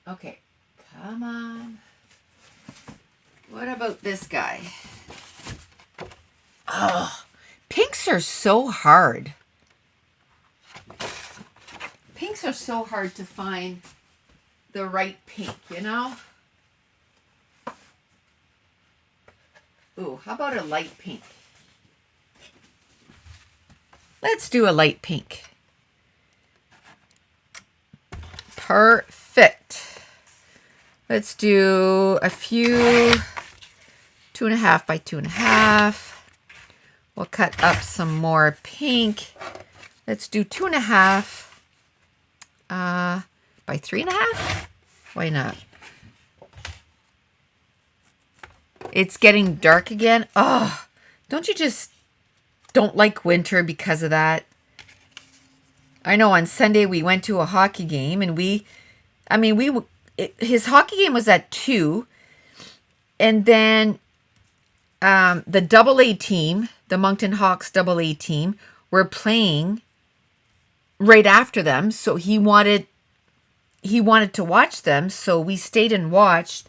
Speaker 1: Okay, come on. What about this guy? Oh, pinks are so hard. Pinks are so hard to find the right pink, you know? Ooh, how about a light pink? Let's do a light pink. Perfect. Let's do a few 2.5 by 2.5. We'll cut up some more pink. Let's do 2.5 by 3.5. Why not? It's getting dark again. Oh, don't you just don't like winter because of that? I know on Sunday we went to a hockey game, and his hockey game was at 2, and then the AA team, the Moncton Hawks AA team, were playing right after them, so he wanted to watch them, so we stayed and watched.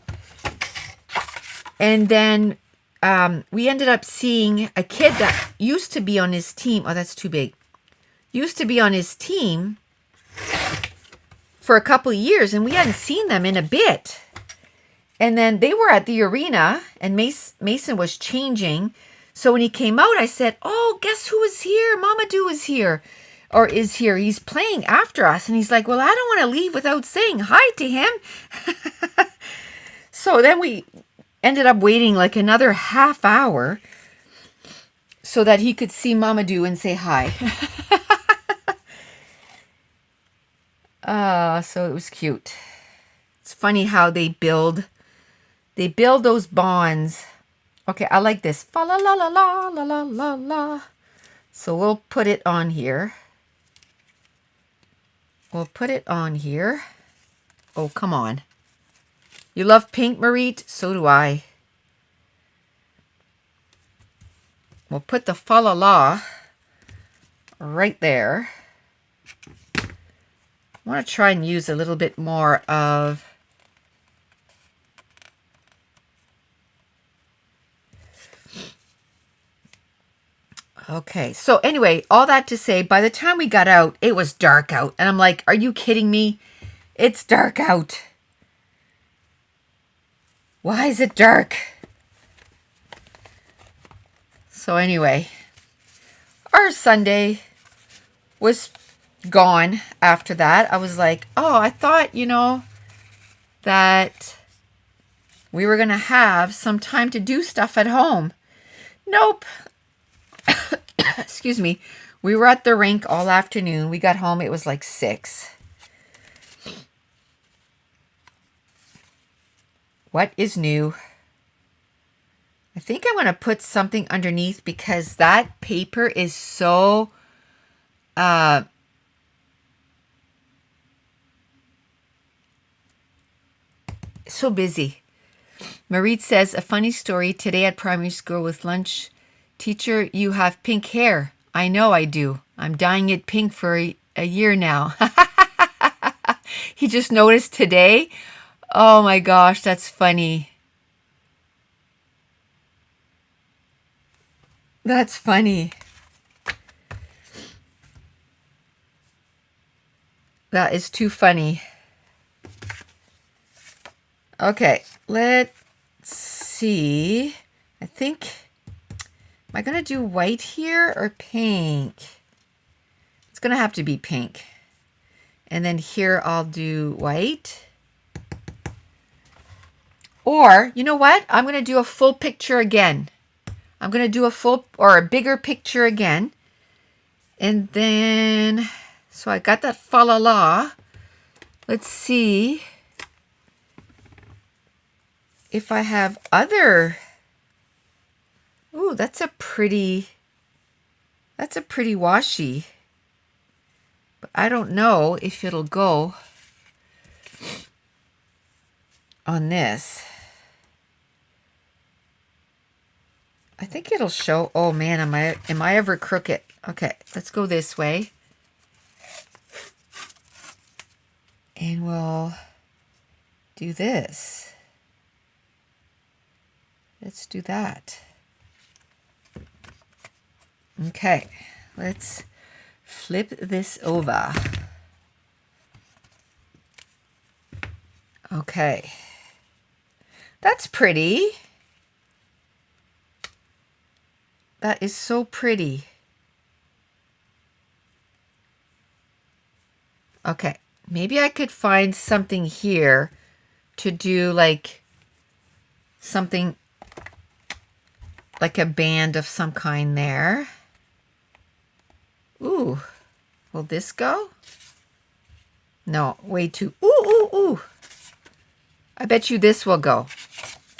Speaker 1: And then we ended up seeing a kid that used to be on his team. Oh, that's too big. Used to be on his team for a couple of years, and we hadn't seen them in a bit. And then they were at the arena, and Mason was changing. So when he came out, I said, oh, guess who is here? Mamadou is here. Or is here. He's playing after us. And he's like, well, I don't want to leave without saying hi to him. So then we ended up waiting like another half hour so that he could see Mamadou and say hi. So it was cute. It's funny how they build those bonds. Okay, I like this. Fa la la la la la la la la. So we'll put it on here. We'll put it on here. Oh, come on. You love pink, Marit? So do I. We'll put the fa la la right there. I want to try and use a little bit more of okay, so anyway, all that to say, by the time we got out, it was dark out. And I'm like, are you kidding me? It's dark out. Why is it dark? So anyway, our Sunday was gone after that. I was like, oh, I thought, that we were going to have some time to do stuff at home. Nope. Excuse me. We were at the rink all afternoon. We got home, it was like 6. What is new? I think I'm going to put something underneath because that paper is so so busy. Marit says, a funny story today at primary school with lunch. Teacher, you have pink hair. I know I do. I'm dyeing it pink for a year now. He just noticed today. Oh my gosh, that's funny. That's funny. That is too funny. Okay, let's see. I think, am I going to do white here or pink? It's going to have to be pink. And then here I'll do white. Or, you know what? I'm going to do a full picture again. I'm going to do a full or a bigger picture again. And then, so I got that fa la la. Let's see if I have other. Ooh, that's a pretty washi. But I don't know if it'll go on this. I think it'll show. Oh man, am I ever crooked? Okay, let's go this way. And we'll do this. Let's do that. Okay, let's flip this over. Okay. That's pretty. That is so pretty. Okay, maybe I could find something here to do like something like a band of some kind there. Ooh, will this go? No, way too. Ooh. I bet you this will go.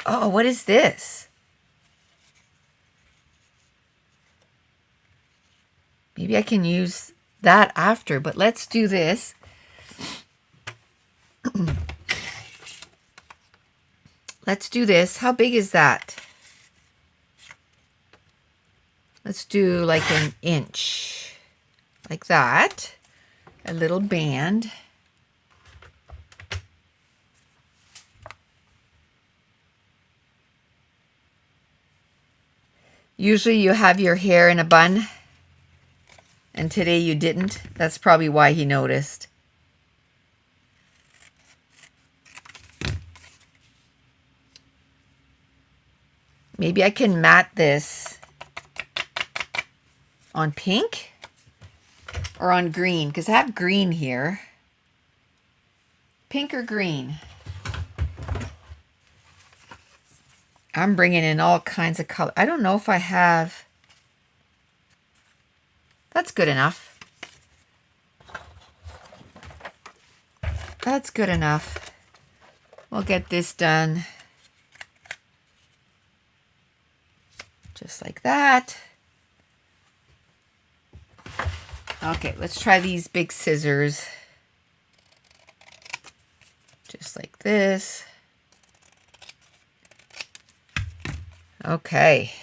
Speaker 1: Oh, what is this? Maybe I can use that after, but let's do this. Let's do this. How big is that? Let's do like an inch. Like that. A little band. Usually you have your hair in a bun. And today you didn't. That's probably why he noticed. Maybe I can mat this on pink or on green, because I have green here. Pink or green? I'm bringing in all kinds of color. I don't know if I have. That's good enough. That's good enough. We'll get this done. Just like that. Okay, let's try these big scissors. Just like this. Okay.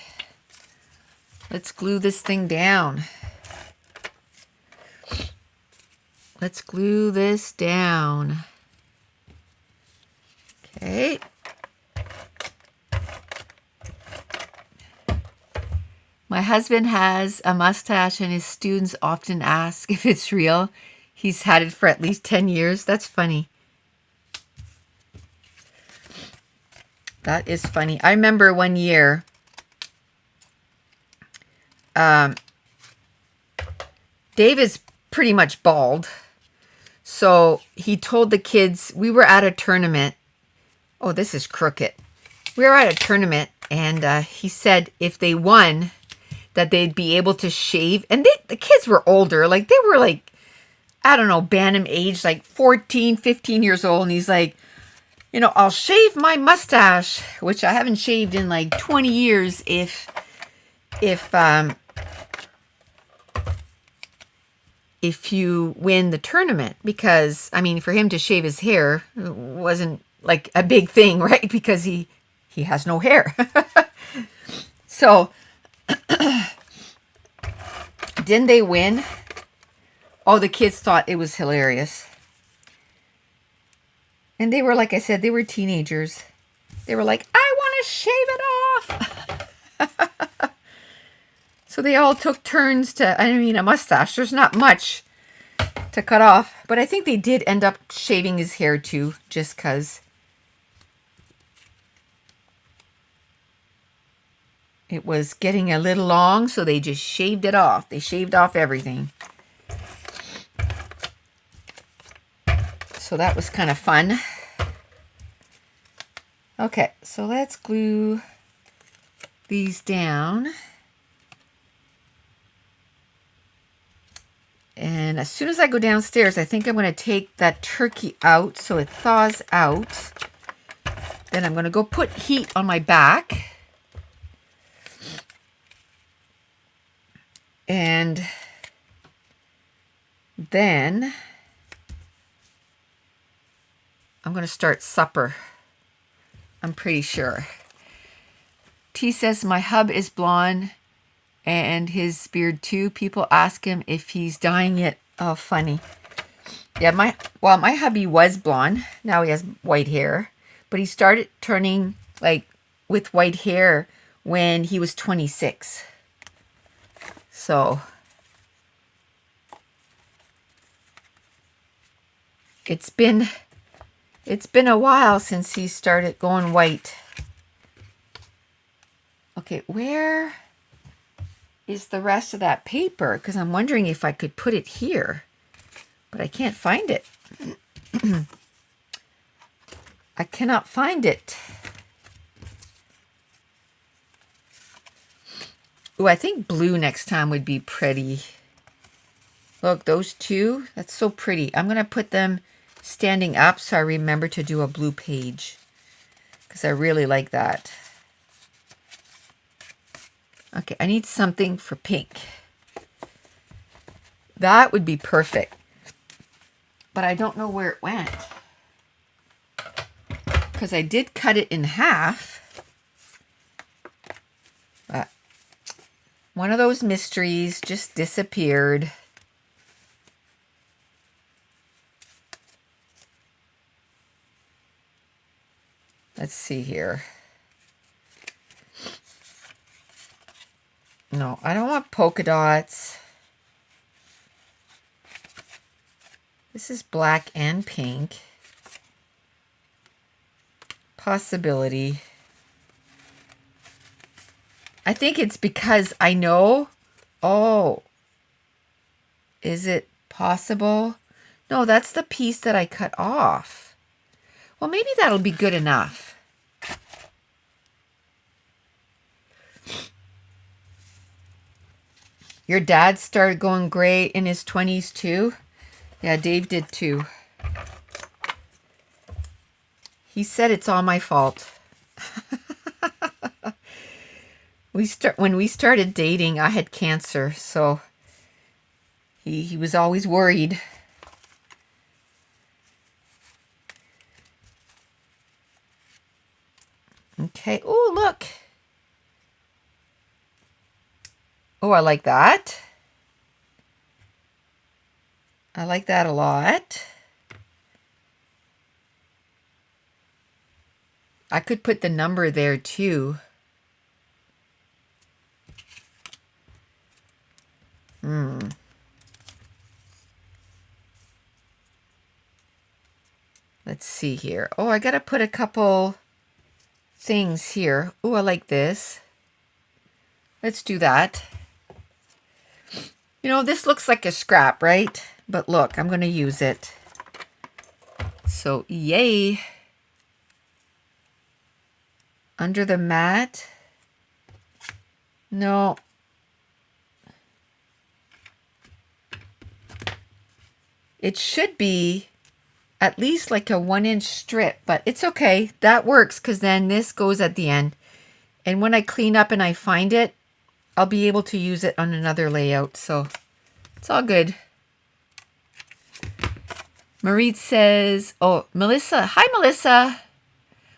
Speaker 1: Let's glue this thing down. Let's glue this down. Okay. My husband has a mustache and his students often ask if it's real. He's had it for at least 10 years. That's funny. That is funny. I remember one year Dave is pretty much bald. So he told the kids, we were at a tournament. Oh, this is crooked. We were at a tournament, and he said if they won, that they'd be able to shave. And the kids were older. Like, they were like, I don't know, Bantam age, like 14, 15 years old. And he's like, you know, I'll shave my mustache, which I haven't shaved in like 20 years if you win the tournament. Because, I mean, for him to shave his hair wasn't like a big thing, right? Because he has no hair. So, didn't they win? Oh, the kids thought it was hilarious. And they were, like I said, they were teenagers. They were like, I want to shave it off. So they all took turns to, I mean, a mustache. There's not much to cut off. But I think they did end up shaving his hair too, just because it was getting a little long. So they just shaved it off. They shaved off everything. So that was kind of fun. Okay, so let's glue these down. And as soon as I go downstairs, I think I'm going to take that turkey out so it thaws out. Then I'm going to go put heat on my back. And then I'm going to start supper. I'm pretty sure. T says my hub is blonde and his beard too. People ask him if he's dyeing it. Oh, funny. Yeah, my hubby was blonde. Now he has white hair. But he started turning like with white hair when he was 26. So it's been a while since he started going white. Okay, where is the rest of that paper? Because I'm wondering if I could put it here, but I can't find it. I cannot find it. Ooh, I think blue next time would be pretty. Look, those two, that's so pretty. I'm going to put them standing up so I remember to do a blue page, because I really like that. Okay, I need something for pink. That would be perfect, but I don't know where it went, because I did cut it in half, but one of those mysteries just disappeared. Let's see here. No, I don't want polka dots. This is black and pink. Possibility. I think it's because I know. Oh, is it possible? No, that's the piece that I cut off. Well, maybe that'll be good enough. Your dad started going gray in his 20s too? Yeah, Dave did too. He said it's all my fault. When we started dating, I had cancer, so he was always worried. Okay. Oh, look. Oh, I like that. I like that a lot. I could put the number there too. Let's see here. Oh, I gotta put a couple things here. Oh, I like this. Let's do that. You know, this looks like a scrap, right? But look, I'm going to use it. So, yay. Under the mat. No. It should be at least like a 1-inch strip, but it's okay. That works because then this goes at the end. And when I clean up and I find it, I'll be able to use it on another layout. So it's all good. Marie says, oh, Melissa. Hi, Melissa.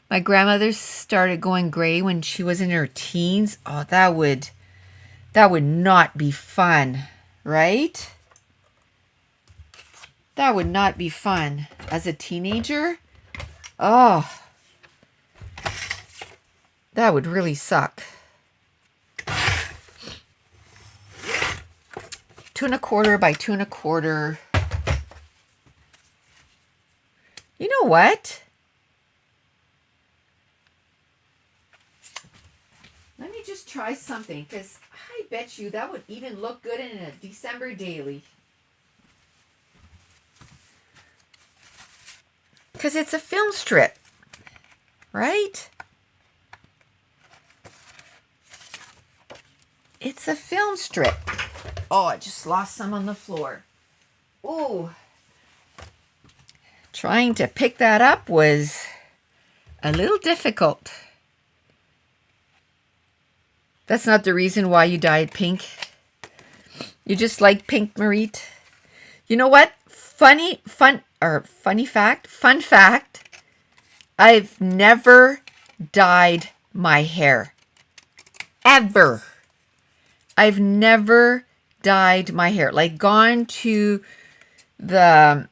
Speaker 1: My grandmother started going gray when she was in her teens. Oh, that would not be fun, right? That would not be fun as a teenager. Oh, that would really suck. 2 1/4 by 2 1/4. You know what? Let me just try something, because I bet you that would even look good in a December daily. Because it's a film strip, right? It's a film strip. Oh, I just lost some on the floor. Oh, trying to pick that up was a little difficult. That's not the reason why you dyed pink. You just like pink, Marit. You know what? Fun fact. I've never dyed my hair. Ever. I've never dyed my hair. Like gone to the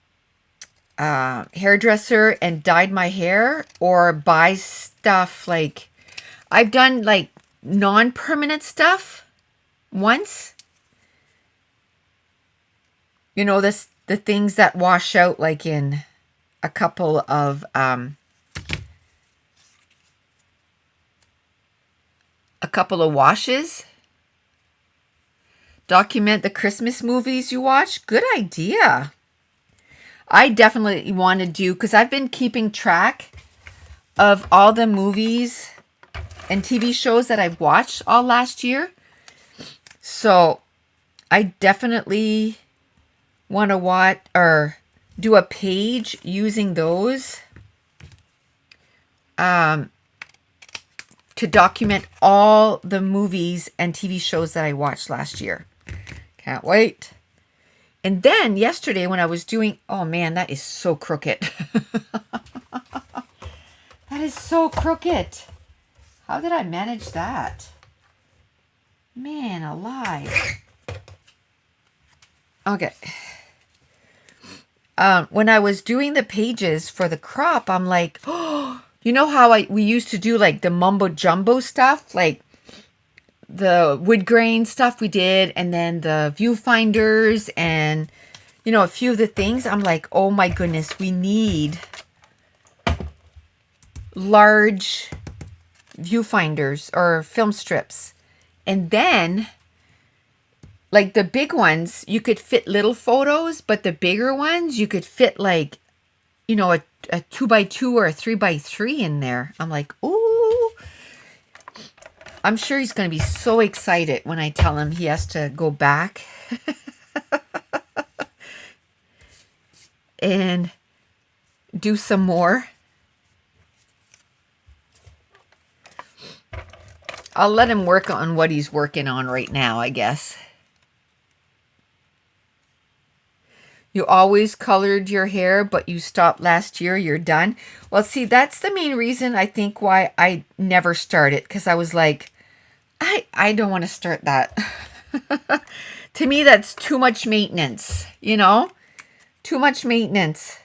Speaker 1: hairdresser and dyed my hair, or buy stuff. Like I've done like non-permanent stuff once. You know, the things that wash out like in a couple of washes. Document the Christmas movies you watch. Good idea. I definitely want to do, because I've been keeping track of all the movies and TV shows that I've watched all last year. So I definitely want to watch or do a page using those to document all the movies and TV shows that I watched last year. Can't wait. And then yesterday when I was doing, oh man, that is so crooked. That is so crooked. How did I manage that? Man alive. Okay. When I was doing the pages for the crop, I'm like, oh, you know how we used to do like the mumbo jumbo stuff, like the wood grain stuff we did, and then the viewfinders and, you know, a few of the things. I'm like, oh my goodness, we need large viewfinders or film strips. And then like the big ones, you could fit little photos, but the bigger ones, you could fit like, you know, a 2x2 or a 3x3 in there. I'm like, ooh. I'm sure he's going to be so excited when I tell him he has to go back and do some more. I'll let him work on what he's working on right now, I guess. You always colored your hair, but you stopped last year. You're done. Well, see, that's the main reason I think why I never started, because I was like, I don't want to start that. To me, that's too much maintenance, you know? Too much maintenance.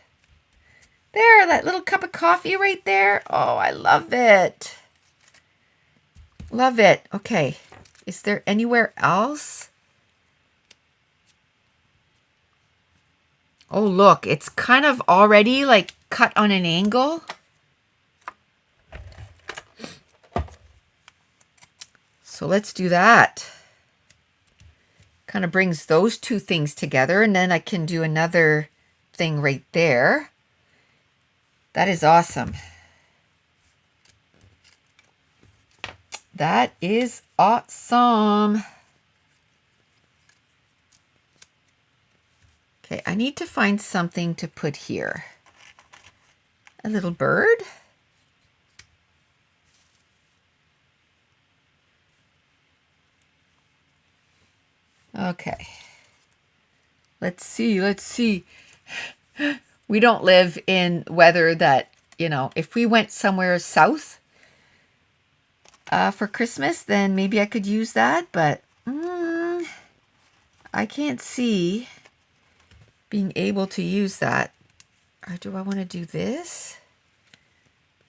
Speaker 1: There, that little cup of coffee right there. Oh, I love it. Love it. Okay. Is there anywhere else? Oh, look, it's kind of already like cut on an angle. So let's do that. Kind of brings those two things together, and then I can do another thing right there. That is awesome. That is awesome. Okay, I need to find something to put here. A little bird. Okay. Let's see. We don't live in weather that, you know, if we went somewhere south for Christmas, then maybe I could use that, but I can't see being able to use that. Or do I want to do this?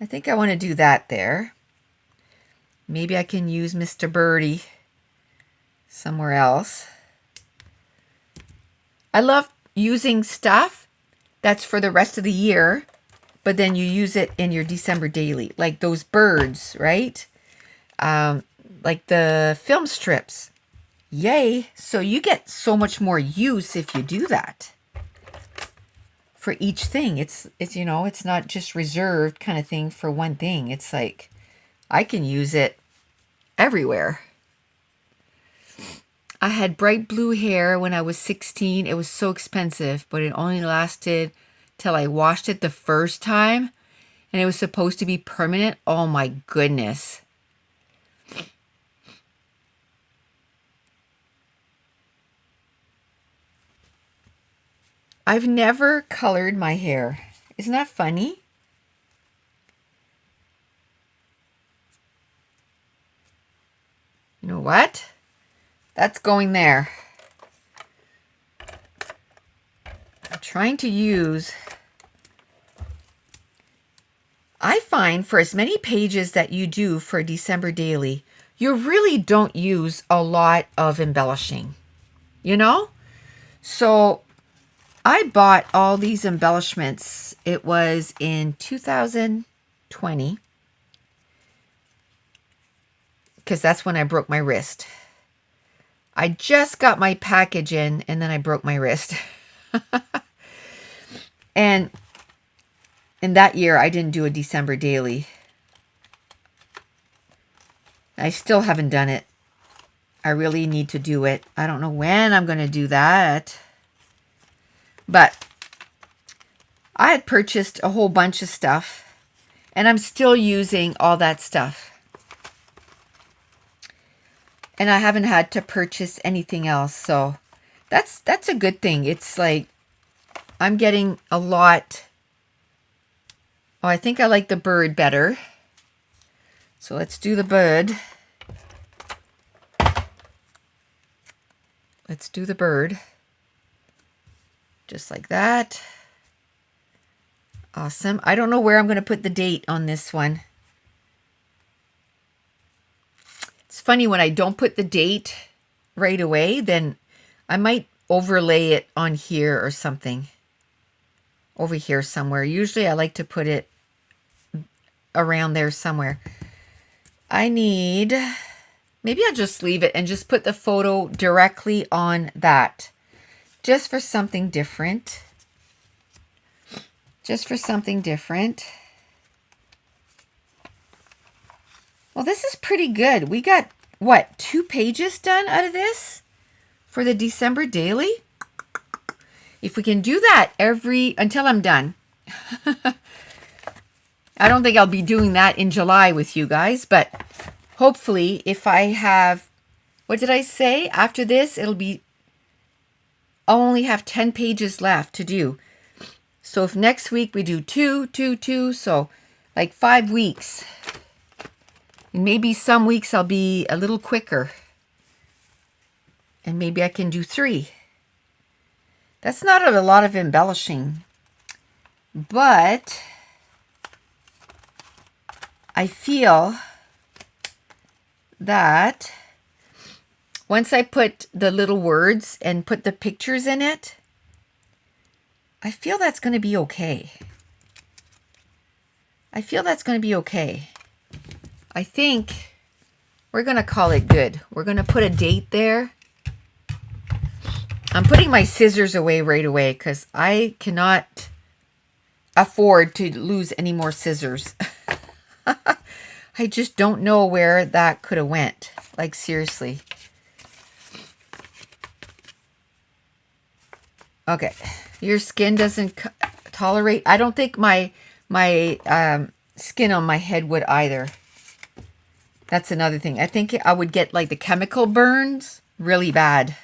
Speaker 1: I think I want to do that there. Maybe I can use Mr. Birdie somewhere else. I love using stuff that's for the rest of the year, but then you use it in your December daily, like those birds, right? Like the film strips. Yay. So you get so much more use if you do that. For each thing, it's you know, it's not just reserved kind of thing for one thing. It's like I can use it everywhere. I had bright blue hair when I was 16. It was so expensive, but it only lasted till I washed it the first time, and it was supposed to be permanent. Oh my goodness. I've never colored my hair. Isn't that funny? You know what? That's going there. I'm trying to use... I find for as many pages that you do for December daily, you really don't use a lot of embellishing, you know? So I bought all these embellishments. It was in 2020, because that's when I broke my wrist. I just got my package in, and then I broke my wrist. And in that year, I didn't do a December daily. I still haven't done it. I really need to do it. I don't know when I'm going to do that. But I had purchased a whole bunch of stuff, and I'm still using all that stuff. And I haven't had to purchase anything else, so that's a good thing. It's like I'm getting a lot. Oh, I think I like the bird better. So let's do the bird. Let's do the bird. Just like that. Awesome. I don't know where I'm going to put the date on this one. It's funny, when I don't put the date right away, then I might overlay it on here or something. Over here somewhere. Usually I like to put it around there somewhere. I need... Maybe I'll just leave it and just put the photo directly on that. Just for something different. Just for something different. Well, this is pretty good. We got, what, 2 pages done out of this for the December daily? If we can do that until I'm done. I don't think I'll be doing that in July with you guys, but hopefully if I have, what did I say? After this, I'll only have 10 pages left to do. So if next week we do 2, so like 5 weeks. And maybe some weeks I'll be a little quicker. And maybe I can do 3. That's not a lot of embellishing. But I feel that once I put the little words and put the pictures in it, I feel that's going to be okay. I feel that's going to be okay. I think we're going to call it good. We're going to put a date there. I'm putting my scissors away right away because I cannot afford to lose any more scissors. I just don't know where that could have went. Like, seriously. Okay. Your skin doesn't tolerate. I don't think my skin on my head would either. That's another thing. I think I would get like the chemical burns really bad.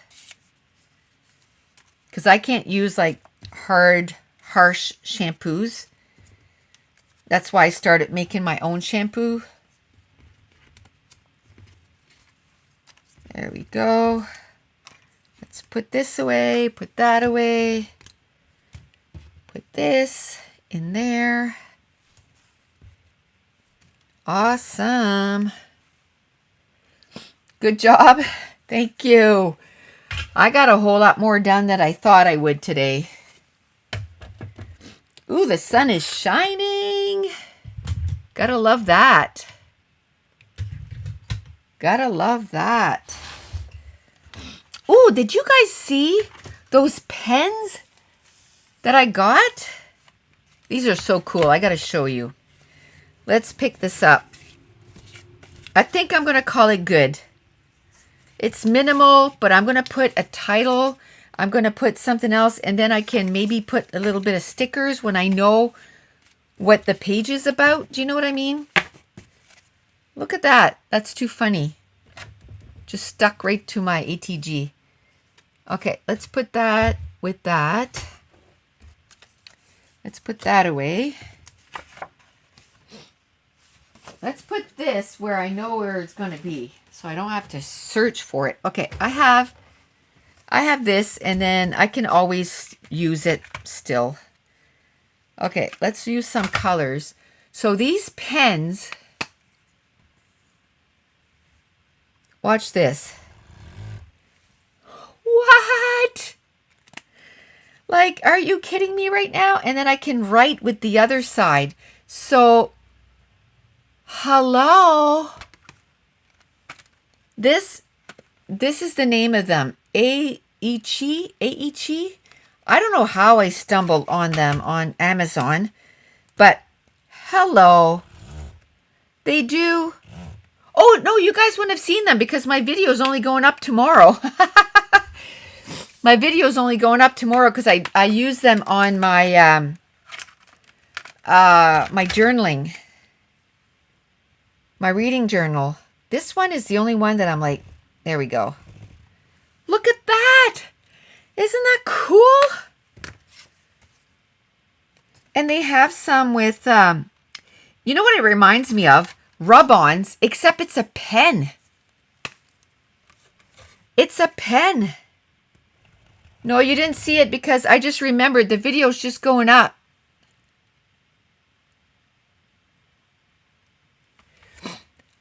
Speaker 1: Because I can't use like hard, harsh shampoos. That's why I started making my own shampoo. There we go. Let's put this away, put that away. Put this in there. Awesome. Good job. Thank you. I got a whole lot more done than I thought I would today. Ooh, the sun is shining. Gotta love that. Gotta love that. Ooh, did you guys see those pens that I got? These are so cool. I gotta show you. Let's pick this up. I think I'm gonna call it good. It's minimal, but I'm gonna put a title. I'm gonna put something else, and then I can maybe put a little bit of stickers when I know what the page is about. Do you know what I mean? Look at that. That's too funny. Just stuck right to my ATG. Okay, let's put that with that. Let's put that away. Let's put this where I know where it's going to be, so I don't have to search for it. Okay, I have this, and then I can always use it still. Okay, let's use some colors. So these pens, watch this. What? Like, are you kidding me right now? And then I can write with the other side. So, hello. This is the name of them. Aichi. I don't know how I stumbled on them on Amazon, but hello. They do. Oh, no, you guys wouldn't have seen them because my video is only going up tomorrow. My video is only going up tomorrow because I use them on my my journaling, my reading journal. This one is the only one that I'm like, there we go. Look at that. Isn't that cool? And they have some with, you know what it reminds me of? Rub-ons, except it's a pen. It's a pen. No, you didn't see it because I just remembered the video's just going up.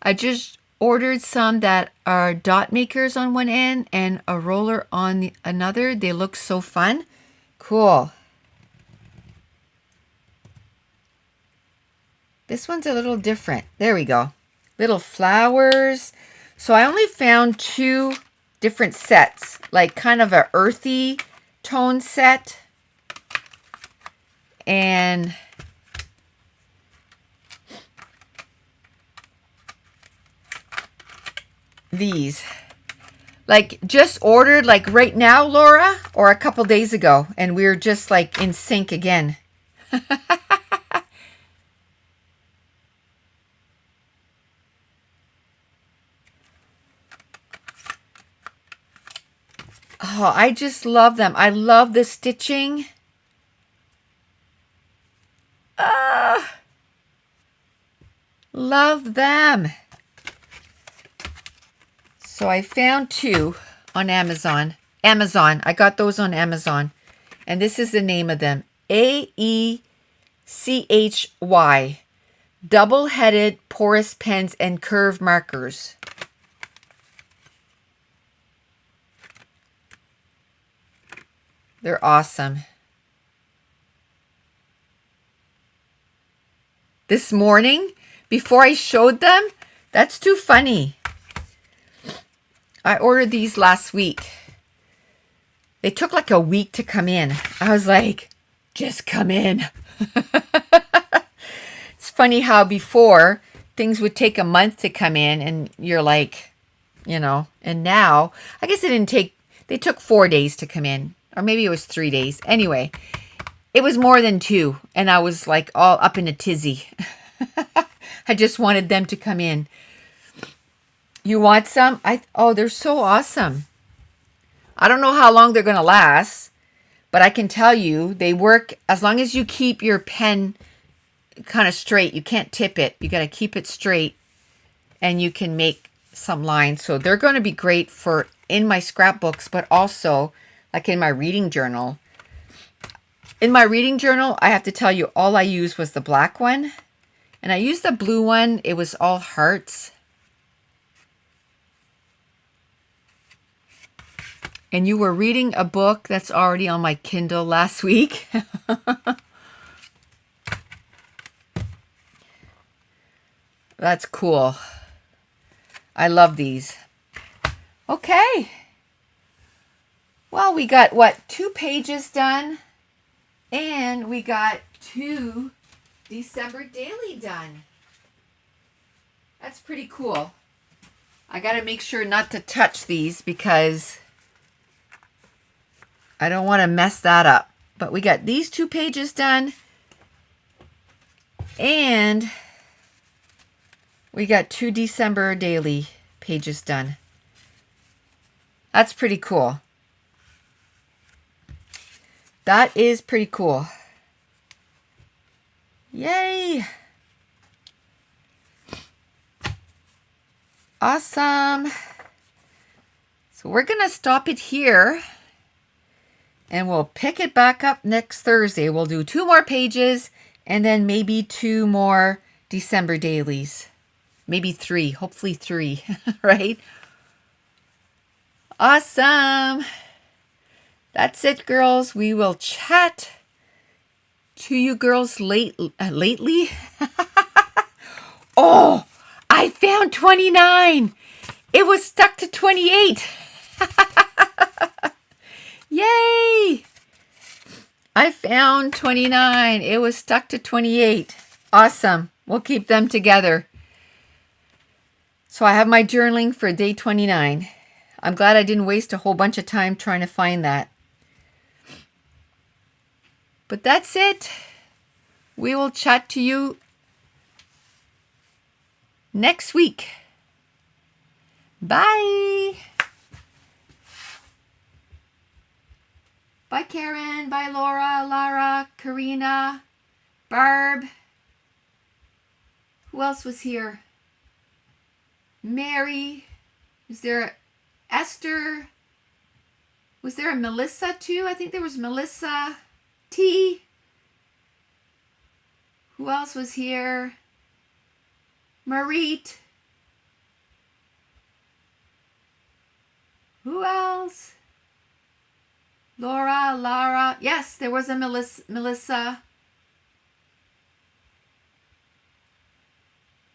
Speaker 1: I just ordered some that are dot makers on one end and a roller on the another. They look so fun. Cool. This one's a little different. There we go. Little flowers. So I only found 2 different sets, like kind of a earthy tone set and these. Like just ordered like right now, Laura, or a couple days ago, and we're just like in sync again. Oh, I just love them. I love the stitching. Love them. So I found 2 on Amazon. I got those on Amazon. And this is the name of them. AECHY. Double-headed porous pens and curve markers. They're awesome. This morning, before I showed them, that's too funny. I ordered these last week. They took like a week to come in. I was like, just come in. It's funny how before things would take a month to come in and you're like, and now I guess they took 4 days to come in, or maybe it was 3 days. Anyway, it was more than 2 and I was like all up in a tizzy. I just wanted them to come in. You want some? Oh, they're so awesome. I don't know how long they're going to last, but I can tell you they work as long as you keep your pen kind of straight. You can't tip it. You got to keep it straight and you can make some lines. So they're going to be great for in my scrapbooks, but also like in my reading journal. In my reading journal, I have to tell you, all I used was the black one. And I used the blue one. It was all hearts. And you were reading a book that's already on my Kindle last week. That's cool. I love these. Okay. Well, we got, 2 pages done. And we got 2 December daily done. That's pretty cool. I got to make sure not to touch these because I don't want to mess that up. But we got these 2 pages done. And we got 2 December daily pages done. That's pretty cool. That is pretty cool. Yay! Awesome. So we're going to stop it here. And we'll pick it back up next Thursday. We'll do 2 more pages and then maybe 2 more December dailies. Maybe 3, hopefully 3, right? Awesome. That's it, girls. We will chat to you girls lately. Oh, I found 29. It was stuck to 28. Yay! I found 29. It was stuck to 28. Awesome. We'll keep them together. So I have my journaling for day 29. I'm glad I didn't waste a whole bunch of time trying to find that. But that's it. We will chat to you next week. Bye. Bye, Karen. Bye, Laura, Lara, Karina, Barb. Who else was here? Mary. Is there Esther? Was there a Melissa too? I think there was Melissa T. Who else was here? Marit. Who else? Laura, Lara. Yes, there was a Melissa.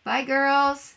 Speaker 1: Bye, girls.